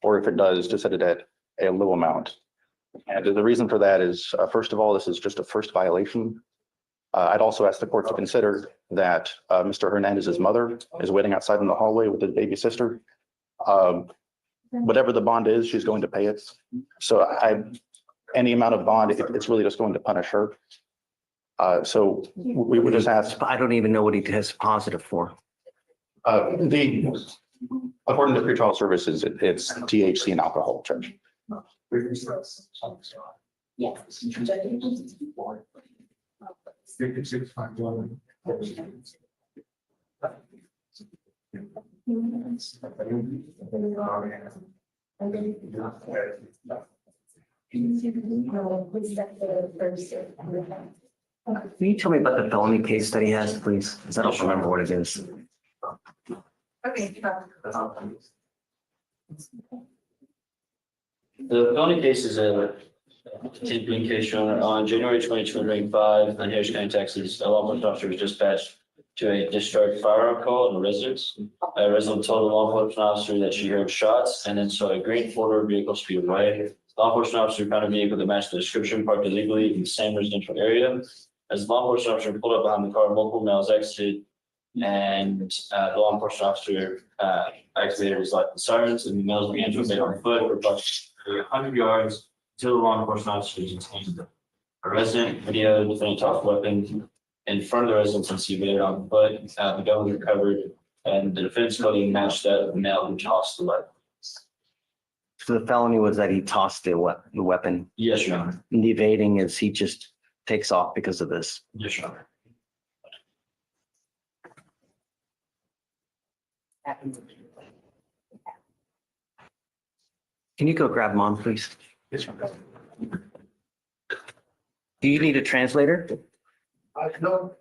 Speaker 13: or if it does, to set it at a low amount. And the reason for that is, first of all, this is just a first violation. I'd also ask the court to consider that Mr. Hernandez's mother is waiting outside in the hallway with his baby sister. Whatever the bond is, she's going to pay it. So any amount of bond, it's really just going to punish her. So we would just ask.
Speaker 2: I don't even know what he tests positive for.
Speaker 13: According to pretrial services, it's THC and alcohol charge.
Speaker 2: Can you tell me about the felony case that he has, please? Because I don't remember what it is.
Speaker 11: Okay.
Speaker 3: The felony case is a tampering case on January 2025 in Harris County, Texas. A law enforcement officer was dispatched to a discharged firearm call in a residence. A resident told the law enforcement officer that she heard shots and then saw a green four-door vehicle speed away. Law enforcement officer found a vehicle that matched the description parked illegally in the same residential area. As the law enforcement officer pulled up behind the car, multiple males exited, and the law enforcement officer activated his light sirens, and the males began to obey on foot for approximately 100 yards until the law enforcement officer detained them. A resident videoed the defendant toss weapon in front of the residence and evaded on foot. The gun was recovered, and the defense clothing matched that of the male who tossed the weapon.
Speaker 2: So the felony was that he tossed the weapon.
Speaker 3: Yes, Your Honor.
Speaker 2: And the evading is he just takes off because of this.
Speaker 3: Yes, Your Honor.
Speaker 2: Can you go grab mom, please?
Speaker 18: Yes, Your Honor.
Speaker 2: Do you need a translator?
Speaker 18: No.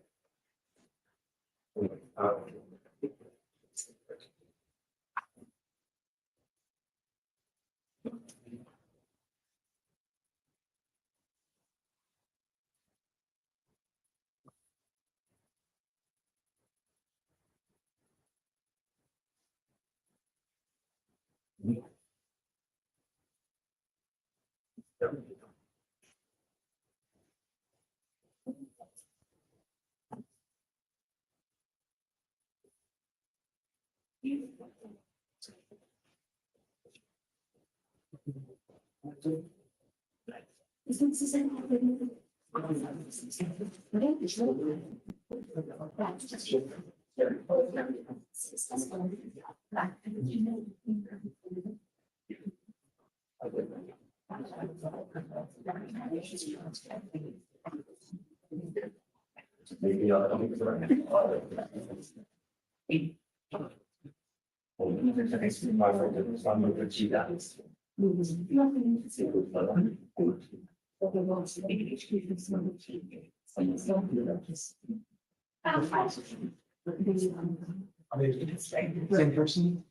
Speaker 18: Same person?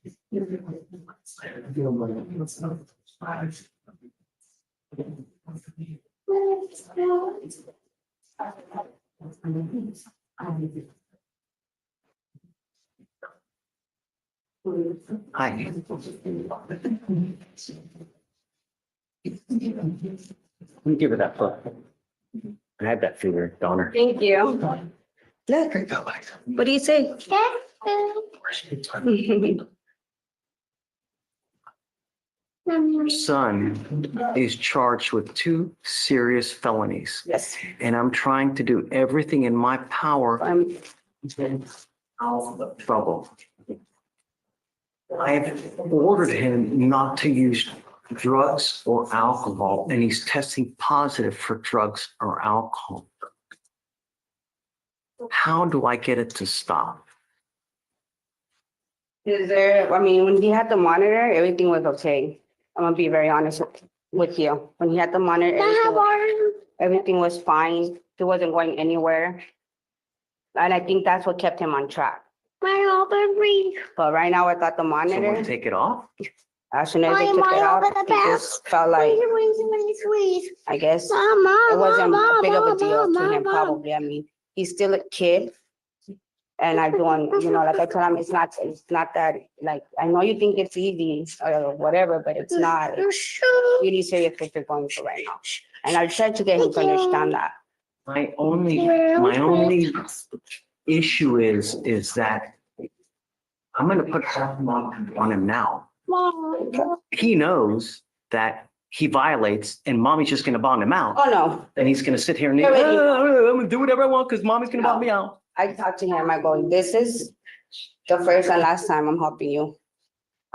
Speaker 2: Hi. Let me give her that book. I had that figure, Donner.
Speaker 8: Thank you.
Speaker 11: What do you say?
Speaker 2: Your son is charged with 2 serious felonies.
Speaker 11: Yes.
Speaker 2: And I'm trying to do everything in my power. Trouble. I've ordered him not to use drugs or alcohol, and he's testing positive for drugs or alcohol. How do I get it to stop?
Speaker 11: Is there, I mean, when he had the monitor, everything was okay. I'm gonna be very honest with you. When he had the monitor, everything was fine. He wasn't going anywhere. And I think that's what kept him on track. But right now, without the
Speaker 2: Someone
Speaker 11: monitor,
Speaker 2: take it off?
Speaker 11: as soon as they took it out, he just felt like, I guess, it wasn't big of a deal to him probably. I mean, he's still a kid. And I don't, like I told him, it's not that, like, I know you think it's easy or whatever, but it's not. It's really serious what you're going through right now. And I tried to get him to understand that.
Speaker 2: My only issue is that I'm gonna put on him now. He knows that he violates and mommy's just gonna bond him out.
Speaker 11: Oh, no.
Speaker 2: And he's gonna sit here and,
Speaker 11: You're ready.
Speaker 2: I'm gonna do whatever I want because mommy's gonna bond me out.
Speaker 11: I talked to him, I go, this is the first and last time I'm helping you.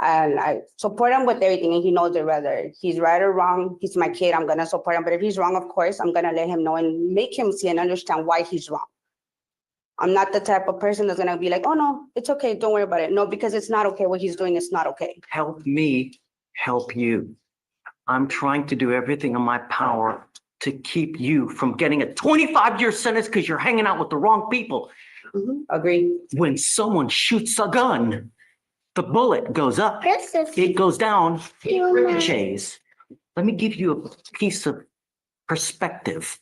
Speaker 11: And I support him with everything, and he knows it, whether he's right or wrong. He's my kid, I'm gonna support him. But if he's wrong, of course, I'm gonna let him know and make him see and understand why he's wrong. I'm not the type of person that's gonna be like, oh, no, it's okay, don't worry about it. No, because it's not okay, what he's doing is not okay.
Speaker 2: Help me, help you. I'm trying to do everything in my power to keep you from getting a 25-year sentence because you're hanging out with the wrong people.
Speaker 11: Agree.
Speaker 2: When someone shoots a gun, the bullet goes up, it goes down, it ricochets. Let me give you a piece of perspective.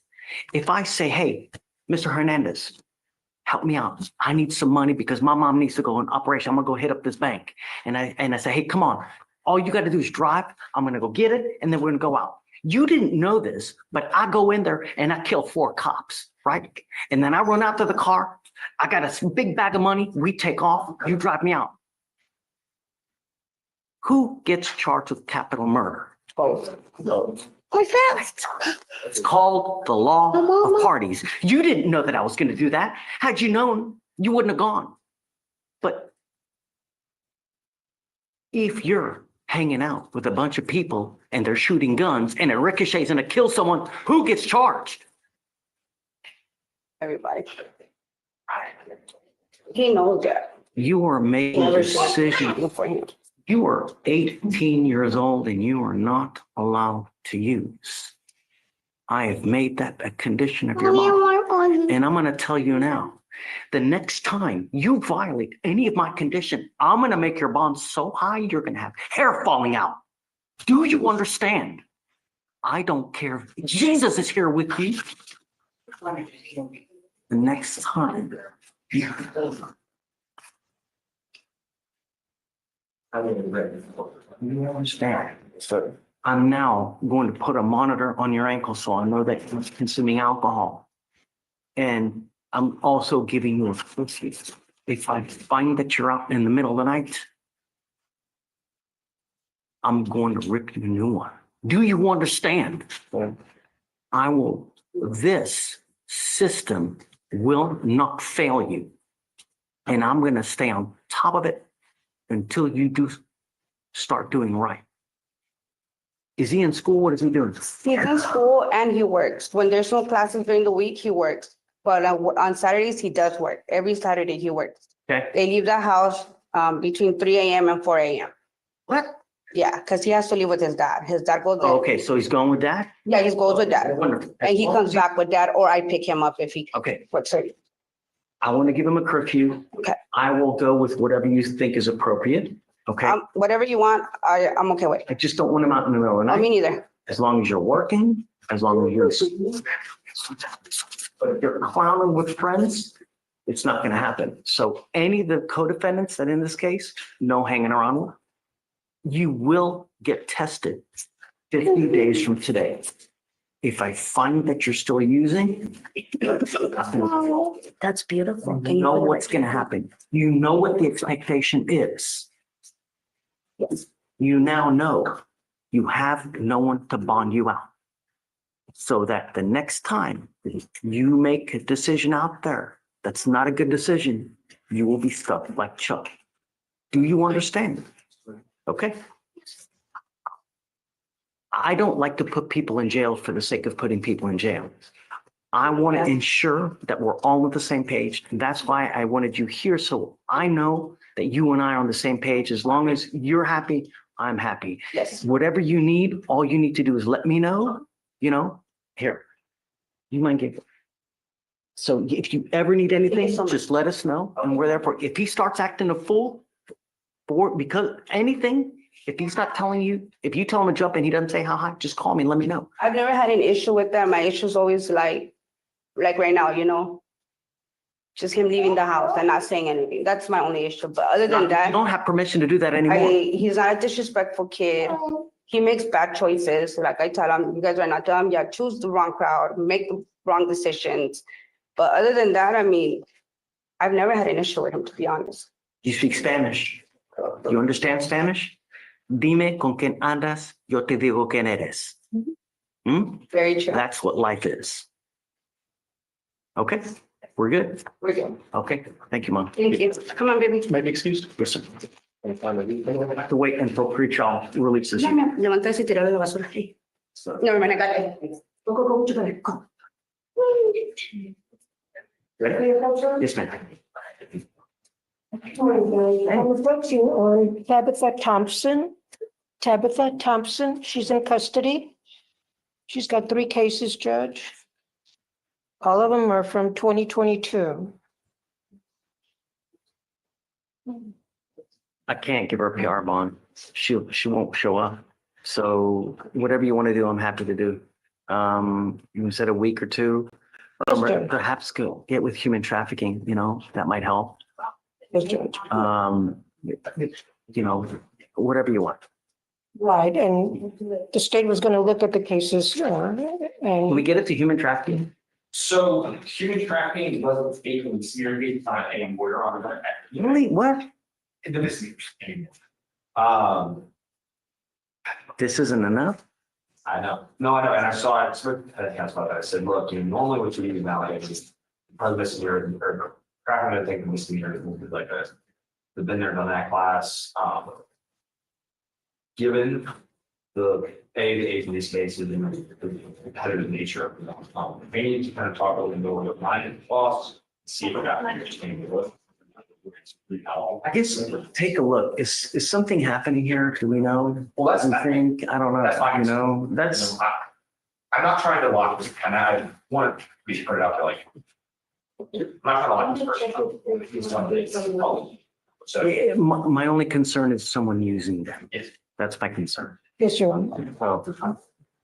Speaker 2: If I say, hey, Mr. Hernandez, help me out. I need some money because my mom needs to go on operation. I'm gonna go hit up this bank. And I say, hey, come on. All you got to do is drive. I'm gonna go get it, and then we're gonna go out. You didn't know this, but I go in there and I kill 4 cops, right? And then I run out to the car. I got a big bag of money. We take off. You drive me out. Who gets charged with capital murder?
Speaker 11: Both.
Speaker 2: It's called the law of parties. You didn't know that I was going to do that. Had you known, you wouldn't have gone. But if you're hanging out with a bunch of people and they're shooting guns and it ricochets and it kills someone, who gets charged?
Speaker 11: everybody. He knows that.
Speaker 2: You are making a decision. You are 18 years old and you are not allowed to use. I have made that a condition of your bond. And I'm going to tell you now, the next time you violate any of my condition, I'm going to make your bond so high, you're going to have hair falling out. Do you understand? I don't care if Jesus is here with you. The next time. You understand? So I'm now going to put a monitor on your ankle so I know that you're consuming alcohol. And I'm also giving you a curfew. If I find that you're out in the middle of the night, I'm going to rip you a new one. Do you understand? This system will not fail you. And I'm going to stay on top of it until you do start doing right. Is he in school? What is he doing?
Speaker 11: He's in school and he works. When there's no classes during the week, he works. But on Saturdays, he does work. Every Saturday, he works.
Speaker 2: Okay.
Speaker 11: They leave the house between 3 a.m. and 4 a.m.
Speaker 2: What?
Speaker 11: Yeah, because he has to live with his dad. His dad goes there.
Speaker 2: Oh, okay, so he's going with that?
Speaker 11: Yeah, he goes with dad.
Speaker 2: Wonderful.
Speaker 11: And he comes back with dad, or I pick him up if he
Speaker 2: Okay,
Speaker 11: works. Early.
Speaker 2: I want to give him a curfew.
Speaker 11: Okay.
Speaker 2: I will go with whatever you think is appropriate. Okay.
Speaker 11: Whatever you want, I'm okay with.
Speaker 2: I just don't want him out in the middle of the
Speaker 11: I
Speaker 2: night.
Speaker 11: mean, neither.
Speaker 2: As long as you're working, as long as you're in school. But if you're clowning with friends, it's not going to happen. So any of the co-defendants that in this case, no hanging around with, you will get tested 50 days from today. If I find that you're still using,
Speaker 11: That's beautiful.
Speaker 2: you know what's going to happen. You know what the expectation is.
Speaker 11: Yes.
Speaker 2: You now know you have no one to bond you out. So that the next time you make a decision out there that's not a good decision, you will be stuck like Chuck. Do you understand? Okay. I don't like to put people in jail for the sake of putting people in jail. I want to ensure that we're all on the same page. And that's why I wanted you here. So I know that you and I are on the same page. As long as you're happy, I'm happy.
Speaker 11: Yes.
Speaker 2: Whatever you need, all you need to do is let me know, here, you mind give. So if you ever need anything, just let us know and we're there for, if he starts acting a fool because anything, if he's not telling you, if you tell him to jump and he doesn't say hi, just call me and let me know.
Speaker 11: I've never had an issue with that. My issue is always like right now, just him leaving the house and not saying anything. That's my only issue. But other than that,
Speaker 2: You don't have permission to do that anymore.
Speaker 11: he's not a disrespectful kid. He makes bad choices. Like I tell him, you guys are not dumb. Yeah, choose the wrong crowd, make the wrong decisions. But other than that, I mean, I've never had an issue with him, to be honest.
Speaker 2: You speak Spanish. You understand Spanish? Dime con quién andas, yo te digo quién eres.
Speaker 11: Very true.
Speaker 2: That's what life is. Okay, we're good.
Speaker 11: We're good.
Speaker 2: Okay, thank you, Mom.
Speaker 11: Thank you. Come on, baby.
Speaker 2: Maybe excused? Yes, sir. I have to wait until pre-trial releases.
Speaker 11: Levantarse y tirarle la basura aquí. No, hermana, got it. Go, go, go, go, go.
Speaker 2: Ready? Yes, ma'am.
Speaker 20: I'm with you on Tabitha Thompson. Tabitha Thompson, she's in custody. She's got 3 cases, Judge. All of them are from 2022.
Speaker 2: I can't give her a PR bond. She won't show up. So whatever you want to do, I'm happy to do. You said a week or 2. Perhaps go get with human trafficking, that might help.
Speaker 20: Yes, Judge.
Speaker 2: Whatever you want.
Speaker 20: Right, and the state was going to look at the cases.
Speaker 2: Can we get it to human trafficking?
Speaker 4: So human trafficking wasn't speaking serious, and we're on that.
Speaker 2: Really? What?
Speaker 4: The misdemeanors.
Speaker 2: This isn't enough?
Speaker 4: I know. No, I know. And I saw it. I think that's what I said. Look, normally what you need now is probably misdemeanor or trafficking. I think misdemeanor will be like the been there, done that class. Given the age in this case and the competitive nature of it. We need to kind of talk a little bit more with mine and boss, see if I got understanding of it.
Speaker 2: I guess take a look. Is something happening here? Do we know?
Speaker 4: Well, that's,
Speaker 2: I think, I don't know,
Speaker 4: that's fine.
Speaker 2: you know, that's,
Speaker 4: I'm not trying to lock this, and I want to be put it out there like. I'm not trying to lock this person up. He's somebody. So,
Speaker 2: my only concern is someone using them.
Speaker 4: Yes.
Speaker 2: That's my concern.
Speaker 20: Yes, Your Honor.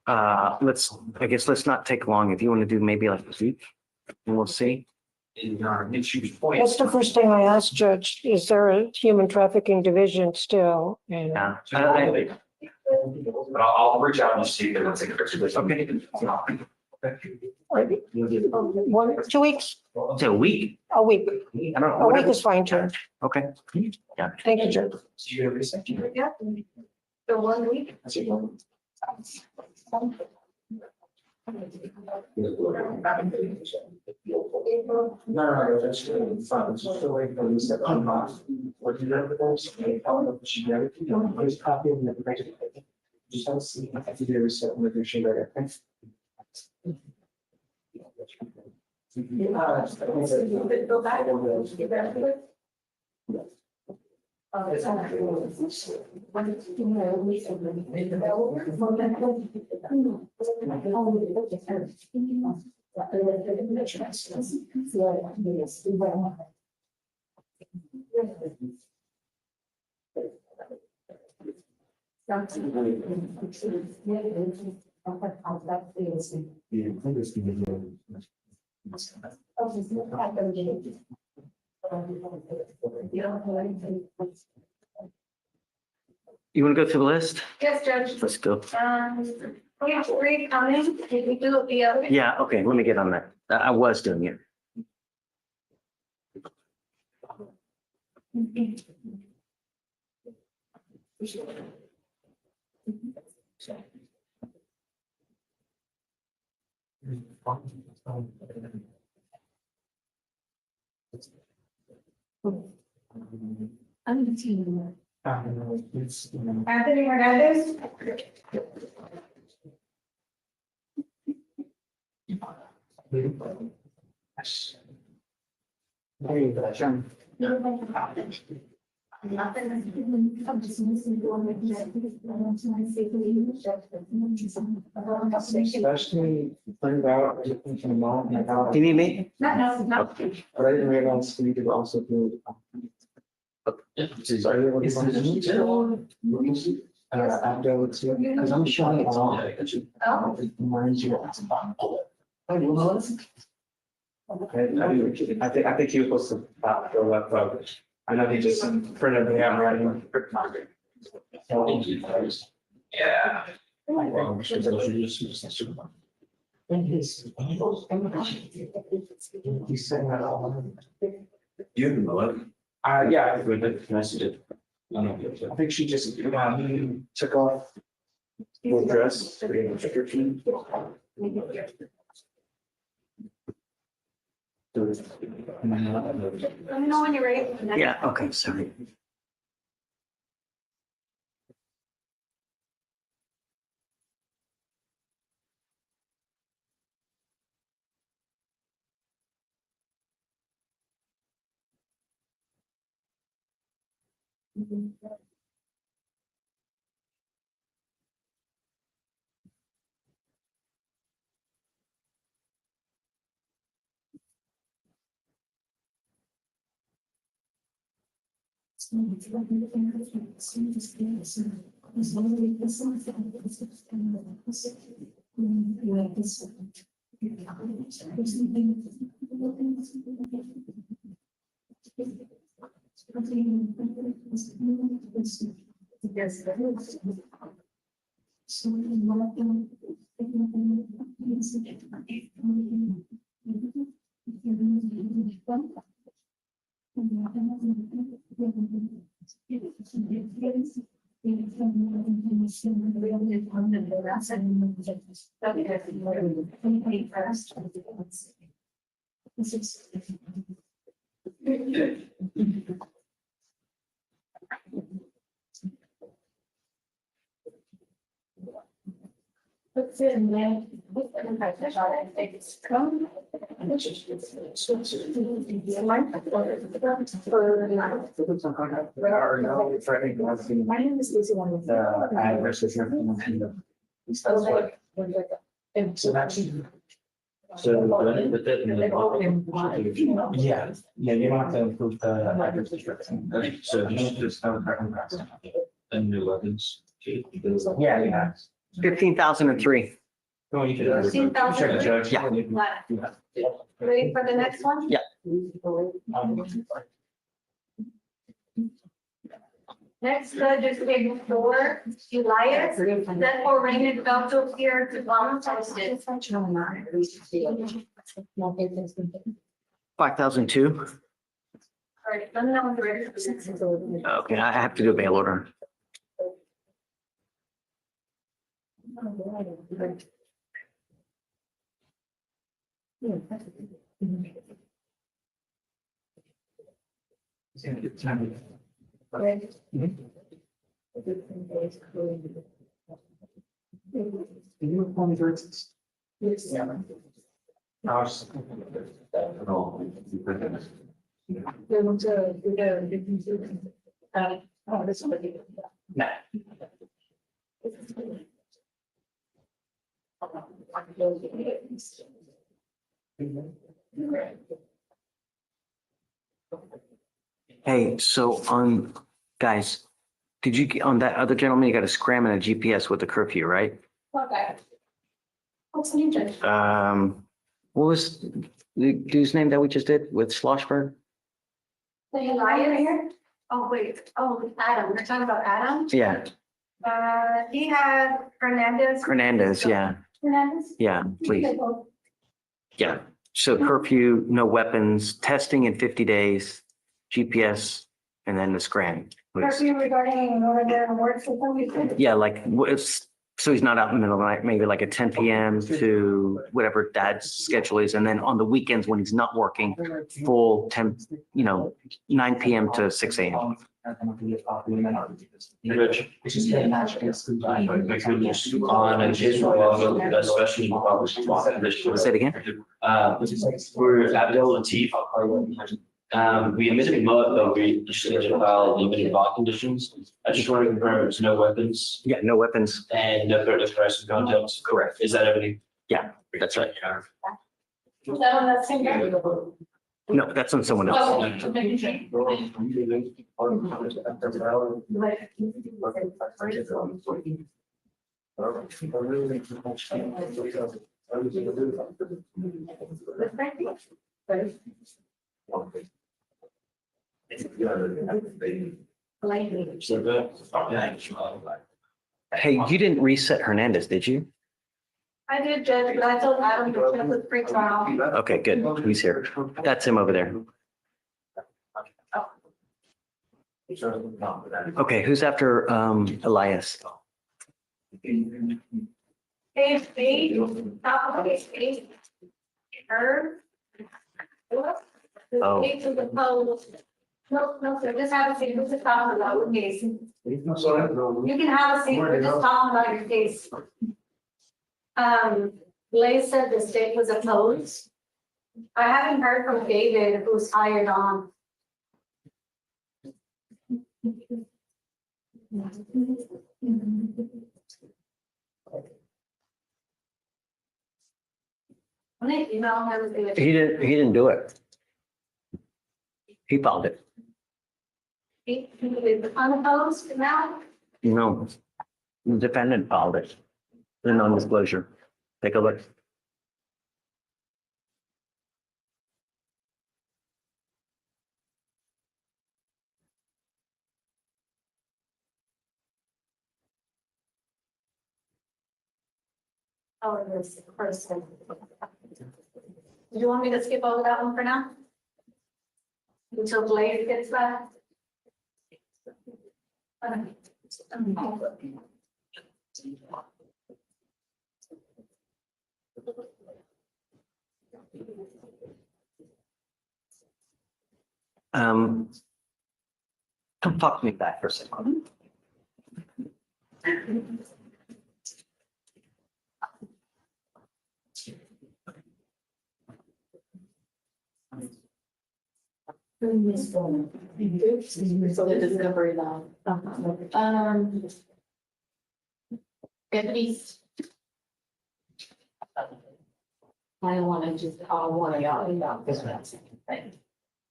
Speaker 2: So, let's not take long. If you want to do maybe like a week, and we'll see.
Speaker 20: That's the first thing I asked, Judge. Is there a human trafficking division still? And
Speaker 2: Yeah.
Speaker 4: But I'll reach out and see if it's okay.
Speaker 20: 2 weeks?
Speaker 2: It's a week.
Speaker 20: A week.
Speaker 2: I don't know.
Speaker 20: A week is fine, Judge.
Speaker 2: Okay. Yeah.
Speaker 20: Thank you, Judge.
Speaker 1: Yeah. The 1 week.
Speaker 18: No, that's fine. It's just the way for this that I'm not. What you have with those? She never, you know, there's copy of the. Just want to see if you did a reset with your sheet right there.
Speaker 1: Go back and get back to it.
Speaker 2: You want to go through the list?
Speaker 1: Yes, Judge.
Speaker 2: Let's go.
Speaker 1: We have 3 coming. Did we do the other?
Speaker 2: Yeah, okay, let me get on that. I was doing it.
Speaker 1: I'm the team. Anthony Hernandez.
Speaker 18: Especially find out everything from the mom.
Speaker 2: Do you need me?
Speaker 1: No.
Speaker 18: But I didn't realize we could also do. Sorry, what is it? After it's here, because I'm showing it all. It reminds you of. I think he was supposed to go left over. I know he just printed the handwriting. Yeah. He's saying that all.
Speaker 4: You know it.
Speaker 18: Yeah, I think message it. I think she just took off the dress.
Speaker 1: Let me know when you're ready.
Speaker 2: Yeah, okay, sorry.
Speaker 1: What's in there? My name is Lucy.
Speaker 3: So that's. So.
Speaker 18: Yeah, you don't have to improve the address description.
Speaker 3: Okay, so just have a new weapons.
Speaker 18: Yeah.
Speaker 2: 15,003.
Speaker 18: No, you could. Check the judge.
Speaker 2: Yeah.
Speaker 1: Ready for the next one?
Speaker 2: Yeah.
Speaker 1: Next judge is table 4, Elias, that for Raymond fell to appear to volunteers.
Speaker 2: 5,002.
Speaker 1: Alright, let me know when you're ready.
Speaker 2: Okay, I have to do a bail order. Hey, so on, guys, did you, get on that other gentleman, you got a scram and a GPS with the curfew, right?
Speaker 1: Okay. What's the name, Judge?
Speaker 2: What was the dude's name that we just did with Schlossberg?
Speaker 1: The Elias here? Oh, wait, Adam, we're talking about Adam?
Speaker 2: Yeah,
Speaker 1: He had Hernandez.
Speaker 2: Hernandez, yeah,
Speaker 1: Hernandez?
Speaker 2: yeah, please. Yeah, so curfew, no weapons, testing in 50 days, GPS, and then the scram. please.
Speaker 1: Curfew regarding northern work system, you said?
Speaker 2: Yeah, like, so he's not out in the middle of the night, maybe like at 10 PM to whatever dad's schedule is. And then on the weekends when he's not working, full 10, 9 PM to 6 AM.
Speaker 3: Rich. On a case law, especially.
Speaker 2: Say it again.
Speaker 3: For Abdul Latif. We admitted mud, but we usually did file limited bond conditions. I just want to confirm there's no weapons
Speaker 2: Yeah, no weapons.
Speaker 3: and no threat of arrest contempt.
Speaker 2: Correct.
Speaker 3: Is that everything?
Speaker 2: Yeah, that's right.
Speaker 1: Was that on that same guy?
Speaker 2: No, that's on someone else.
Speaker 1: Oh, making sure.
Speaker 2: Hey, you didn't reset Hernandez, did you?
Speaker 1: I did, Judge, but I told Adam to check with free trial.
Speaker 2: Okay, good. He's here. That's him over there. Okay, who's after Elias?
Speaker 1: Page 8, top of page 8. Herb.
Speaker 2: Oh.
Speaker 1: Page of the post. No, sir, just have a seat, we're just talking about your case. You can have a seat, we're just talking about your case. Blaze said the state was opposed. I haven't heard from David who's hired on. When I email him,
Speaker 2: He didn't do it. He filed it.
Speaker 1: he is unopposed now.
Speaker 2: No, the defendant filed it. The non-disclosure. Take a look.
Speaker 1: Oh, this person. Do you want me to skip over that one for now? Until Blaze gets back?
Speaker 2: Come talk to me back for a second.
Speaker 1: So the discovery law. At least. I don't want to just, I want to y'all about this one.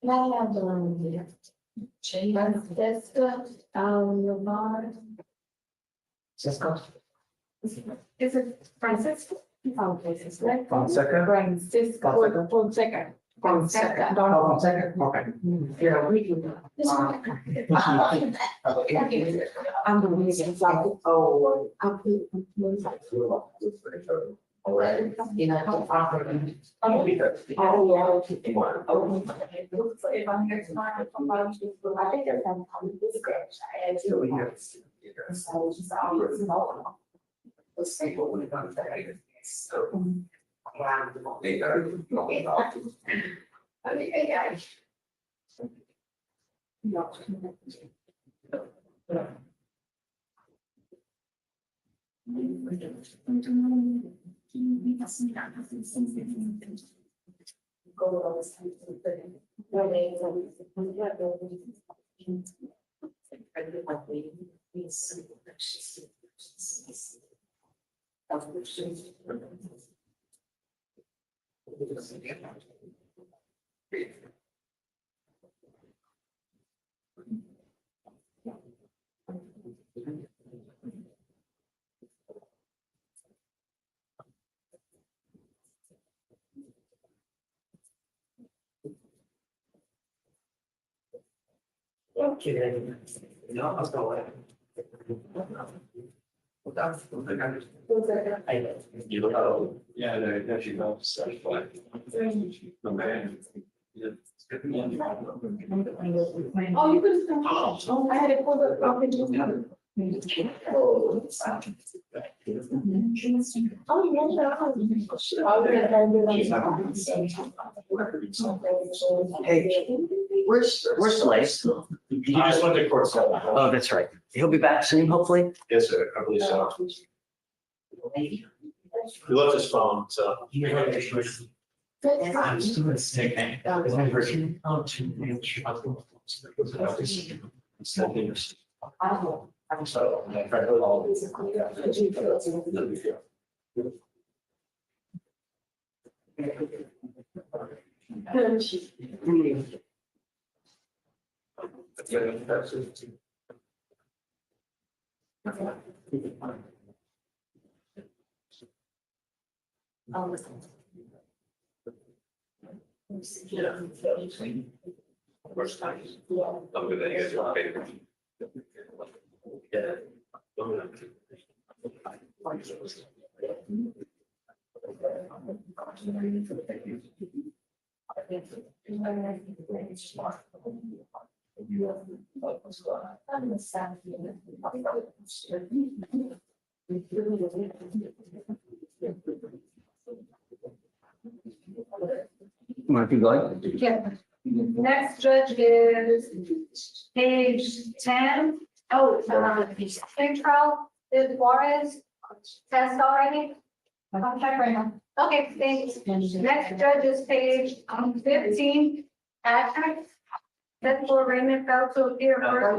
Speaker 1: Now I have the that's the, Lamar.
Speaker 10: Cisco.
Speaker 1: Is it Francisco? Oh, Francisco.
Speaker 10: Fonseca?
Speaker 1: Francisco. Fonseca. Fonseca.
Speaker 10: Fonseca, okay. Yeah, we can.
Speaker 1: I'm the reason. Oh. You know. Oh, you could have. Oh, I had it pulled up. Oh,
Speaker 2: Hey, where's Fleischer?
Speaker 3: He just went to court.
Speaker 2: Oh, that's right. He'll be back soon, hopefully.
Speaker 3: Yes, sir, I believe so. He left his phone, so. I'm still gonna stick. First time. I'm good at it. Yeah.
Speaker 2: Might be like.
Speaker 1: Yeah. Next judge is page 10. Oh, spring trial is Juarez. Test already? I'll check right now. Okay, thanks. Next judge is page 15. Patrick. That's for Raymond fell to appear first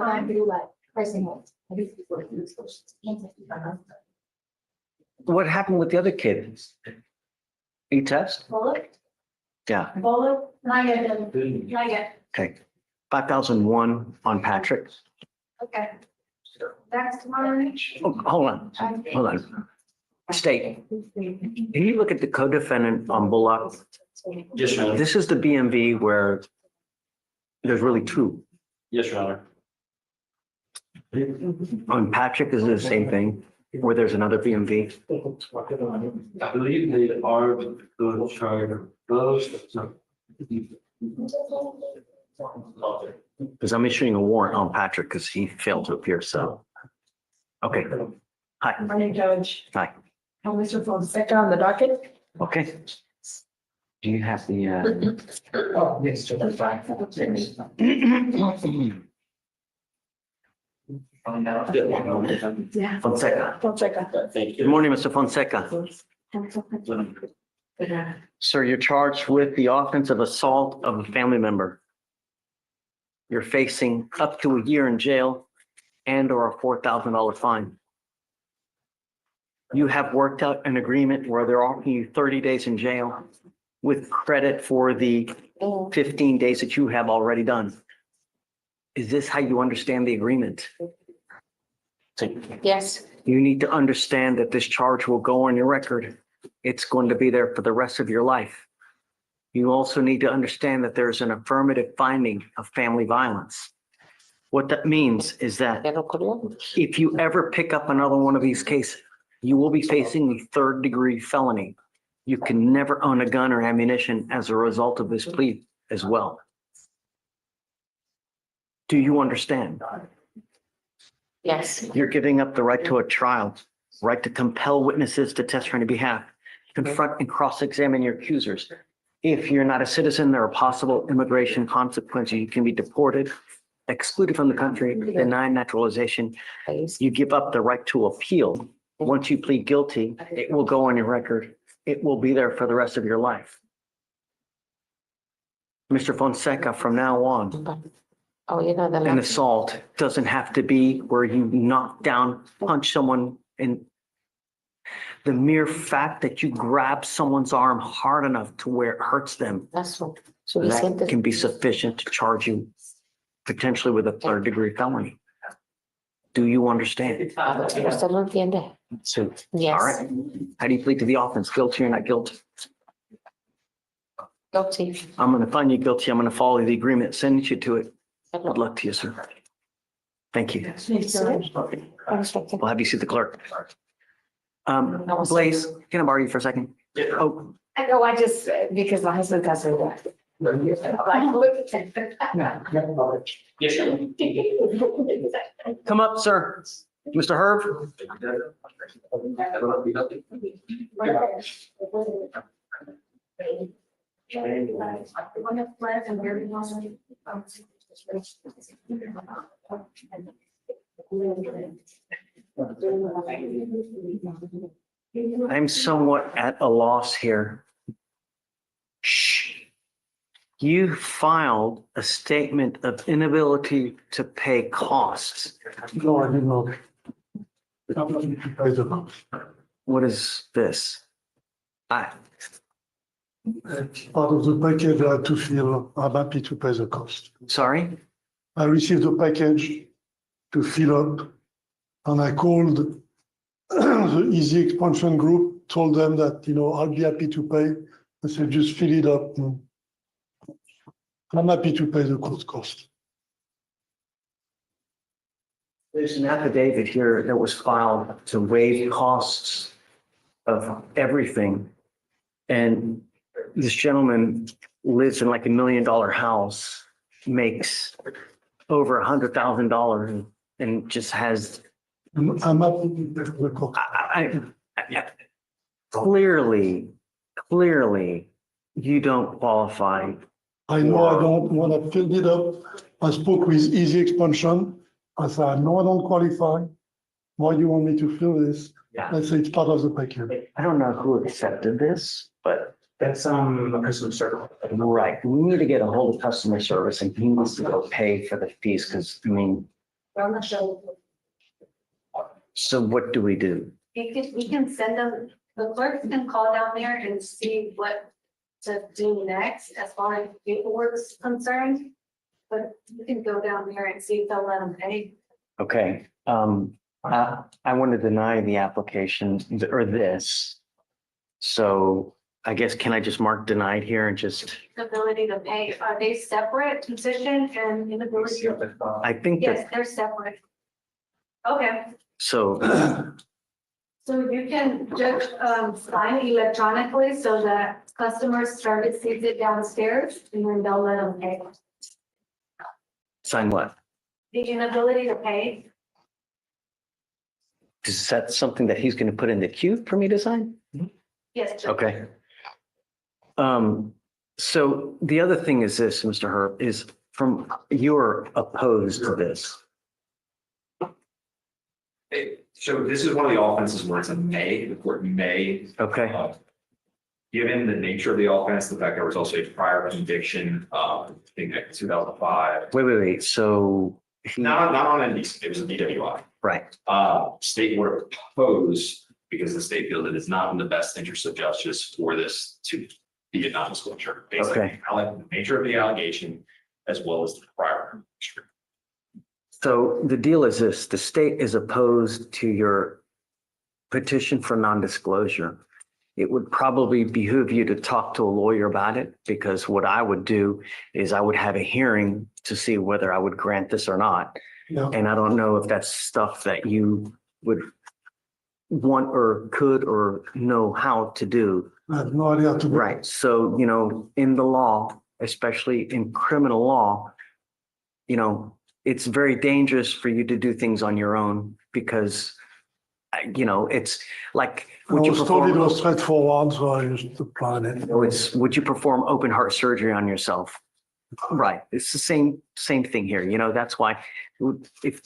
Speaker 1: time.
Speaker 2: What happened with the other kid? He test?
Speaker 1: Bullet?
Speaker 2: Yeah,
Speaker 1: Bullet? Not yet. Not yet.
Speaker 2: okay. 5,001 on Patrick.
Speaker 1: Okay. That's mine.
Speaker 2: Oh, hold on. State, can you look at the co-defendant on Bullock?
Speaker 3: Yes, Your Honor.
Speaker 2: This is the BMV where there's really two.
Speaker 3: Yes, Your Honor.
Speaker 2: On Patrick, is it the same thing, where there's another BMV?
Speaker 3: I believe they are the charge both.
Speaker 2: Because I'm issuing a warrant on Patrick because he failed to appear, so. Okay, hi,
Speaker 20: Morning, Judge.
Speaker 2: hi,
Speaker 20: Mr. Fonseca on the docket.
Speaker 2: okay. Do you have the,
Speaker 10: Oh, yes,
Speaker 20: Yeah.
Speaker 2: Fonseca?
Speaker 20: Fonseca.
Speaker 3: Thank
Speaker 2: Good morning, Mr. Fonseca. Sir, you're charged with the offense of assault of a family member. you're facing up to a year in jail and or a $4,000 fine. You have worked out an agreement where they're offering you 30 days in jail with credit for the 15 days that you have already done. Is this how you understand the agreement?
Speaker 11: Yes.
Speaker 2: You need to understand that this charge will go on your record. It's going to be there for the rest of your life. You also need to understand that there's an affirmative finding of family violence. What that means is that if you ever pick up another one of these cases, you will be facing a third-degree felony. You can never own a gun or ammunition as a result of this plea as well. Do you understand?
Speaker 11: Yes.
Speaker 2: You're giving up the right to a trial, right to compel witnesses to testify on your behalf, confront and cross-examine your accusers. If you're not a citizen, there are possible immigration consequences. You can be deported, excluded from the country, denied naturalization. You give up the right to appeal. Once you plead guilty, it will go on your record. It will be there for the rest of your life. Mr. Fonseca, from now on, an assault doesn't have to be where you knock down, punch someone, and the mere fact that you grab someone's arm hard enough to where it hurts them, that can be sufficient to charge you potentially with a third-degree felony. Do you understand? So,
Speaker 11: Yes.
Speaker 2: all right. How do you plead to the offense? Guilty or not guilty?
Speaker 11: Guilty.
Speaker 2: I'm going to find you guilty. I'm going to follow the agreement, send you to it. Good luck to you, sir. Thank you. We'll have you see the clerk. Blaze, can I borrow you for a second? Oh,
Speaker 11: I know, I just, because my husband got so that.
Speaker 2: come up, sir. Mr. Herb. I'm somewhat at a loss here. Shh. You filed a statement of inability to pay costs.
Speaker 7: No, I did not.
Speaker 2: What is this?
Speaker 5: It's part of the package I had to fill. I'm happy to pay the cost.
Speaker 2: Sorry?
Speaker 5: I received the package to fill up, and I called the Easy Expansion Group, told them that, I'll be happy to pay. I said, just fill it up. I'm happy to pay the cost.
Speaker 2: There's an affidavit here that was filed to waive costs of everything. And this gentleman lives in like $1 million house, makes over $100,000 and just has.
Speaker 5: I'm happy to pay the cost.
Speaker 2: Clearly, you don't qualify.
Speaker 5: I know I don't want to fill it up. I spoke with Easy Expansion. I said, I know I don't qualify. Why do you want me to fill this?
Speaker 2: Yeah.
Speaker 5: I said, it's part of the package.
Speaker 2: I don't know who accepted this, but
Speaker 4: That's a customer service.
Speaker 2: right, we need to get a hold of customer service and he needs to go pay for the fees because, so what do we do?
Speaker 1: We can send them, the clerks can call down there and see what to do next as far as paperwork's concerned. But you can go down there and see if they'll let them pay.
Speaker 2: Okay, I want to deny the application or this. So I guess, can I just mark denied here and just,
Speaker 1: Ability to pay, are they separate, petition and inability?
Speaker 2: I think
Speaker 1: Yes,
Speaker 2: that,
Speaker 1: they're separate. Okay,
Speaker 2: so,
Speaker 1: so you can just sign electronically so that customers service sees it downstairs and then they'll let them pay.
Speaker 2: sign what?
Speaker 1: The inability to pay.
Speaker 2: Is that something that he's going to put in the queue for me to sign?
Speaker 1: Yes.
Speaker 2: Okay. So the other thing is this, Mr. Herb, is you're opposed to this.
Speaker 4: So this is one of the offenses where it's a may, the court may.
Speaker 2: Okay.
Speaker 4: Given the nature of the offense, the fact there was also a prior conviction, I think in 2005,
Speaker 2: Wait. So,
Speaker 4: not on a decent, it was a DWI.
Speaker 2: right.
Speaker 4: State would oppose because the state feels that it's not in the best interest of justice for this to be a non-disclosure. Based on
Speaker 2: Okay.
Speaker 4: the nature of the allegation as well as the prior.
Speaker 2: So the deal is this, the state is opposed to your petition for non-disclosure. It would probably behoove you to talk to a lawyer about it, because what I would do is I would have a hearing to see whether I would grant this or not.
Speaker 5: Yeah.
Speaker 2: And I don't know if that's stuff that you would want or could or know how to do.
Speaker 5: I have no idea how to do.
Speaker 2: Right. So, in the law, especially in criminal law, it's very dangerous for you to do things on your own because, it's like,
Speaker 5: I was told it was straightforward, so I just applied it.
Speaker 2: would you perform open heart surgery on yourself? Right. It's the same thing here. That's why if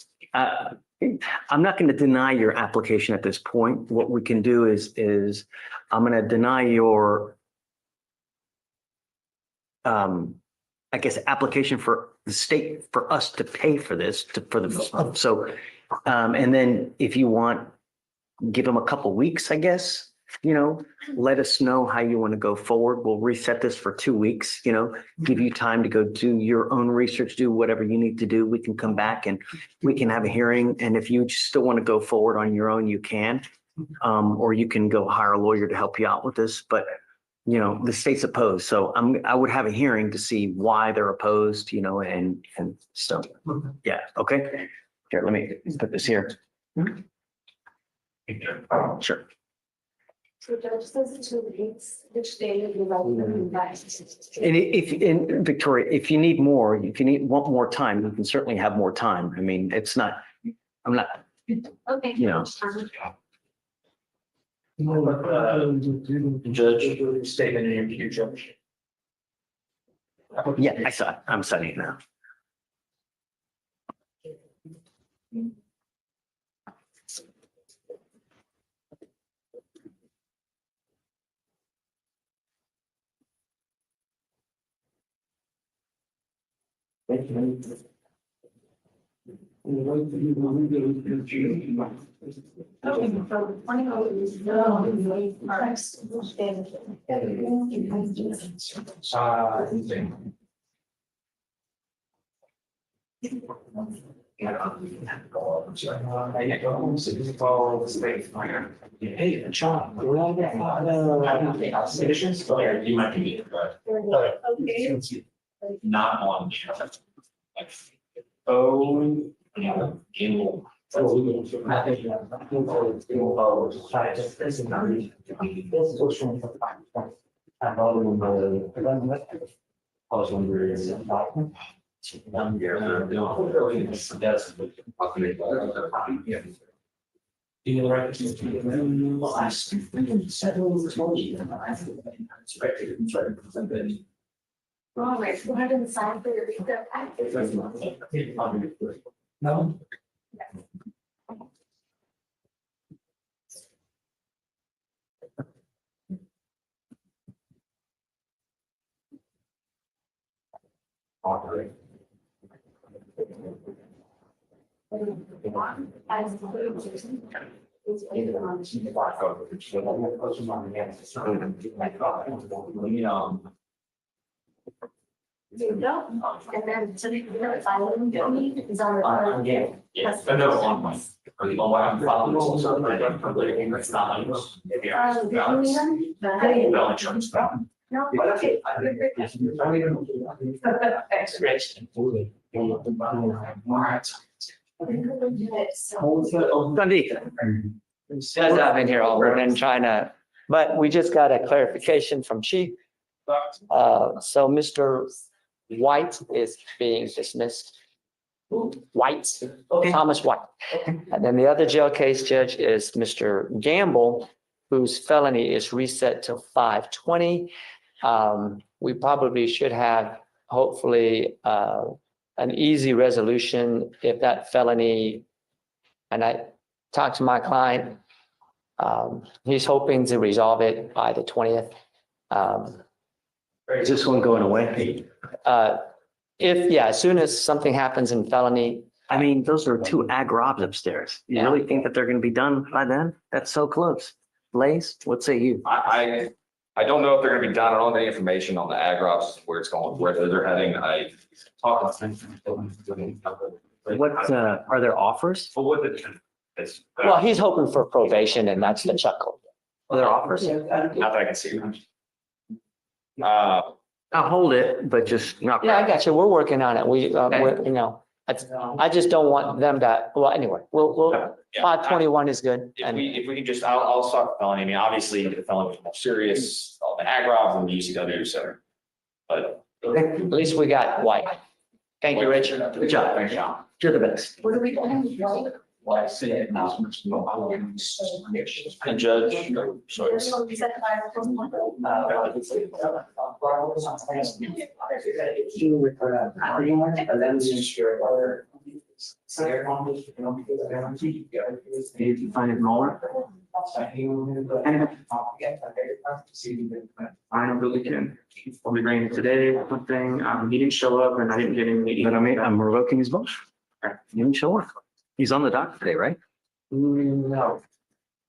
Speaker 2: I'm not going to deny your application at this point. What we can do is I'm going to deny your application for the state for us to pay for this and then if you want, give them a couple weeks, I guess, let us know how you want to go forward. We'll reset this for 2 weeks, give you time to go do your own research, do whatever you need to do. We can come back and we can have a hearing. And if you still want to go forward on your own, you can, or you can go hire a lawyer to help you out with this. But, the state's opposed. So I would have a hearing to see why they're opposed, and stuff. Yeah. Okay. Here, let me put this here. Sure.
Speaker 1: So judge says 2 weeks, which day would you like to
Speaker 2: And in Victoria, if you want more time, you can certainly have more time. I mean, I'm not,
Speaker 1: Okay.
Speaker 3: Judge, statement in your judge.
Speaker 2: yeah, I saw it. I'm studying it now.
Speaker 3: Hey, John, we're all petitions? Okay, you might be, not on. Oh, yeah.
Speaker 1: All right, go ahead and sign for your visa.
Speaker 3: No.
Speaker 1: There you go. And then, so you know, if I let them go, it's on the.
Speaker 3: Yes, but no, on my. I'm following this also, it's not.
Speaker 1: Did you need them?
Speaker 3: No insurance.
Speaker 1: No, okay.
Speaker 3: Extradition.
Speaker 2: Dundee.
Speaker 9: Guys, I've been here all morning trying to, but we just got a clarification from Chief. So Mr. White is being dismissed. White, Thomas White. And then the other jail case judge is Mr. Gamble, whose felony is reset to 520. We probably should have hopefully an easy resolution if that felony, and I talked to my client, he's hoping to resolve it by the 20th.
Speaker 2: Is this one going away?
Speaker 9: As soon as something happens in felony,
Speaker 2: I mean, those are two ag robs upstairs. You really think that they're gonna be done by then? That's so close. Blaze, what say you?
Speaker 4: I don't know if they're gonna be done. I don't have any information on the ag ops, where it's going, where they're heading. I talked.
Speaker 2: What, are there offers?
Speaker 4: Well, what it's.
Speaker 9: well, he's hoping for probation and that's the chuckle.
Speaker 2: Are there offers?
Speaker 4: Not that I can see.
Speaker 2: I'll hold it, but just not.
Speaker 9: Yeah, I got you. We're working on it. I just don't want them to, well, anyway, we'll, 521 is good.
Speaker 4: If we can just, I'll start felony. I mean, obviously the felony is more serious, all the ag robs and the UCW, so. But
Speaker 9: At least we got white. Thank you, Rich.
Speaker 2: Good job.
Speaker 4: Thank you.
Speaker 2: You're the best.
Speaker 11: What are we doing?
Speaker 3: And Judge, sorry.
Speaker 2: Did you find it more?
Speaker 18: I don't really can. I'll be bringing it today, something, he didn't show up and I didn't get any.
Speaker 2: But I mean, I'm revoking his motion. He didn't show up. He's on the dock today, right?
Speaker 18: No.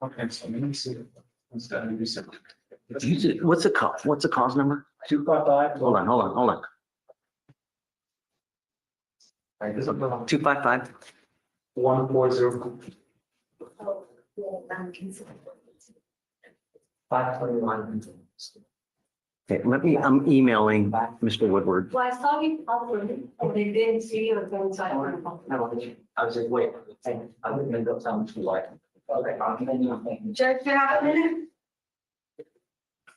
Speaker 18: Okay, so let me see. What's
Speaker 2: What's the cause number?
Speaker 18: 255.
Speaker 2: Hold on. 255.
Speaker 18: 140. 521.
Speaker 2: Okay, I'm emailing Mr. Woodward.
Speaker 1: Well, I saw you publicly, and they didn't see you again, so I.
Speaker 18: I was like, wait, I'm gonna go tell them to like. Okay.
Speaker 1: Judge, you have a minute?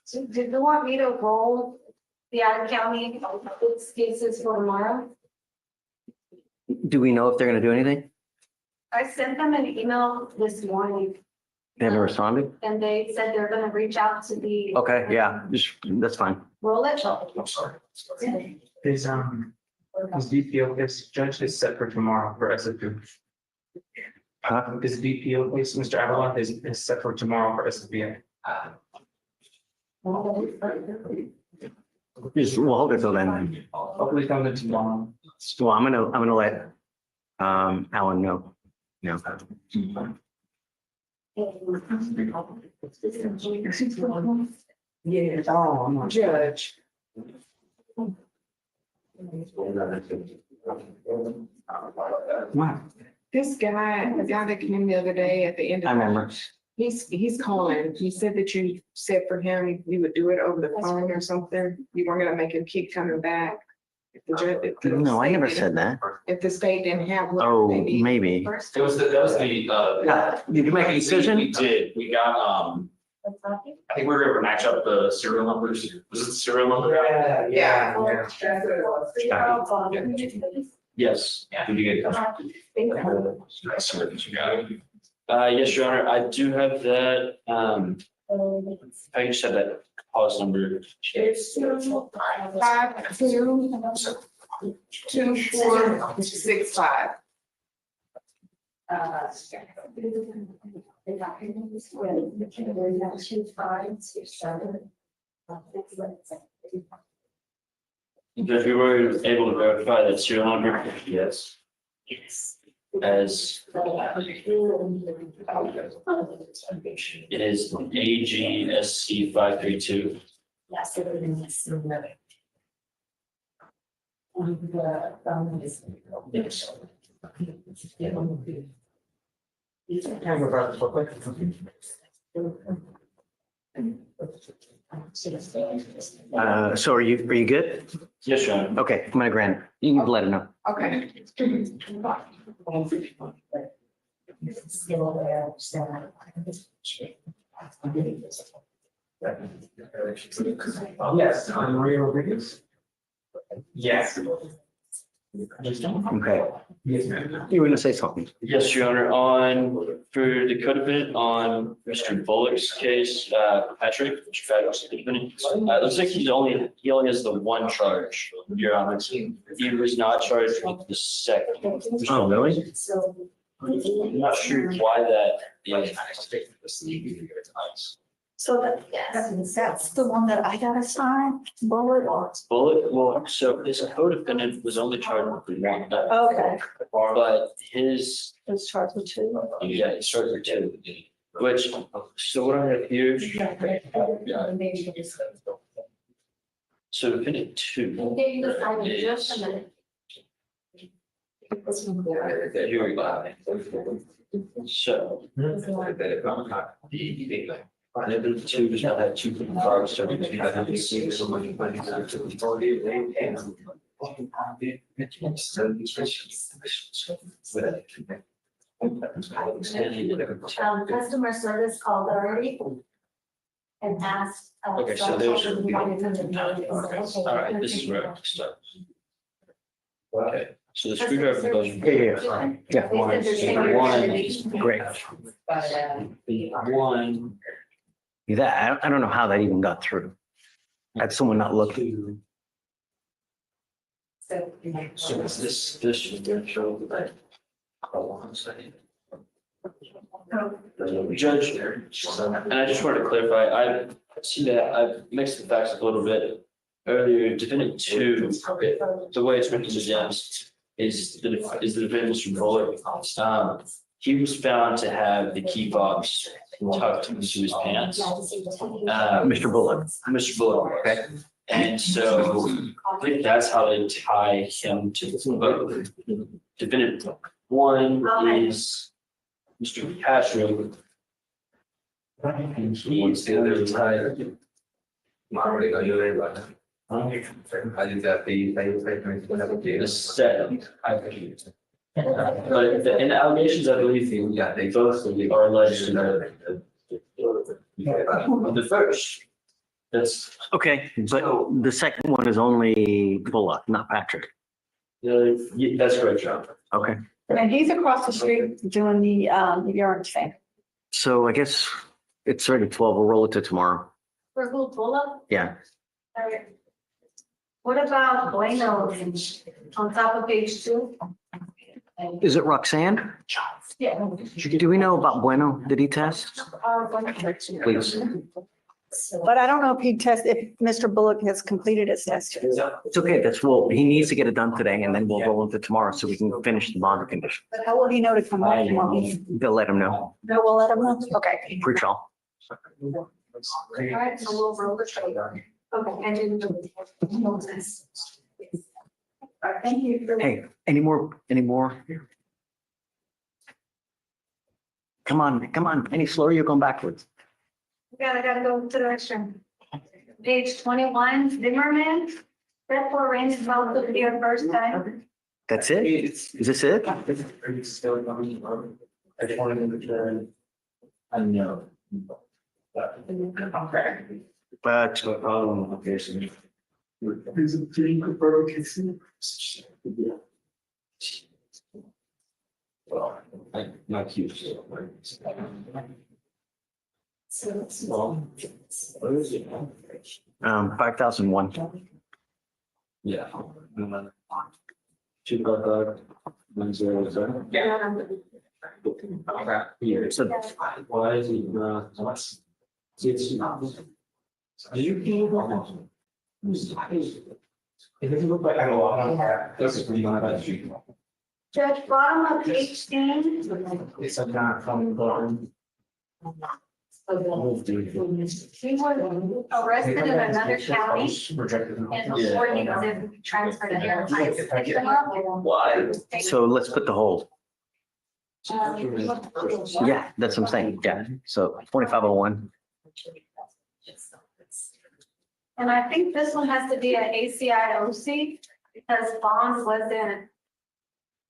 Speaker 1: So did you want me to roll the out-of-county cases for tomorrow?
Speaker 2: Do we know if they're gonna do anything?
Speaker 1: I sent them an email this morning,
Speaker 2: They haven't responded?
Speaker 1: and they said they're gonna reach out to the.
Speaker 2: Okay, yeah, that's fine.
Speaker 1: Roll it.
Speaker 4: I'm sorry.
Speaker 18: His DPO case, judge is set for tomorrow for SFU.
Speaker 2: Huh?
Speaker 18: His DPO case, Mr. Avalon is set for tomorrow for SFU.
Speaker 2: Just, we'll hold it till then.
Speaker 18: Hopefully coming in tomorrow.
Speaker 2: Well, I'm gonna let, Alan know. No.
Speaker 15: Yeah, oh, Judge.
Speaker 2: Wow.
Speaker 15: This guy, the guy that came the other day at the end of.
Speaker 2: I remember.
Speaker 15: He's calling. He said that you said for him, you would do it over the phone or something. You weren't gonna make him keep coming back. If the judge- if the
Speaker 2: No, I
Speaker 15: state
Speaker 2: never
Speaker 15: didn't-
Speaker 2: said that.
Speaker 15: If the state didn't have. what
Speaker 2: Oh,
Speaker 15: they need.
Speaker 2: maybe.
Speaker 4: That was the.
Speaker 2: Did you make a decision?
Speaker 4: We did. We got, I think we were able to match up the serial numbers. Was it the serial number?
Speaker 15: Yeah.
Speaker 3: Yes,
Speaker 4: We did get.
Speaker 3: yes, Your Honor, I do have that, I just had that cause number.
Speaker 15: It's 522465.
Speaker 3: Because we were able to verify that serial number. Yes. As it is AGSC 532.
Speaker 2: So are you good?
Speaker 3: Yes, Your Honor.
Speaker 2: Okay, I'm gonna grant it. You can let it know.
Speaker 15: Okay.
Speaker 18: Yes, I'm Maria Rodriguez. Yes.
Speaker 2: Okay.
Speaker 18: Yes, ma'am.
Speaker 2: You were gonna say something.
Speaker 3: Yes, Your Honor, for the code of it, on Mr. Bullock's case, Patrick, it looks like he only has the one charge, Your Honor. He was not charged with the second.
Speaker 2: Oh, really?
Speaker 3: I'm not sure why that is.
Speaker 20: So that's the one that I gotta sign, bullet or?
Speaker 3: Bullet, well, so his co-defendant was only charged with one.
Speaker 20: Okay.
Speaker 3: But his,
Speaker 20: It's charged with two.
Speaker 3: yeah, it's charged with two, which, so what I have here. So defendant two.
Speaker 1: Just a minute.
Speaker 3: Here we go. So. Defendant two does not have two cars, so.
Speaker 1: Customer service called already and asked.
Speaker 3: Okay, so there's. All right, this is where I start. Okay, so the screwdriver goes.
Speaker 2: Yeah.
Speaker 3: One.
Speaker 2: Great.
Speaker 3: One.
Speaker 2: That, I don't know how that even got through. Had someone not looked.
Speaker 3: So is this should be shown that. Hold on a second. Judge, and I just wanted to clarify, I see that I've mixed the facts a little bit. Earlier, defendant two, the way it's written to James is the defendant from Fuller. He was found to have the key box tucked into his pants.
Speaker 2: Mr. Bullock.
Speaker 3: Mr. Bullock, okay. And so I think that's how they tie him to the boat. Defendant one is Mr. Castro. He's the other tied. I did that. The set. But in the allegations, I believe they both are alleged. The first. That's
Speaker 2: Okay, but the second one is only Bullock, not Patrick.
Speaker 3: yeah, that's correct, John.
Speaker 2: Okay,
Speaker 20: And he's across the street doing the urine thing.
Speaker 2: so I guess it's already 12. We'll roll it to tomorrow.
Speaker 1: For who, Bullock?
Speaker 2: Yeah.
Speaker 1: Alright. What about Bueno on top of page 2?
Speaker 2: Is it Roxanne?
Speaker 1: Yeah.
Speaker 2: Do we know about Bueno? Did he test? Please.
Speaker 20: But I don't know if if Mr. Bullock has completed his test.
Speaker 2: It's okay. He needs to get it done today and then we'll roll into tomorrow so we can finish the bond condition.
Speaker 20: But how will he know to come back tomorrow?
Speaker 2: They'll let him know.
Speaker 20: No, we'll let him know. Okay.
Speaker 2: Pre-trial.
Speaker 1: Alright, so we'll roll the trade. Okay, and then. Alright, thank you.
Speaker 2: Hey, any more? Come on. Any slower, you're going backwards.
Speaker 1: I gotta go to the restroom. Page 21, Zimmerman. That for range is relative to your first time.
Speaker 2: That's it? Is this it?
Speaker 3: I just wanted to turn. I know.
Speaker 2: But
Speaker 3: So problem, okay, so.
Speaker 5: Is it being revocation?
Speaker 3: Well, not huge. Well, what is it?
Speaker 2: 5,001.
Speaker 3: Yeah. 255 100. Here, so why is it not? See, it's not. Did you? It doesn't look like I go. This is pretty much.
Speaker 1: Judge, bottom of page 10.
Speaker 3: It's a not from the.
Speaker 1: He was arrested in another county and before he was transferred here. I picked him up.
Speaker 3: Why?
Speaker 2: So let's put the hold. Yeah, that's what I'm saying. Yeah. So 4501.
Speaker 1: And I think this one has to be an ACIOC because bond wasn't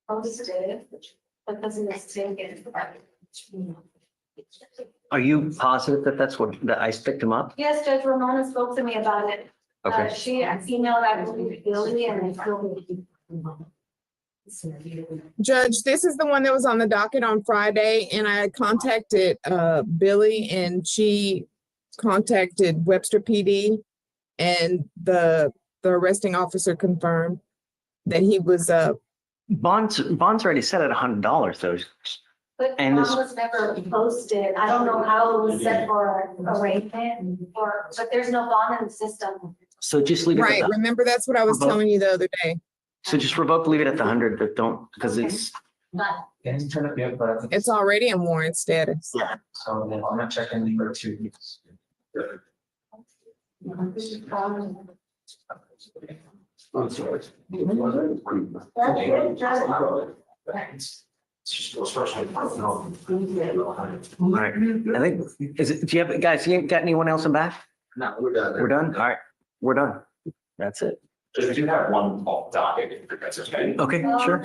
Speaker 1: posted because it was taken.
Speaker 2: Are you positive that that's what, that I picked him up?
Speaker 1: Yes, Judge Ramona spoke to me about it.
Speaker 2: Okay.
Speaker 1: She emailed, I believe, Billy and
Speaker 15: Judge, this is the one that was on the docket on Friday, and I contacted Billy, and she contacted Webster PD, and the arresting officer confirmed that he was
Speaker 2: Bond's already set at $100 though.
Speaker 1: But
Speaker 2: And
Speaker 1: bond
Speaker 2: this-
Speaker 1: was never posted. I don't know how it was set for arraignment or, but there's no bond in the system.
Speaker 2: So just leave it
Speaker 15: Right,
Speaker 2: at that.
Speaker 15: remember, that's what I was telling you the other day.
Speaker 2: So just revoke, leave it at the 100, but don't, because it's,
Speaker 1: But
Speaker 15: It's already in warrant status.
Speaker 4: So then I'm not checking for 2 weeks.
Speaker 2: all right. I think, is it, do you have, guys, you got anyone else in back?
Speaker 4: No, we're done.
Speaker 2: We're done? All right, we're done. That's it.
Speaker 4: Just do have one off docket, if that's okay.
Speaker 2: Okay, sure.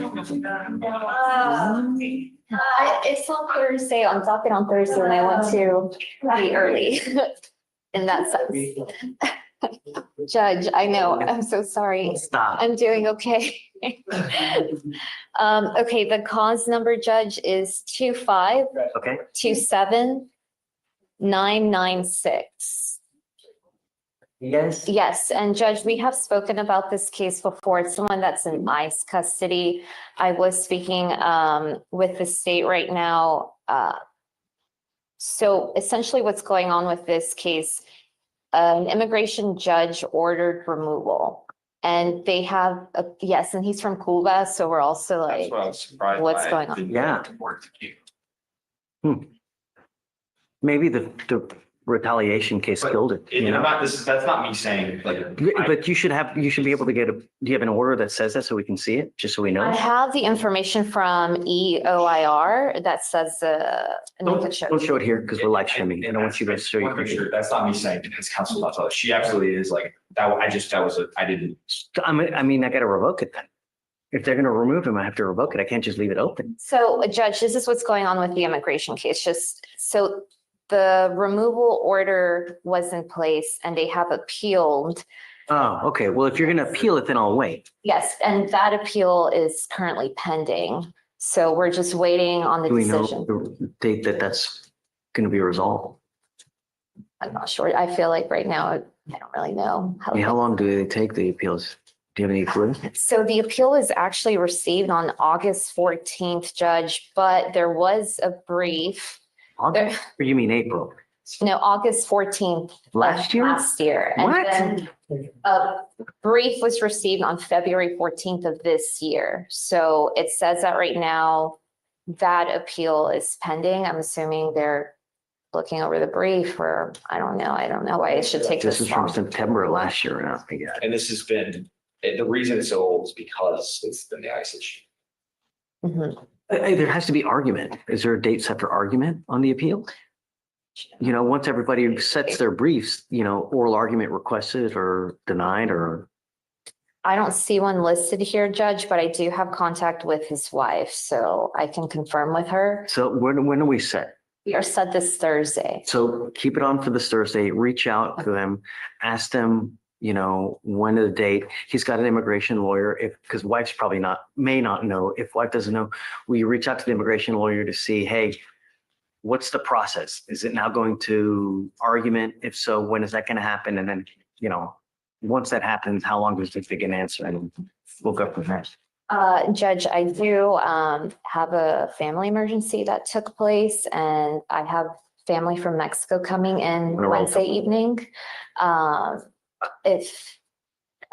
Speaker 8: It's on Thursday, on docket on Thursday, and I want to be early in that sense. Judge, I know, I'm so sorry.
Speaker 2: Stop.
Speaker 8: I'm doing okay. Okay, the cause number, Judge, is 25
Speaker 2: Okay.
Speaker 8: 27 996.
Speaker 2: Yes.
Speaker 8: Yes, and Judge, we have spoken about this case before. It's someone that's in ICE custody. I was speaking with the state right now. So essentially what's going on with this case, an immigration judge ordered removal. And they have, yes, and he's from Cuba, so we're also
Speaker 4: That's
Speaker 8: like,
Speaker 4: what I was surprised.
Speaker 8: what's
Speaker 4: by.
Speaker 8: going on?
Speaker 4: Didn't
Speaker 2: Yeah.
Speaker 4: work to keep.
Speaker 2: Maybe the retaliation case killed it, you
Speaker 4: I'm
Speaker 2: know?
Speaker 4: not, that's not me saying, like.
Speaker 2: But you should be able to get do you have an order that says that so we can see it, just so we
Speaker 8: I
Speaker 2: know?
Speaker 8: have the information from EOIR that says,
Speaker 2: Don't show it here because we're live streaming. I don't want you guys to show
Speaker 4: Want to
Speaker 2: your
Speaker 4: make sure, that's not me saying defense counsel, not to- she absolutely is like, that, I didn't.
Speaker 2: I mean, I gotta revoke it then. If they're gonna remove him, I have to revoke it. I can't just leave it open.
Speaker 8: So Judge, this is what's going on with the immigration case, just so the removal order was in place and they have appealed.
Speaker 2: Oh, okay. Well, if you're gonna appeal it, then I'll wait.
Speaker 8: Yes, and that appeal is currently pending. So we're just waiting on the
Speaker 2: Do we know
Speaker 8: decision.
Speaker 2: the date that that's gonna be resolved?
Speaker 8: I'm not sure. I feel like right now, I don't really know.
Speaker 2: I mean, how long do they take the appeals? Do you have any clue?
Speaker 8: So the appeal is actually received on August 14th, Judge, but there was a brief.
Speaker 2: August? Or you mean April?
Speaker 8: No, August 14th.
Speaker 2: Last year?
Speaker 8: Last year.
Speaker 2: What?
Speaker 8: And then a brief was received on February 14th of this year. So it says that right now that appeal is pending. I'm assuming they're looking over the brief or I don't know. I don't know why it should take
Speaker 2: This
Speaker 8: this
Speaker 2: is from
Speaker 8: long.
Speaker 2: September of last year now. I got it.
Speaker 4: And this has been, the reason it's so old is because it's been the ICE issue.
Speaker 8: Mhm.
Speaker 2: There has to be argument. Is there a date set for argument on the appeal? You know, once everybody sets their briefs, you know, oral argument requested or denied or.
Speaker 8: I don't see one listed here, Judge, but I do have contact with his wife, so I can confirm with her.
Speaker 2: So when are we set?
Speaker 8: We are set this Thursday.
Speaker 2: So keep it on for this Thursday, reach out to them, ask them, you know, when is the date? He's got an immigration lawyer, because wife's probably may not know. If wife doesn't know, we reach out to the immigration lawyer to see, hey, what's the process? Is it now going to argument? If so, when is that going to happen? And then, you know, once that happens, how long does it take to get an answer? And we'll go from there.
Speaker 8: Judge, I do have a family emergency that took place and I have family from Mexico coming in Wednesday evening. If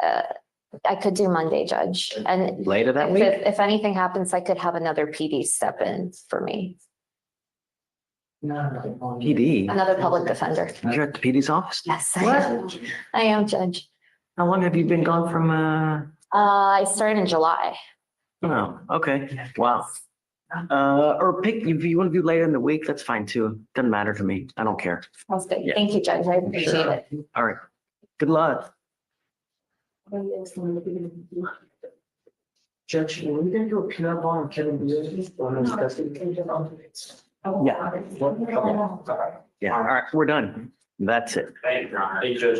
Speaker 8: I could do Monday, Judge, and
Speaker 2: later that week,
Speaker 8: if anything happens, I could have another PD step in for me,
Speaker 2: PD,
Speaker 8: another public defender.
Speaker 2: you're at the PD's office?
Speaker 8: Yes, I am, Judge.
Speaker 2: How long have you been gone from,
Speaker 8: I started in July.
Speaker 2: oh, okay, wow. Or pick, if you want to do later in the week, that's fine too. Doesn't matter to me. I don't care.
Speaker 8: Sounds good.
Speaker 2: Yeah.
Speaker 8: Thank you, Judge. I appreciate it.
Speaker 2: All right. Good luck.
Speaker 7: Judge, are we going to appeal on Kevin Beard?
Speaker 2: Yeah. Yeah, all right, we're done. That's it.
Speaker 4: Thank you, Judge.